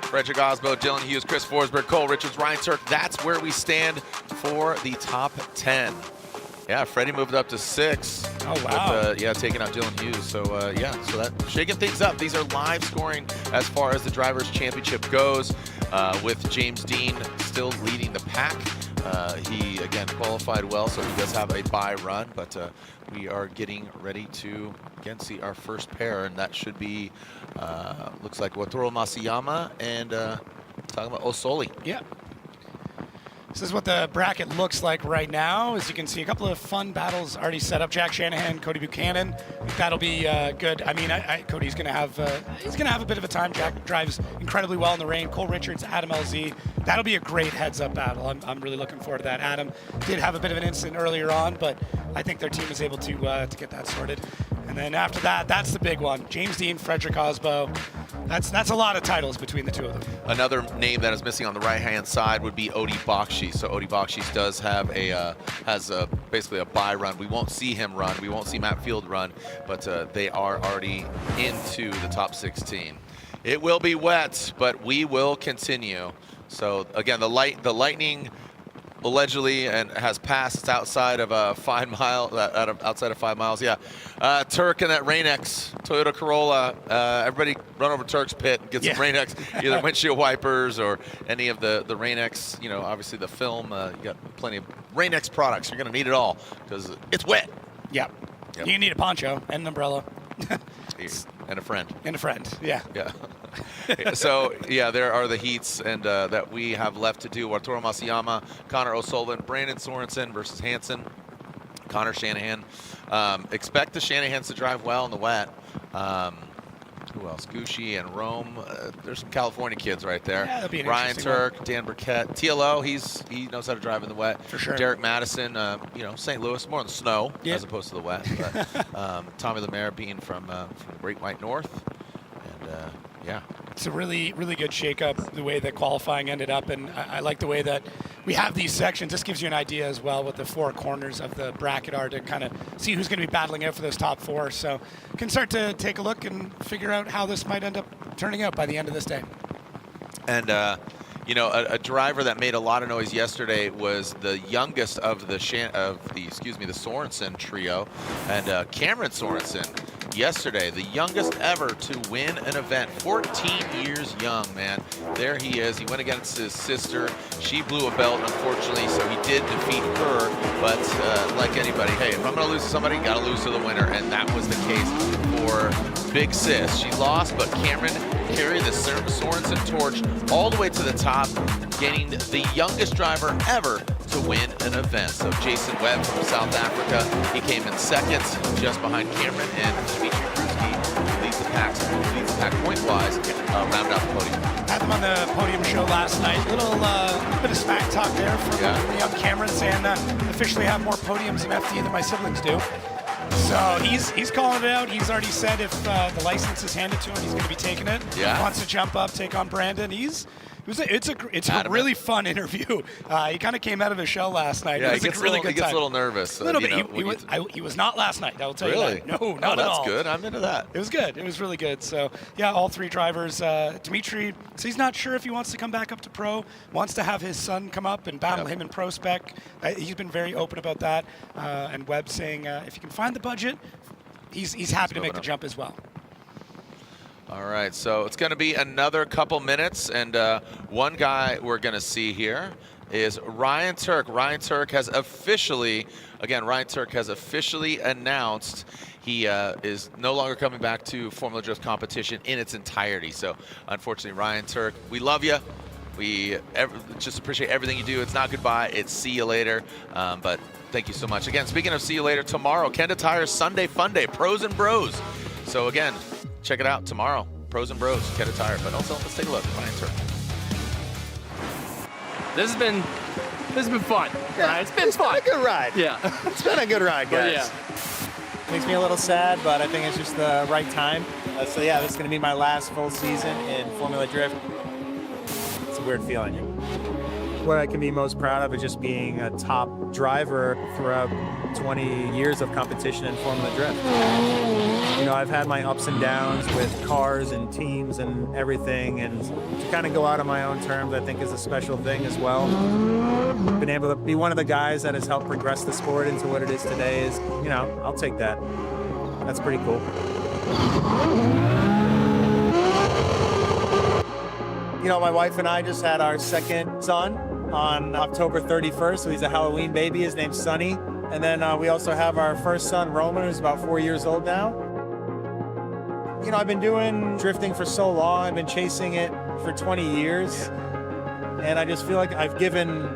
Frederick Osmo, Dylan Hughes, Chris Forsberg, Cole Richards, Ryan Turk. That's where we stand for the top 10. Yeah, Freddie moved up to 6. Oh, wow. With, taking out Dylan Hughes. So, so that shaking things up. These are live scoring as far as the Drivers' Championship goes, with James Dean still leading the pack. He, again, qualified well, so he does have a bye run, but we are getting ready to, again, see our first pair, and that should be, looks like Wataru Masayama and talking about Osoli. Yeah. This is what the bracket looks like right now. As you can see, a couple of fun battles already set up. Jack Shanahan, Cody Buchanan. That'll be good. I mean, Cody's going to have a bit of a time. Jack drives incredibly well in the rain. Cole Richards, Adam LZ. That'll be a great heads-up battle. I'm really looking forward to that. Adam did have a bit of an incident earlier on, but I think their team is able to get that sorted. And then after that, that's the big one. James Dean, Frederick Osbo. That's a lot of titles between the two of them. Another name that is missing on the right-hand side would be Odi Bakshi. So Odi Bakshi does have basically a bye run. We won't see him run. We won't see Matt Field run, but they are already into the top 16. It will be wet, but we will continue. So again, the lightning allegedly and has passed. It's outside of 5 miles. Outside of 5 miles, yeah. Turk and that Rain-X Toyota Corolla. Everybody run over Turk's pit and get some Rain-X, either windshield wipers or any of the Rain-X. You know, obviously the film. You got plenty of Rain-X products. You're gonna need it all because it's wet. Yep. You need a poncho and an umbrella. And a friend. And a friend. Yeah. Yeah. So, yeah, there are the heats and that we have left to do. Wataru Masayama, Connor O'Sullivan, Brandon Sorensen versus Hansen, Connor Shanahan. Expect the Shanahans to drive well in the wet. Who else? Gucci and Rome. There's some California kids right there. Yeah, that'll be an Ryan interesting Turk, one. Dan Burkett, TLO. He knows how to drive in the wet. For sure. Derek Madison. You know, St. Louis, more on the snow as opposed to the wet. But Tommy Lemaire being from Great White North, and yeah. It's a really, really good shakeup, the way that qualifying ended up, and I like the way that we have these sections. This gives you an idea as well what the 4 corners of the bracket are to kind of see who's going to be battling out for those top 4. So you can start to take a look and figure out how this might end up turning out by the end of this day. And you know, a driver that made a lot of noise yesterday was the youngest of the Sorensen trio, and Cameron Sorensen. Yesterday, the youngest ever to win an event, 14 years young, man. There he is. He went against his sister. She blew a belt, unfortunately, so he did defeat her. But like anybody, hey, if I'm going to lose to somebody, got to lose to the winner, and that was the case for Big Sis. She lost, but Cameron carried the Sorensen torch all the way to the top, gaining the youngest driver ever to win an event. So Jason Webb from South Africa, he came in second, just behind Cameron, and Dimitri Krusky leads the pack point-wise, round out the podium. Had them on the podium show last night. Little bit of smack talk there from the young Cameron saying officially have more podiums in FD than my siblings do. So he's calling it out. He's already said if the license is handed to him, he's going to be taking it. Yeah. He wants to jump up, take on Brandon. It's a really fun interview. He kind of came out of his shell last night. Yeah, he gets a little nervous. A little bit. He was not last night. I will tell you that. No, not at all. That's good. I'm into that. It was good. It was really good. So yeah, all 3 drivers. Dimitri, so he's not sure if he wants to come back up to pro. Wants to have his son come up and battle him in pro spec. He's been very open about that. And Webb saying if you can find the budget, he's happy to make the jump as well. All right, so it's going to be another couple minutes, and one guy we're going to see here is Ryan Turk. Ryan Turk has officially announced he is no longer coming back to Formula Drift competition in its entirety. So, unfortunately, Ryan Turk, we love you. We just appreciate everything you do. It's not goodbye, it's see you later. But thank you so much. Again, speaking of see you later, tomorrow, Kenda Tire's Sunday Fun Day, Pros and Bros. So again, check it out tomorrow. Pros and Bros, Kenda Tire. But also, let's take a look. Ryan Turk. This has been fun. Yeah, it's been fun. It's been a good ride. Yeah. It's been a good ride, guys. Yeah. Makes me a little sad, but I think it's just the right time. So yeah, this is going to be my last full season in Formula Drift. It's a weird feeling. What I can be most proud of is just being a top driver throughout 20 years of competition in Formula Drift. You know, I've had my ups and downs with cars and teams and everything, and to kind of go out on my own terms, I think is a special thing as well. Been able to be one of the guys that has helped progress the sport into what it is today is, you know, I'll take that. That's pretty cool. You know, my wife and I just had our second son, on October 31st, so he's a Halloween baby. His name's Sonny. And then we also have our first son, Roman, who's about 4 years old now. You know, I've been doing drifting for so long. I've been chasing it for 20 years. And I just feel like I've given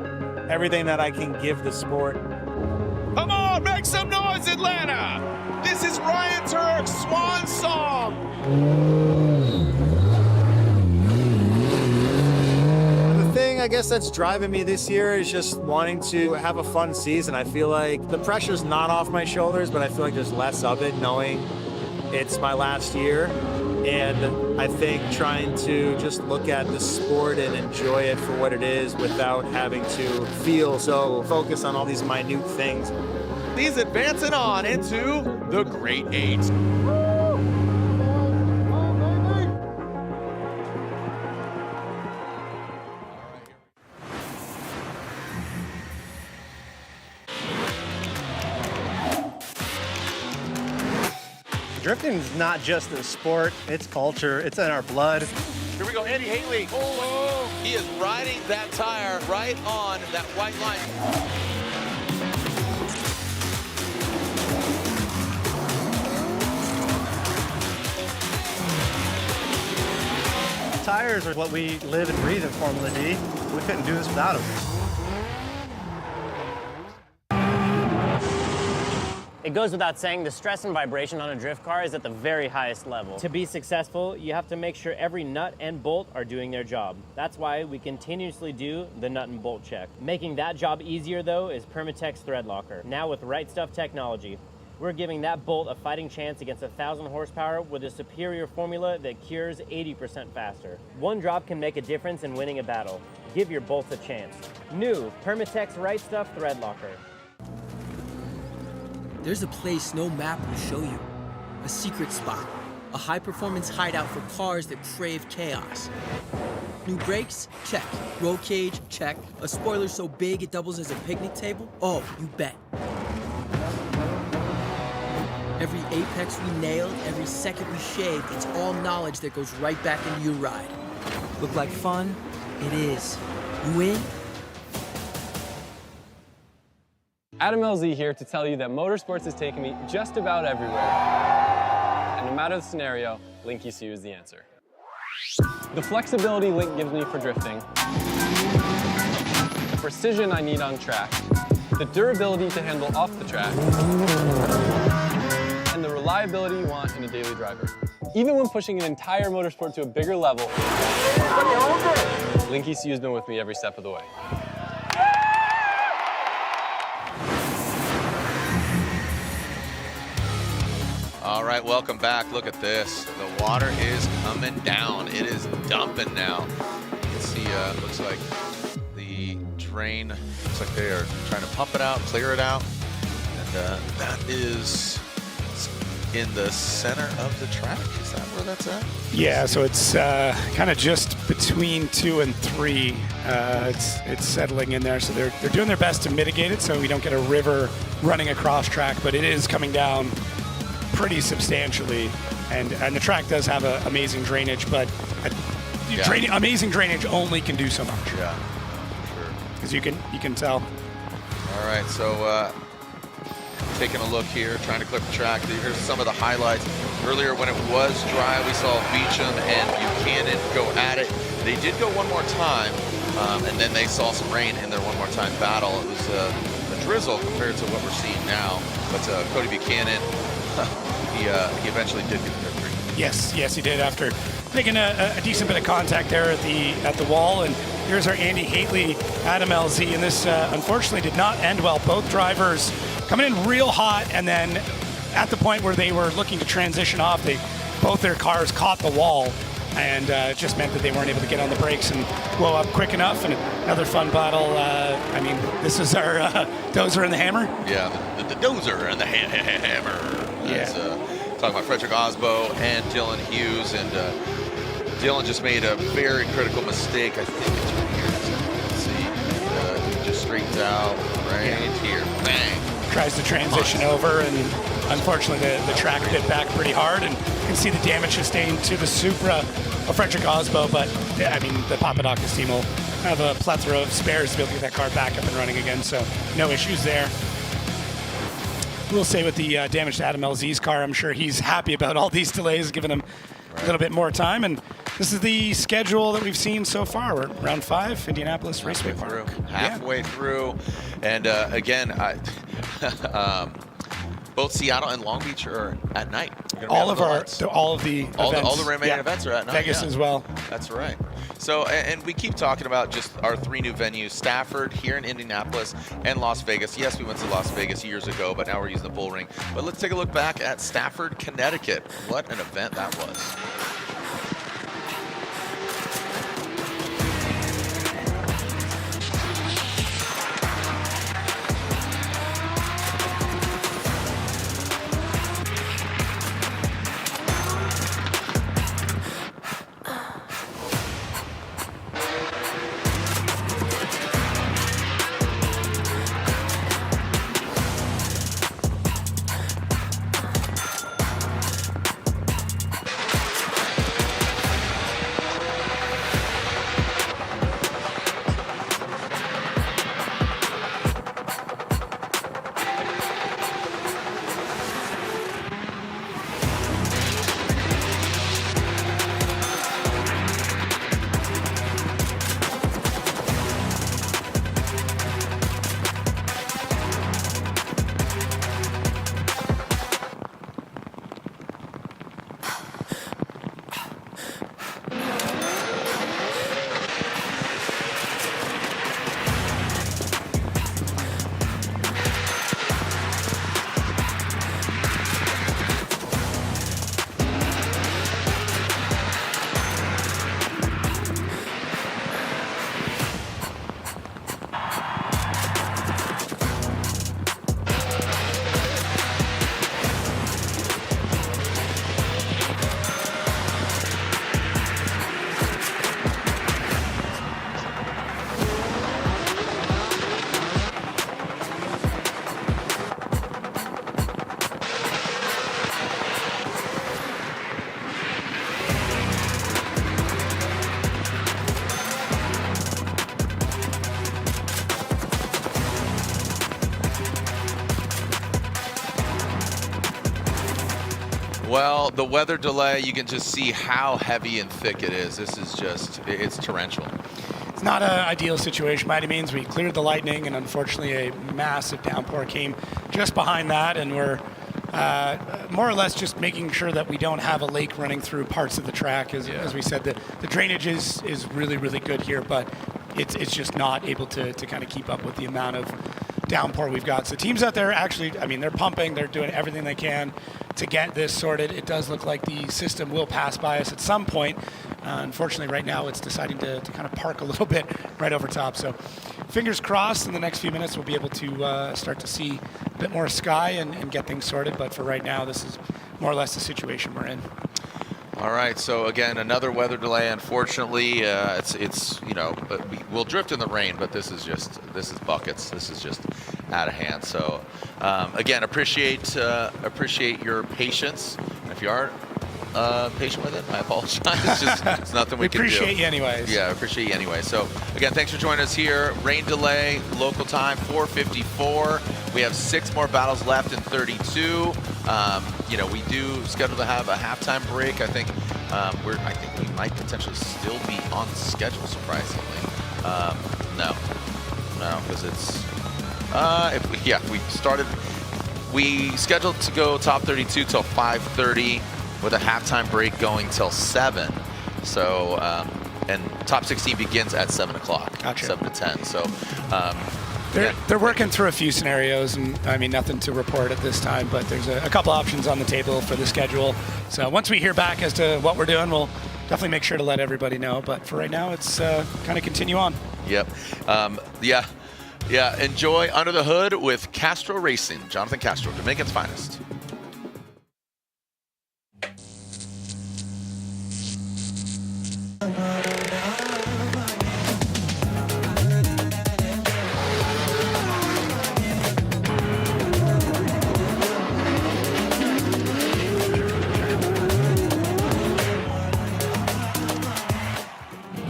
everything that I can give the sport. Come on, make some noise, Atlanta! This is Ryan Turk's swan song! The thing, I guess, that's driving me this year is just wanting to have a fun season. I feel like the pressure's not off my shoulders, but I feel like there's less of it knowing it's my last year. And I think trying to just look at the sport and enjoy it for what it is without having to feel so focused on all these minute things. He's advancing on into the Great Eight. Drifting is not just a sport, it's culture, it's in our blood. Here we go, Andy Haley. Oh, he is riding that tire right on that white line. Tires are what we live and breathe in Formula D. We couldn't do this without them. It goes without saying, the stress and vibration on a drift car is at the very highest level. To be successful, you have to make sure every nut and bolt are doing their job. That's why we continuously do the nut and bolt check. Making that job easier, though, is Permatex Thread Locker. Now with Right Stuff technology, we're giving that bolt a fighting chance against 1,000 horsepower with a superior formula that cures 80% faster. One drop can make a difference in winning a battle. Give your bolts a chance. New Permatex Right Stuff Thread Locker. There's a place no map will show you. A secret spot. A high-performance hideout for cars that crave chaos. New brakes? Check. Roll cage? Check. A spoiler so big it doubles as a picnic table? Oh, you bet. Every apex we nailed, every second we shaved, it's all knowledge that goes right back into your ride. Look like fun? It is. You in? Adam LZ here to tell you that Motorsports has taken me just about everywhere. And no matter the scenario, Link ECU is the answer. The flexibility Link gives me for drifting, the precision I need on track, the durability to handle off the track, and the reliability you want in a daily driver. Even when pushing an entire motorsport to a bigger level, Link ECU has been with me every step of the way. All right, welcome back. Look at this. The water is coming down. It is dumping now. You can see, looks like the drain, looks like they are trying to pump it out, clear it out. And that is in the center of the track. Is that where that's at? Yeah, so it's kind of just between 2 and 3. It's settling in there, so they're doing their best to mitigate it so we don't get a river running across track, but it is coming down pretty substantially, and the track does have amazing drainage, but amazing drainage only can do so much. Yeah, sure. Because you can tell. All right, so taking a look here, trying to clip the track. Here's some of the highlights. Earlier when it was dry, we saw Beecham and Buchanan go at it. They did go one more time, and then they saw some rain in their one more time battle. It was a drizzle compared to what we're seeing now, but Cody Buchanan, he eventually did get there free. Yes, he did after making a decent bit of contact there at the wall. And here's our Andy Haley, Adam LZ, and this unfortunately did not end well. Both drivers coming in real hot, and then at the point where they were looking to transition off, both their cars caught the wall, and it just meant that they weren't able to get on the brakes and blow up quick enough. And another fun battle. I mean, this is our dozer and the hammer. Yeah, the dozer and the hammer. That's, talking about Frederick Osbo and Dylan Hughes, and Dylan just made a very critical mistake. I think it's right here. Let's see, he just straightens out right here. Bang. Tries to transition over, and unfortunately, the track bit back pretty hard, and you can see the damage sustained to the Supra of Frederick Osbo. But I mean, the Papadakis team will have a plethora of spares to be able to get that car back up and running again, so no issues there. We'll say with the damage to Adam LZ's car, I'm sure he's happy about all these delays, giving him a little bit more time. And this is the schedule that we've seen so far. We're round 5, Indianapolis Raceway Park. Halfway through. And again, both Seattle and Long Beach are at night. All of the events. remaining events are at night. Vegas as well. That's right. So, and we keep talking about just our 3 new venues: Stafford, here in Indianapolis, and Las Vegas. Yes, we went to Las Vegas years ago, but now we're using the bull ring. But let's take a look back at Stafford, Connecticut. What an event that was. Well, the weather delay, you can just see how heavy and thick it is. This is just, it's torrential. It's not an ideal situation by any means. We cleared the lightning, and unfortunately a massive downpour came just behind that, and we're more or less just making sure that we don't have a lake running through parts of the track. As we said, the drainage is really, really good here, but it's just not able to kind of keep up with the amount of downpour we've got. So teams out there actually, I mean, they're pumping, they're doing everything they can to get this sorted. It does look like the system will pass by us at some point. Unfortunately, right now it's deciding to kind of park a little bit right over top. So fingers crossed in the next few minutes we'll be able to start to see a bit more sky and get things sorted. But for right now, this is more or less the situation we're in. All right, so again, another weather delay. Unfortunately, it's you know, we'll drift in the rain, but this is buckets. This is just out of hand. So again, appreciate your patience. And if you aren't patient with it, I apologize. It's nothing we can do. We appreciate you anyways. Yeah, appreciate you anyway. So again, thanks for joining us here. Rain delay, local time 4:54. We have 6 more battles left in 32. You know, we do schedule to have a halftime break. I think we might potentially still be on schedule, surprisingly. No, because it's we scheduled to go top 32 till 5:30 with a halftime break going till 7. So and top 16 begins at 7 o'clock. Gotcha. 7 to 10. So. They're working through a few scenarios, and I mean, nothing to report at this time, but there's a couple options on the table for the schedule. So once we hear back as to what we're doing, we'll definitely make sure to let everybody know. But for right now, it's kind of continue on. Yep. Yeah. Enjoy Under the Hood with Castro Racing. Jonathan Castro, Dominican's finest.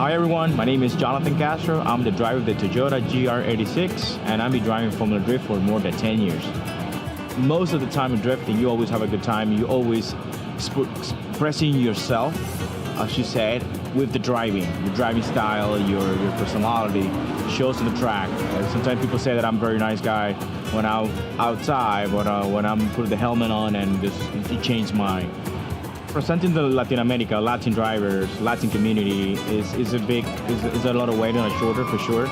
Hi everyone, my name is Jonathan Castro. I'm the driver of the Toyota GR86, and I've been driving Formula Drift for more than 10 years. Most of the time in drifting, you always have a good time. You always expressing yourself, as you said, with the driving. Your driving style, your personality shows on the track. Sometimes people say that I'm a very nice guy when I'm outside, but when I'm putting the helmet on and just it changed my. Presenting the Latin America, Latin drivers, Latin community is a lot of weight on my shoulder for sure.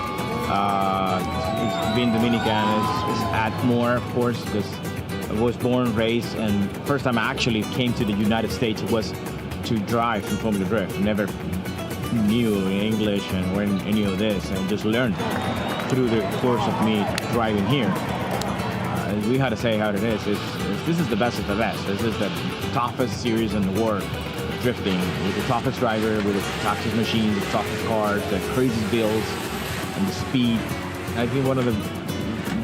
Being Dominican is add more, of course, because I was born, raised, and first time I actually came to the United States was to drive in Formula Drift. Never knew English and when any of this, and just learned through the course of me driving here. We had to say how it is. This is the best of the best. This is the toughest series in the world, drifting, with the toughest driver, with the toughest machines, the toughest cars, the craziest builds, and the speed. I think one of the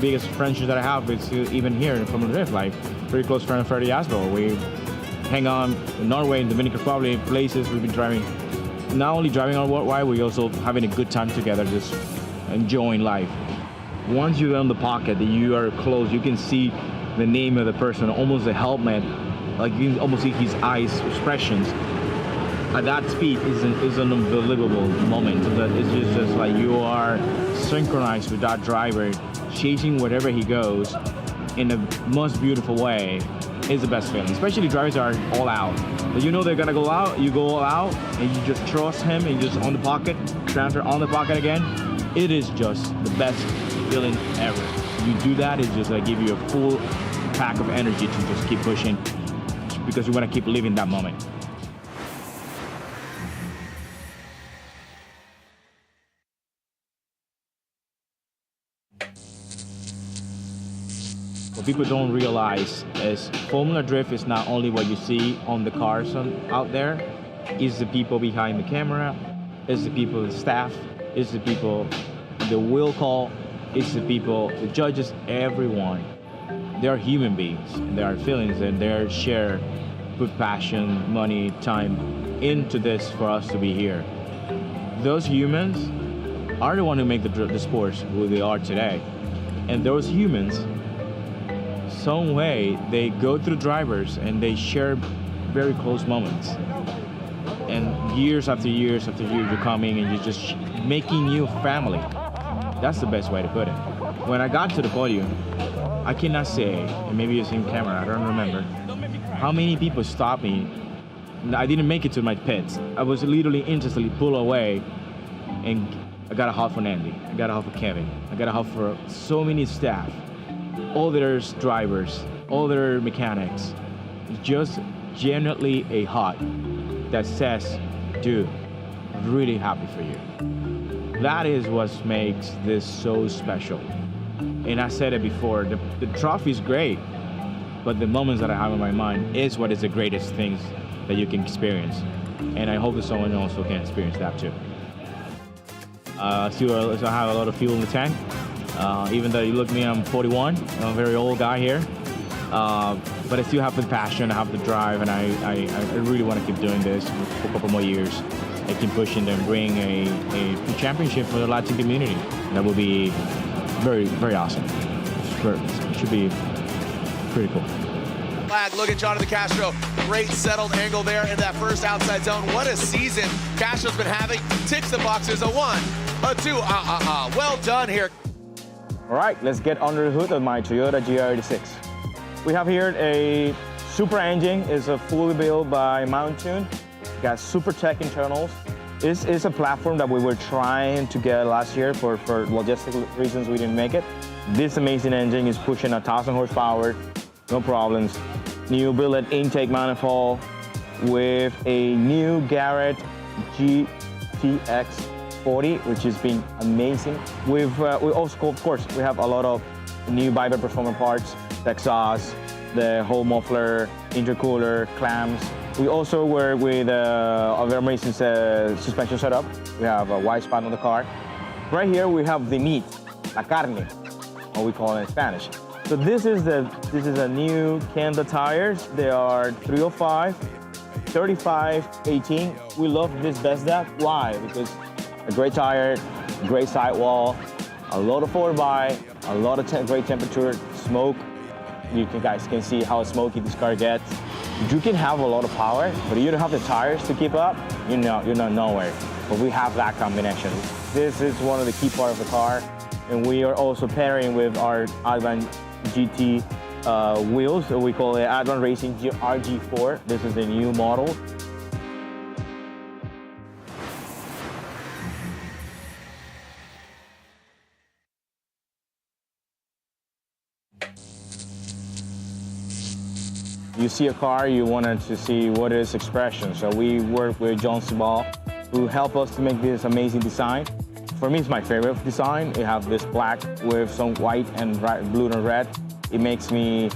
biggest friendships that I have is even here in Formula Drift, like pretty close friend of Freddie Asbro. We hang on in Norway, in Dominican Republic, places we've been driving. Not only driving on worldwide, we're also having a good time together, just enjoying life. Once you're in the pocket, you are close, you can see the name of the person, almost the helmet, like you can almost see his eyes, expressions. At that speed is an unbelievable moment. It's just like you are synchronized with that driver, chasing wherever he goes in the most beautiful way. Is the best feeling, especially drivers are all out. But you know they're gonna go out, you go all out, and you just trust him, and you just on the pocket, transfer on the pocket again. It is just the best feeling ever. You do that, it's just like give you a full pack of energy to just keep pushing because you want to keep living that moment. What people don't realize is Formula Drift is not only what you see on the cars out there, it's the people behind the camera, it's the people, the staff, it's the people, the wheel call, it's the people, the judges, everyone. They are human beings, and they are feelings, and they share, put passion, money, time into this for us to be here. Those humans are the one who make the sports who they are today. And those humans, some way, they go through drivers and they share very close moments. And years after years after years, you're coming and you're just making you family. That's the best way to put it. When I got to the podium, I cannot say, and maybe it's in camera, I don't remember, how many people stopped me. I didn't make it to my pits. I was literally instantly pulled away, and I got a hug for Andy, I got a hug for Kevin, I got a hug for so many staff, all their drivers, all their mechanics. Just genuinely a hug that says, dude, I'm really happy for you. That is what makes this so special. And I said it before, the trophy is great, but the moments that I have in my mind is what is the greatest things that you can experience. And I hope that someone also can experience that too. Still I have a lot of fuel in the tank. Even though you look at me, I'm 41, I'm a very old guy here. But I still have the passion, I have the drive, and I really want to keep doing this for a couple more years. I keep pushing and bring a championship for the Latin community. That will be very, very awesome. It should be pretty cool. Flag, look at Jonathan Castro. Great settled angle there in that first outside zone. What a season Castro's been having. Ticks the boxes, a 1, a 2, well done here. All right, let's get under the hood of my Toyota GR86. We have here a super engine. It's a fully built by Mountain. Got super tech internals. This is a platform that we were trying to get last year for logistical reasons. We didn't make it. This amazing engine is pushing 1,000 horsepower, no problems. New billet intake manifold with a new Garrett GTX 40, which has been amazing. We also, of course, we have a lot of new Viper Performance parts, the exhaust, the whole muffler, intercooler, clamps. We also work with a very amazing suspension setup. We have a wide spot on the car. Right here we have the meat, la carne, what we call it in Spanish. So this is a new Kenda tires. They are 305, 35, 18. We love this best depth. Why? Because a great tire, great sidewall, a lot of forward by, a lot of great temperature, smoke. You guys can see how smoky this car gets. You can have a lot of power, but you don't have the tires to keep up, you're not nowhere. But we have that combination. This is one of the key parts of the car, and we are also pairing with our Advan GT wheels. So we call it Advan Racing RG4. This is the new model. You see a car, you wanted to see what is expression. So we work with John Sibal, who helped us to make this amazing design. For me, it's my favorite design. You have this black with some white and blue and red. It makes me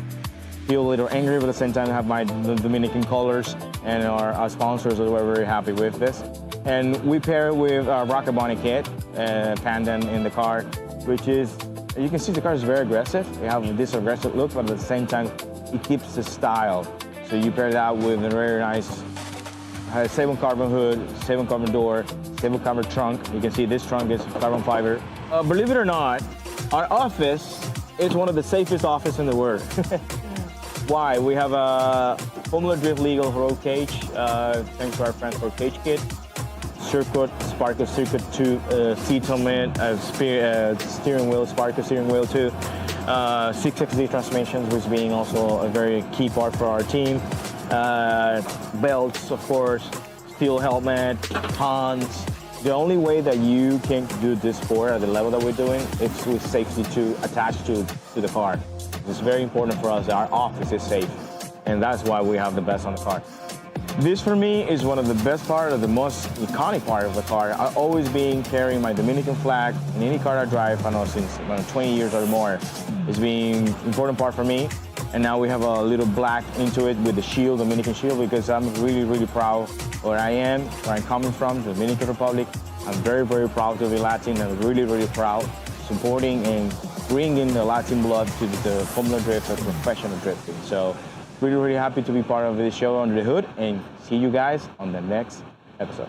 feel a little angry, but at the same time I have my Dominican colors, and our sponsors are very happy with this. And we pair it with our Rocket Bonnie kit, Pandan in the car, which is, you can see the car is very aggressive. You have this aggressive look, but at the same time, it keeps the style. So you pair that with a very nice 7 carbon hood, 7 carbon door, 7 carbon trunk. You can see this trunk is carbon fiber. Believe it or not, our office is one of the safest offices in the world. Why? We have a Formula Drift legal roll cage, thanks to our friends for Cage Kit. Circuit, Sparker Circuit 2, seat helmet, steering wheel, Sparker steering wheel too. 6XZ transmissions, which being also a very key part for our team. Belts, of course, steel helmet, tons. The only way that you can do this sport at the level that we're doing is with safety attached to the car. It's very important for us that our office is safe, and that's why we have the best on the car. This for me is one of the best part, or the most iconic part of the car. I've always been carrying my Dominican flag in any car I drive, I know since 20 years or more. It's been an important part for me. And now we have a little black into it with the shield, Dominican shield, because I'm really, really proud where I am, where I'm coming from, the Dominican Republic. I'm very, very proud to be Latin, and really, really proud supporting and bringing the Latin blood to the Formula Drift or professional drifting. So really, really happy to be part of this show Under the Hood, and see you guys on the next episode.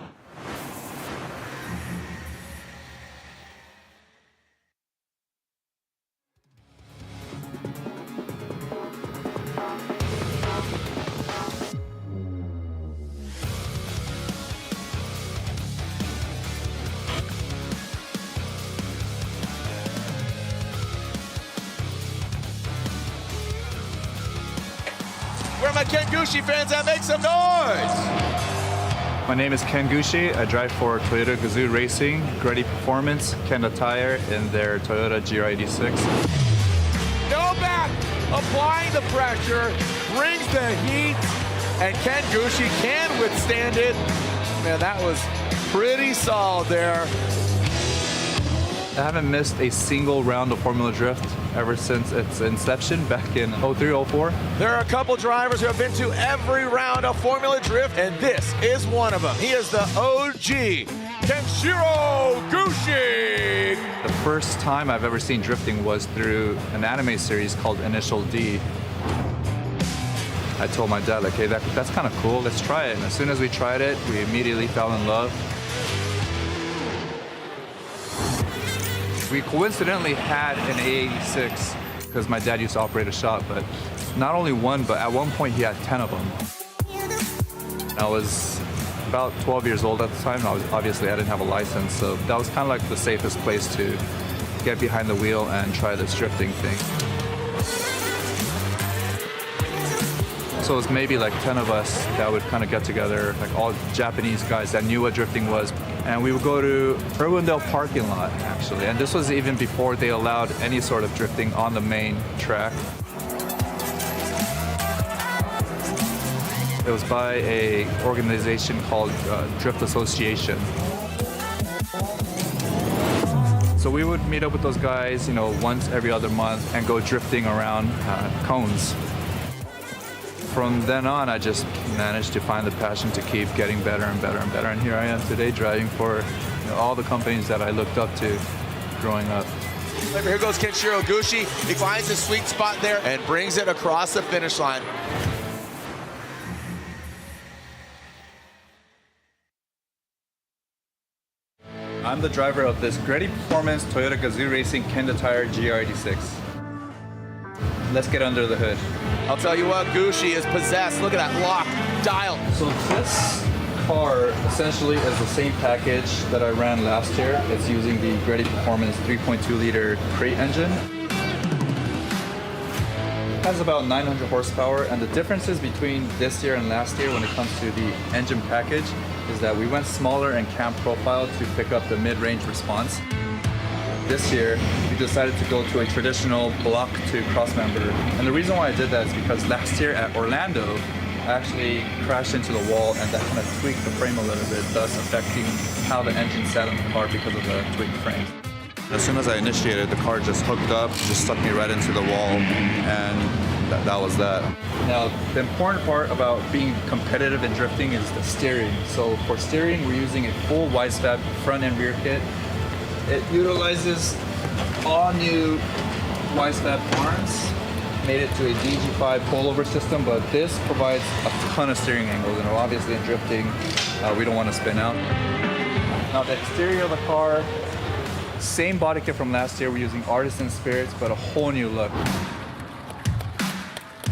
Where are my Ken Gucci fans at? Make some noise! My name is Ken Gucci. I drive for Toyota Gazoo Racing, Gretty Performance, Kenda Tire in their Toyota GR86. No back, applying the pressure, brings the heat, and Ken Gucci can withstand it. Man, that was pretty solid there. I haven't missed a single round of Formula Drift ever since its inception back in 03-04. There are a couple drivers who have been to every round of Formula Drift, and this is one of them. He is the OG, Kenshiro Gucci. The first time I've ever seen drifting was through an anime series called Initial D. I told my dad, like, hey, that's kind of cool, let's try it. And as soon as we tried it, we immediately fell in love. We coincidentally had an A86 because my dad used to operate a shop, but not only one, but at one point he had 10 of them. I was about 12 years old at the time. Obviously I didn't have a license, so that was kind of like the safest place to get behind the wheel and try this drifting thing. So it was maybe like 10 of us that would kind of get together, like all Japanese guys that knew what drifting was. And we would go to Irwindale parking lot, actually. And this was even before they allowed any sort of drifting on the main track. It was by an organization called Drift Association. So we would meet up with those guys, you know, once every other month and go drifting around cones. From then on, I just managed to find the passion to keep getting better and better and better. And here I am today driving for all the companies that I looked up to growing up. Here goes Kenshiro Gucci. He finds his sweet spot there and brings it across the finish line. I'm the driver of this Greddy Performance Toyota Gazoo Racing Kenda Tire GR86. Let's get under the hood. I'll tell you what, Gucci is possessed. Look at that lock dial. So this car essentially is the same package that I ran last year. It's using the Greddy Performance 3.2 liter crate engine. It has about 900 horsepower, and the differences between this year and last year when it comes to the engine package is that we went smaller in cam profile to pick up the mid-range response. This year, we decided to go to a traditional block to crossmember. And the reason why I did that is because last year at Orlando, I actually crashed into the wall, and that kind of tweaked the frame a little bit, thus affecting how the engine sat on the car because of the tweaked frame. As soon as I initiated, the car just hooked up, just stuck me right into the wall, and that was that. Now, the important part about being competitive in drifting is the steering. So for steering, we're using a full wide-stab front and rear kit. It utilizes all new wide-stab arms, made it to a DG5 pullover system, but this provides a ton of steering angles, and obviously in drifting, we don't want to spin out. Now the exterior of the car, same body kit from last year, we're using Artisan Spirits, but a whole new look.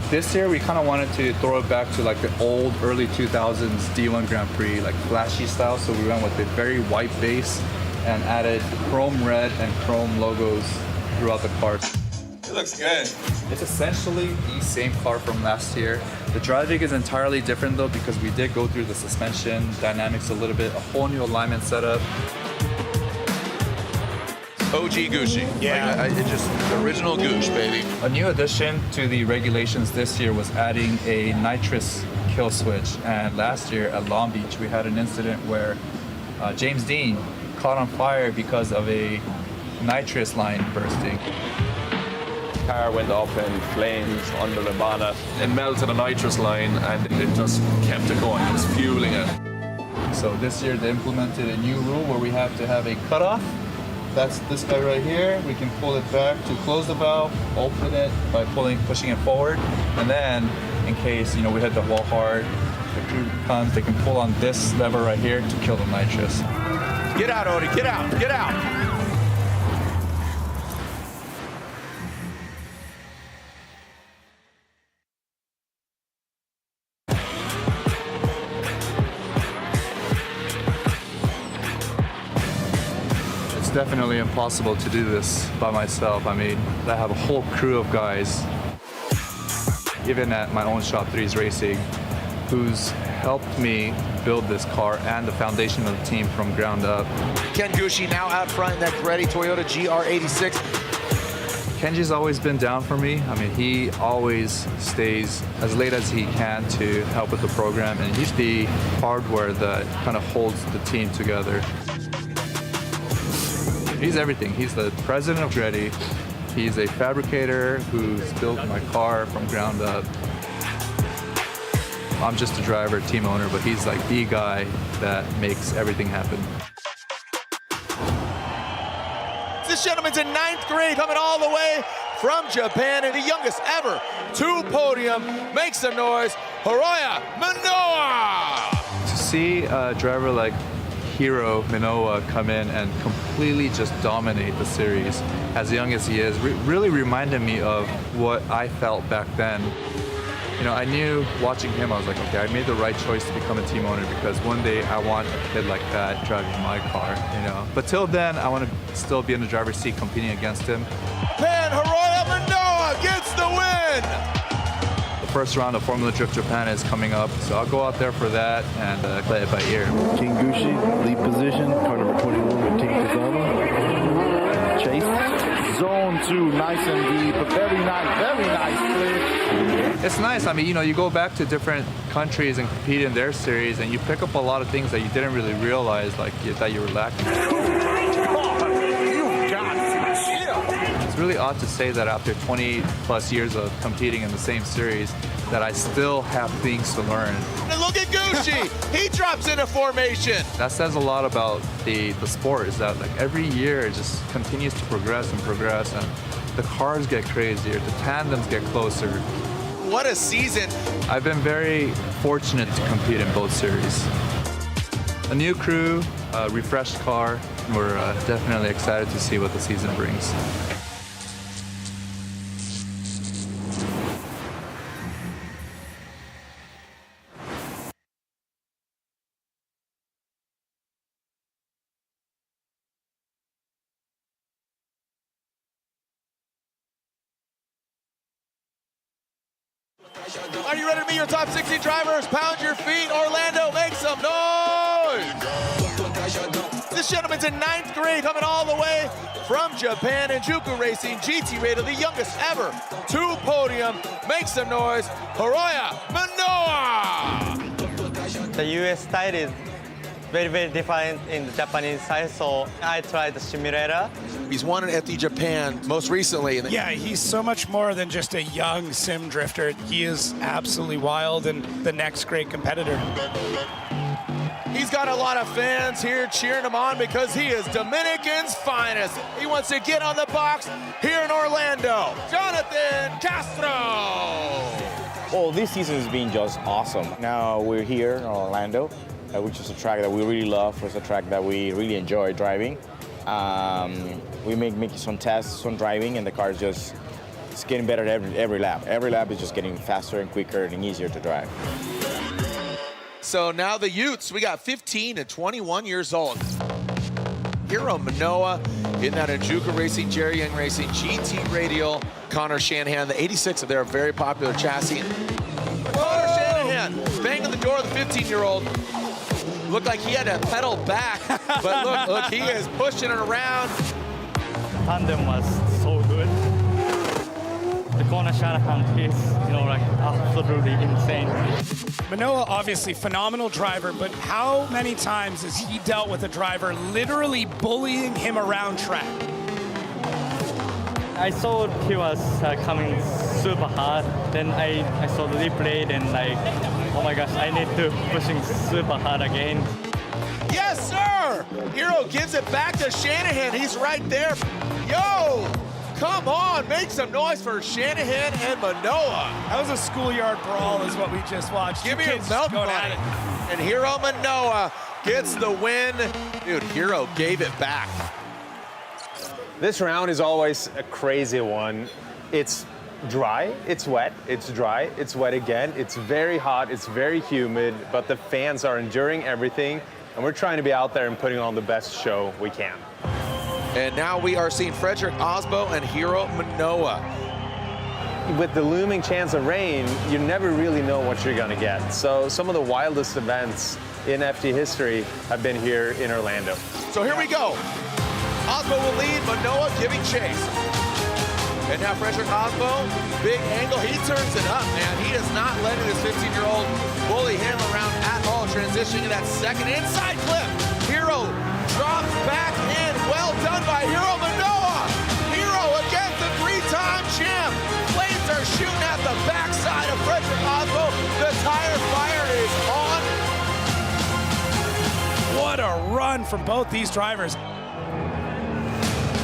This year, we kind of wanted to throw it back to like the old early 2000s D1 Grand Prix, like flashy style, so we went with a very white base and added chrome red and chrome logos throughout the car. It looks good. It's essentially the same car from last year. The driving is entirely different though, because we did go through the suspension dynamics a little bit, a whole new alignment setup. OG Gucci. Yeah. It just, the original Goosh, baby. A new addition to the regulations this year was adding a nitrous kill switch. And last year at Long Beach, we had an incident where James Dean caught on fire because of a nitrous line bursting. Car went up in flames under the bonnet. It melted a nitrous line and it just kept it going. It was fueling it. So this year they implemented a new rule where we have to have a cutoff. That's this guy right here. We can pull it back to close the valve, open it by pushing it forward, and then in case we hit the wall hard, the crew comes, they can pull on this lever right here to kill the nitrous. Get out, Odie, get out, get out. It's definitely impossible to do this by myself. I mean, I have a whole crew of guys, even at my own shop, Threes Racing, who's helped me build this car and the foundation of the team from ground up. Ken Gucci now out front in that Greddy Toyota GR86. Kenji's always been down for me. I mean, he always stays as late as he can to help with the program, and he's the hardware that kind of holds the team together. He's everything. He's the president of Greddy. He's a fabricator who's built my car from ground up. I'm just a driver, team owner, but he's like the guy that makes everything happen. This gentleman's in 9th grade, coming all the way from Japan, and the youngest ever to podium. Make some noise, Hiroya Minoa! To see a driver like Hiro Minoa come in and completely just dominate the series as young as he is really reminded me of what I felt back then. I knew watching him, I was like, okay, I made the right choice to become a team owner because one day I want a kid like that driving my car, But till then, I want to still be in the driver's seat competing against him. And Hiroya Minoa gets the win! The first round of Formula Drift Japan is coming up, so I'll go out there for that and play it by ear. King Gucci, lead position, car number 21 with Team Kazama. Chase, zone 2, nice and deep, a very nice clip. It's nice. I mean, you go back to different countries and compete in their series, and you pick up a lot of things that you didn't really realize, like that you were lacking. It's really odd to say that after 20 plus years of competing in the same series, that I still have things to learn. And look at Gucci, he drops into formation. That says a lot about the sport, is that like every year it just continues to progress, and the cars get crazier, the tandems get closer. What a season. I've been very fortunate to compete in both series. A new crew, a refreshed car, We're definitely excited to see what the season brings. Are you ready to meet your top 60 drivers? Pound your feet. Orlando, make some noise. This gentleman's in 9th grade, coming all the way from Japan. Enjuku Racing, GT Radio, the youngest ever to podium. Make some noise. Hiroya Manoa. The US style is very, very different in the Japanese style, so I tried the simulator. He's won at the Japan most recently. Yeah, he's so much more than just a young sim drifter. He is absolutely wild and the next great competitor. He's got a lot of fans here cheering him on because he is Dominican's finest. He wants to get on the box here in Orlando. Jonathan Castro. Well, this season has been just awesome. Now we're here in Orlando, which is a track that we really love. It's a track that we really enjoy driving. We make some tests, some driving, and the car is just it's getting better every lap. Every lap is just getting faster and quicker and easier to drive. So now the Utes, we got 15 and 21 years old. Hiro Manoa in that Enjuku Racing, Jerry Young Racing, GT Radial, Connor Shanahan, the 86 of their very popular chassis. Connor Shanahan banging the door of the 15-year-old. Looked like he had to pedal back, but look, he is pushing it around. Tandem was so good. The Connor Shanahan is, like absolutely insane. Manoa, obviously phenomenal driver, but how many times has he dealt with a driver literally bullying him around track? I saw he was coming super hard. Then I saw the replay and oh my gosh, I need to pushing super hard again. Yes, sir! Hiro gives it back to Shanahan. He's right there. Yo! Come on, make some noise for Shanahan and Manoa. That was a schoolyard brawl is what we just watched. Give me your milk money. And Hiro Manoa gets the win. Dude, Hiro gave it back. This round is always a crazy one. It's dry, it's wet, it's dry, it's wet again. It's very hot, it's very humid, but the fans are enduring everything, and we're trying to be out there and putting on the best show we can. And now we are seeing Frederick Osbo and Hiro Manoa. With the looming chance of rain, you never really know what you're gonna get. So some of the wildest events in FD history have been here in Orlando. So here we go. Osbo will lead, Manoa giving chase. And now Frederick Osbo, big angle, he turns it up, man. He is not letting this 15-year-old bully him around at all, transitioning to that second inside clip. Hiro drops back in, well done by Hiro Manoa. Hiro against the three-time champ. Flames are shooting at the backside of Frederick Osbo. The tire fire is on. What a run from both these drivers.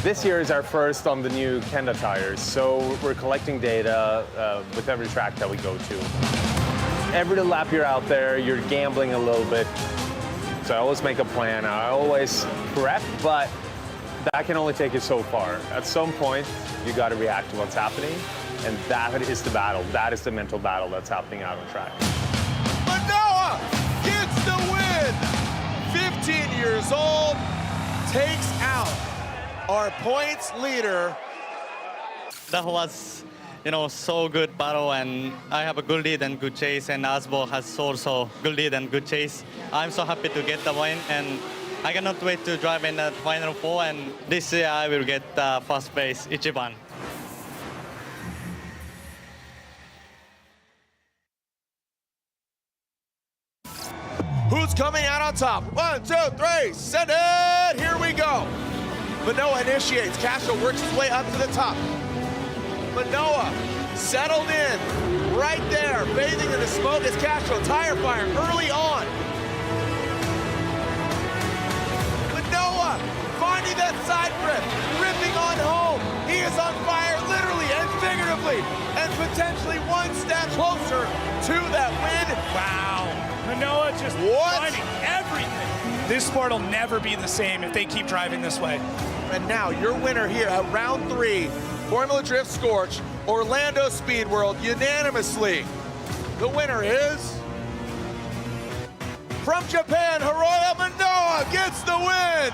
This year is our first on the new Kenda tires, so we're collecting data with every track that we go to. Every lap you're out there, you're gambling a little bit. So I always make a plan, I always prep, but that can only take you so far. At some point, you got to react to what's happening, and that is the battle. That is the mental battle that's happening out on track. Manoa gets the win. 15 years old, takes out our points leader. That was, so good battle, and I have a good lead and good chase, and Osbo has also good lead and good chase. I'm so happy to get the win, and I cannot wait to drive in the Final Four, and this year I will get first place, Ichiban. Who's coming out on top? 1, 2, 3, send it! Here we go. Manoa initiates. Castro works his way up to the top. Manoa settled in right there, bathing in the smoke as Castro tire fire early on. Manoa finding that side grip, ripping on home. He is on fire literally and figuratively, and potentially one step closer to that win. Wow. Manoa just finding everything. This sport will never be the same if they keep driving this way. And now your winner here at round 3, Formula Drift Scorch, Orlando Speed World, unanimously. The winner is, from Japan, Hiroya Manoa gets the win.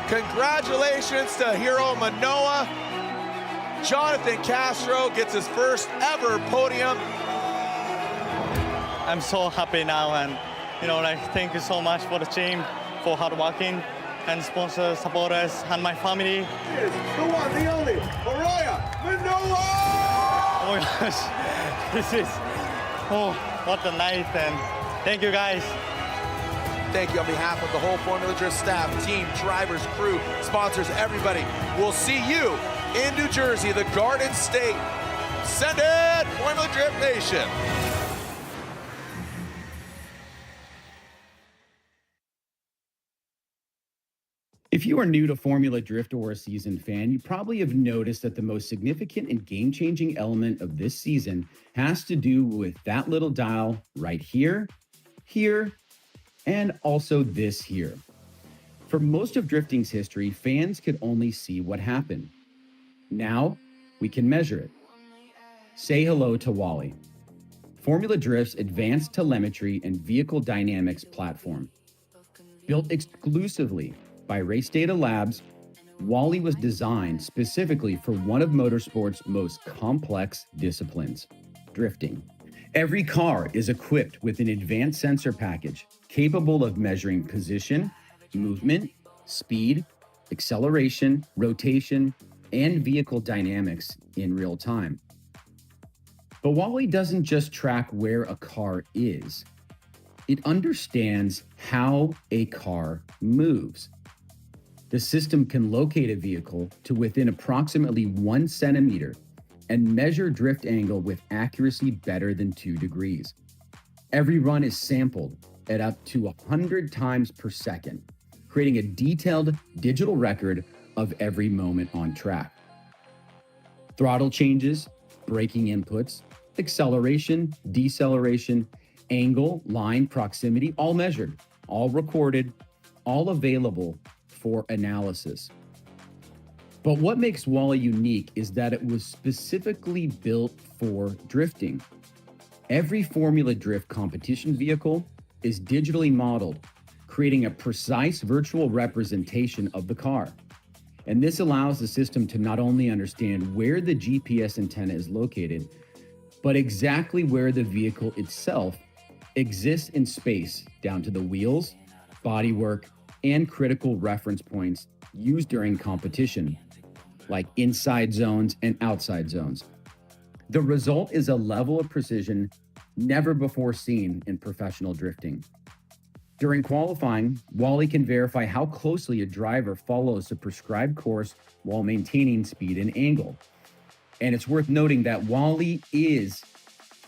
Congratulations to Hiro Manoa. Jonathan Castro gets his first ever podium. I'm so happy now, and thank you so much for the team, for hard working, and sponsors, supporters, and my family. Here's the one, the only, Hiroya Manoa! Oh my gosh, this is, what a night, and thank you guys. Thank you on behalf of the whole Formula Drift staff, team, drivers, crew, sponsors, everybody. We'll see you in New Jersey, the Garden State. Send it, Formula Drift Nation. If you are new to Formula Drift or a seasoned fan, you probably have noticed that the most significant and game-changing element of this season has to do with that little dial right here, here, and also this here. For most of drifting's history, fans could only see what happened. Now, we can measure it. Say hello to Wally, Formula Drift's advanced telemetry and vehicle dynamics platform. Built exclusively by Race Data Labs, Wally was designed specifically for one of motorsports' most complex disciplines, drifting. Every car is equipped with an advanced sensor package capable of measuring position, movement, speed, acceleration, rotation, and vehicle dynamics in real time. But Wally doesn't just track where a car is. It understands how a car moves. The system can locate a vehicle to within approximately 1 centimeter and measure drift angle with accuracy better than 2 degrees. Every run is sampled at up to 100 times per second, creating a detailed digital record of every moment on track. Throttle changes, braking inputs, acceleration, deceleration, angle, line, proximity, all measured, all recorded, all available for analysis. But what makes Wally unique is that it was specifically built for drifting. Every Formula Drift competition vehicle is digitally modeled, creating a precise virtual representation of the car. And this allows the system to not only understand where the GPS antenna is located, but exactly where the vehicle itself exists in space, down to the wheels, bodywork, and critical reference points used during competition, like inside zones and outside zones. The result is a level of precision never before seen in professional drifting. During qualifying, Wally can verify how closely a driver follows the prescribed course while maintaining speed and angle. And it's worth noting that Wally is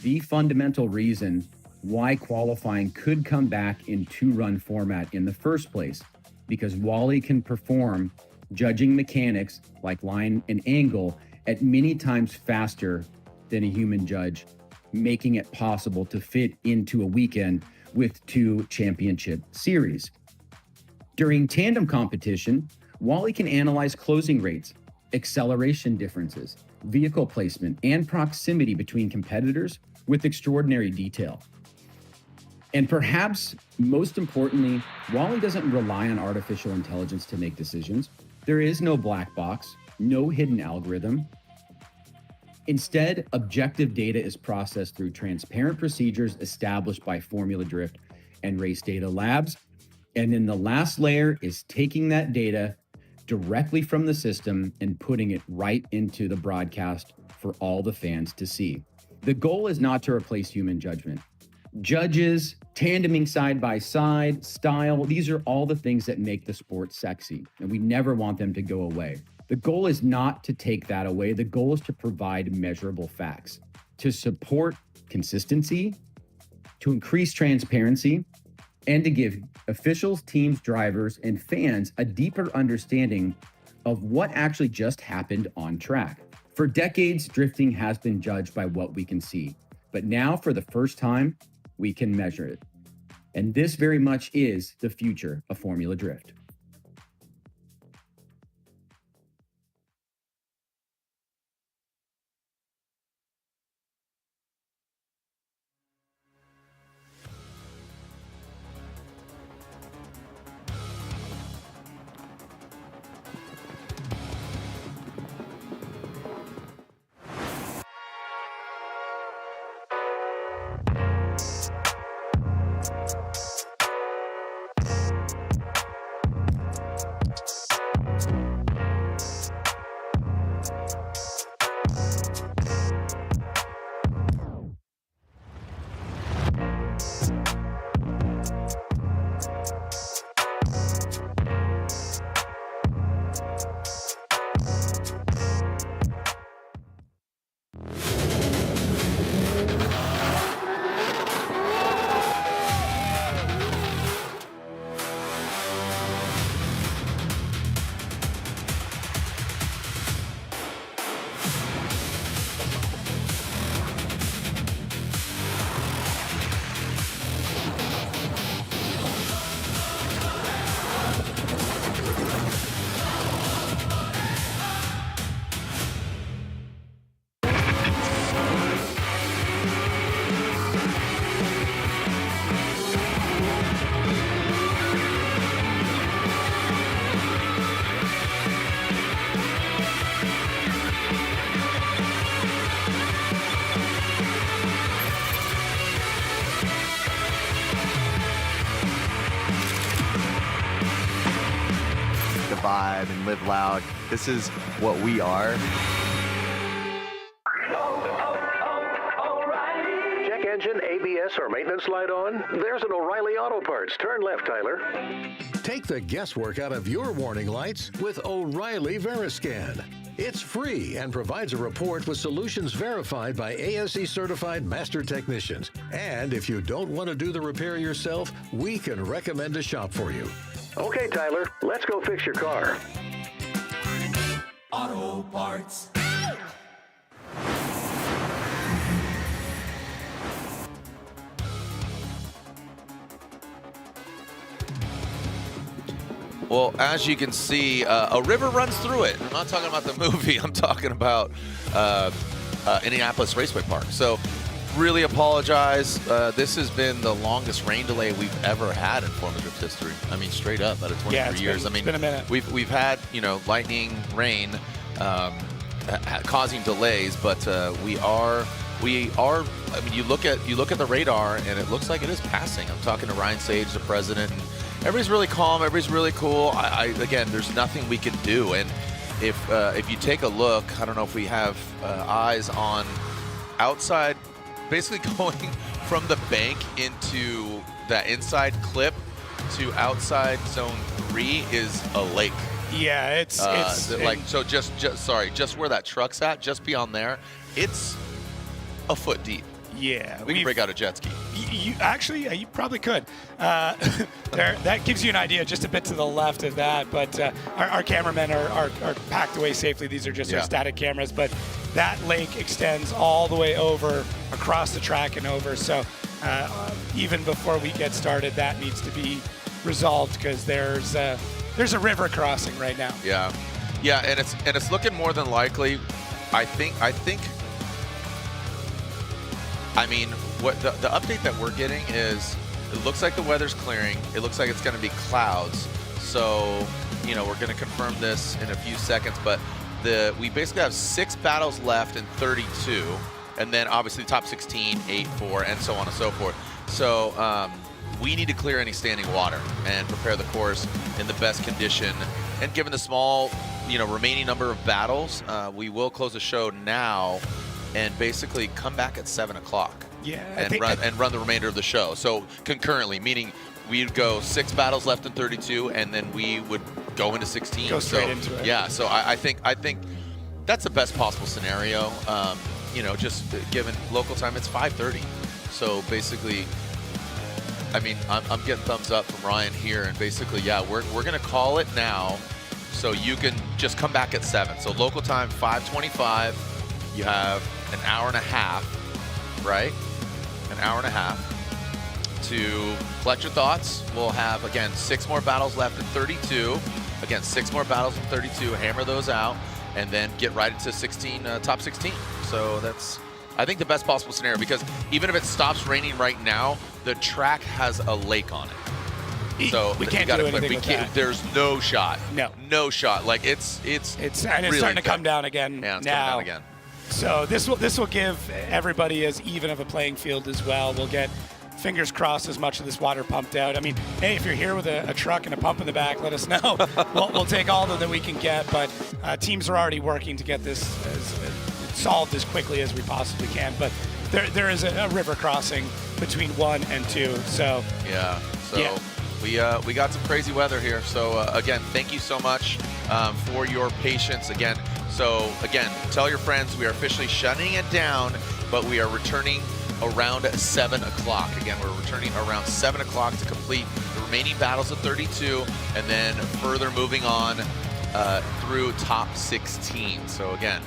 the fundamental reason why qualifying could come back in 2-run format in the first place, because Wally can perform judging mechanics like line and angle at many times faster than a human judge, making it possible to fit into a weekend with 2 championship series. During tandem competition, Wally can analyze closing rates, acceleration differences, vehicle placement, and proximity between competitors with extraordinary detail. And perhaps most importantly, Wally doesn't rely on artificial intelligence to make decisions. There is no black box, no hidden algorithm. Instead, objective data is processed through transparent procedures established by Formula Drift and Race Data Labs. And then the last layer is taking that data directly from the system and putting it right into the broadcast for all the fans to see. The goal is not to replace human judgment. Judges, tandeming side by side, style, these are all the things that make the sport sexy, and we never want them to go away. The goal is not to take that away. The goal is to provide measurable facts, to support consistency, to increase transparency, and to give officials, teams, drivers, and fans a deeper understanding of what actually just happened on track. For decades, drifting has been judged by what we can see, but now for the first time, we can measure it. And this very much is the future of Formula Drift. Vibe and live loud. This is what we are. Check engine, ABS, or maintenance light on? There's an O'Reilly Auto Parts. Turn left, Tyler. Take the guesswork out of your warning lights with O'Reilly Veriscan. It's free and provides a report with solutions verified by ASE certified master technicians. And if you don't want to do the repair yourself, we can recommend a shop for you. Okay, Tyler, let's go fix your car. Auto Parts. Well, as you can see, a river runs through it. I'm not talking about the movie. I'm talking about Indianapolis Raceway Park. So really apologize. This has been the longest rain delay we've ever had in Formula Drift history. I mean, straight up, out of 23 years. It's been a minute. We've had, you know, lightning, rain causing delays, but we are. I mean, you look at the radar, and it looks like it is passing. I'm talking to Ryan Sage, the president, and everybody's really calm. Everybody's really cool. Again, there's nothing we can do. And if you take a look, I don't know if we have eyes on outside, basically going from the bank into that inside clip to outside zone 3 is a lake. Yeah, it's like, so just where that truck's at, just beyond there, it's a foot deep. Yeah, we can break out a jet ski. You probably could. That gives you an idea just a bit to the left of that. But our cameramen are packed away safely. These are just our static cameras. But that lake extends all the way over, across the track and over. So even before we get started, that needs to be resolved because there's a river crossing right now. Yeah, and it's looking more than likely. I mean, what the update that we're getting is it looks like the weather's clearing. It looks like it's going to be clouds. So, you know, we're going to confirm this in a few seconds. But we basically have 6 battles left in 32. And then obviously top 16, 8-4, and so on and so forth. So we need to clear any standing water and prepare the course in the best condition. And given the small, remaining number of battles, we will close the show now and basically come back at 7 o'clock. Yeah, and run the remainder of the show. So concurrently, meaning we'd go 6 battles left in 32, and then we would go into 16. Go straight into it. Yeah. So I think that's the best possible scenario. Just given local time, it's 5:30. So basically, I mean, I'm getting thumbs up from Ryan here, and basically, yeah, we're gonna call it now, so you can just come back at 7. So local time 5:25. You have an hour and a half, right? An hour and a half to collect your thoughts. We'll have, again, 6 more battles left in 32. Again, 6 more battles in 32. Hammer those out, and then get right into 16, top 16. So that's, I think, the best possible scenario, because even if it stops raining right now, the track has a lake on it. So we can't do anything with that. There's no shot. No shot. Like it's and really it's starting to come down again. Yeah, it's now. coming down again. So this will give everybody as even of a playing field as well. We'll get, fingers crossed, as much of this water pumped out. I mean, hey, if you're here with a truck and a pump in the back, let us know. we'll take all that we can get. But teams are already working to get this solved as quickly as we possibly can. But there is a river crossing between 1 and 2. So yeah. So we got some crazy weather here. So again, thank you so much for your patience again. So again, tell your friends we are officially shutting it down, but we are returning around 7 o'clock. Again, we're returning around 7 o'clock to complete the remaining battles of 32, and then further moving on through top 16. So again,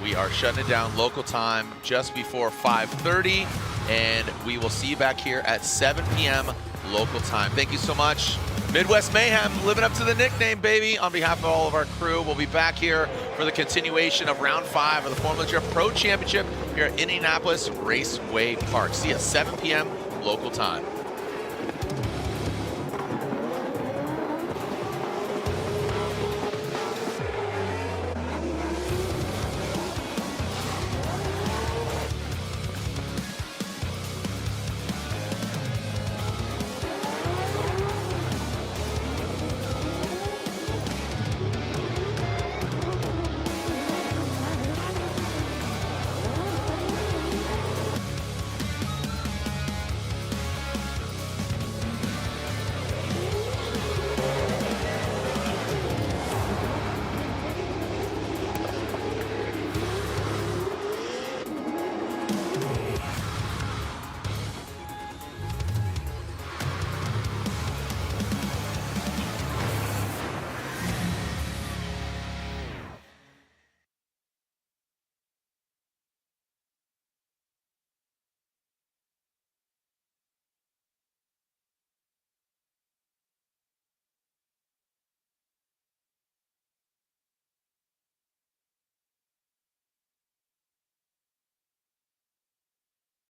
we are shutting it down local time just before 5:30, and we will see you back here at 7 p.m. local time. Thank you so much. Midwest Mayhem, living up to the nickname, baby. On behalf of all of our crew, we'll be back here for the continuation of round 5 of the Formula Drift Pro Championship here at Indianapolis Raceway Park. See you at 7 p.m. local time.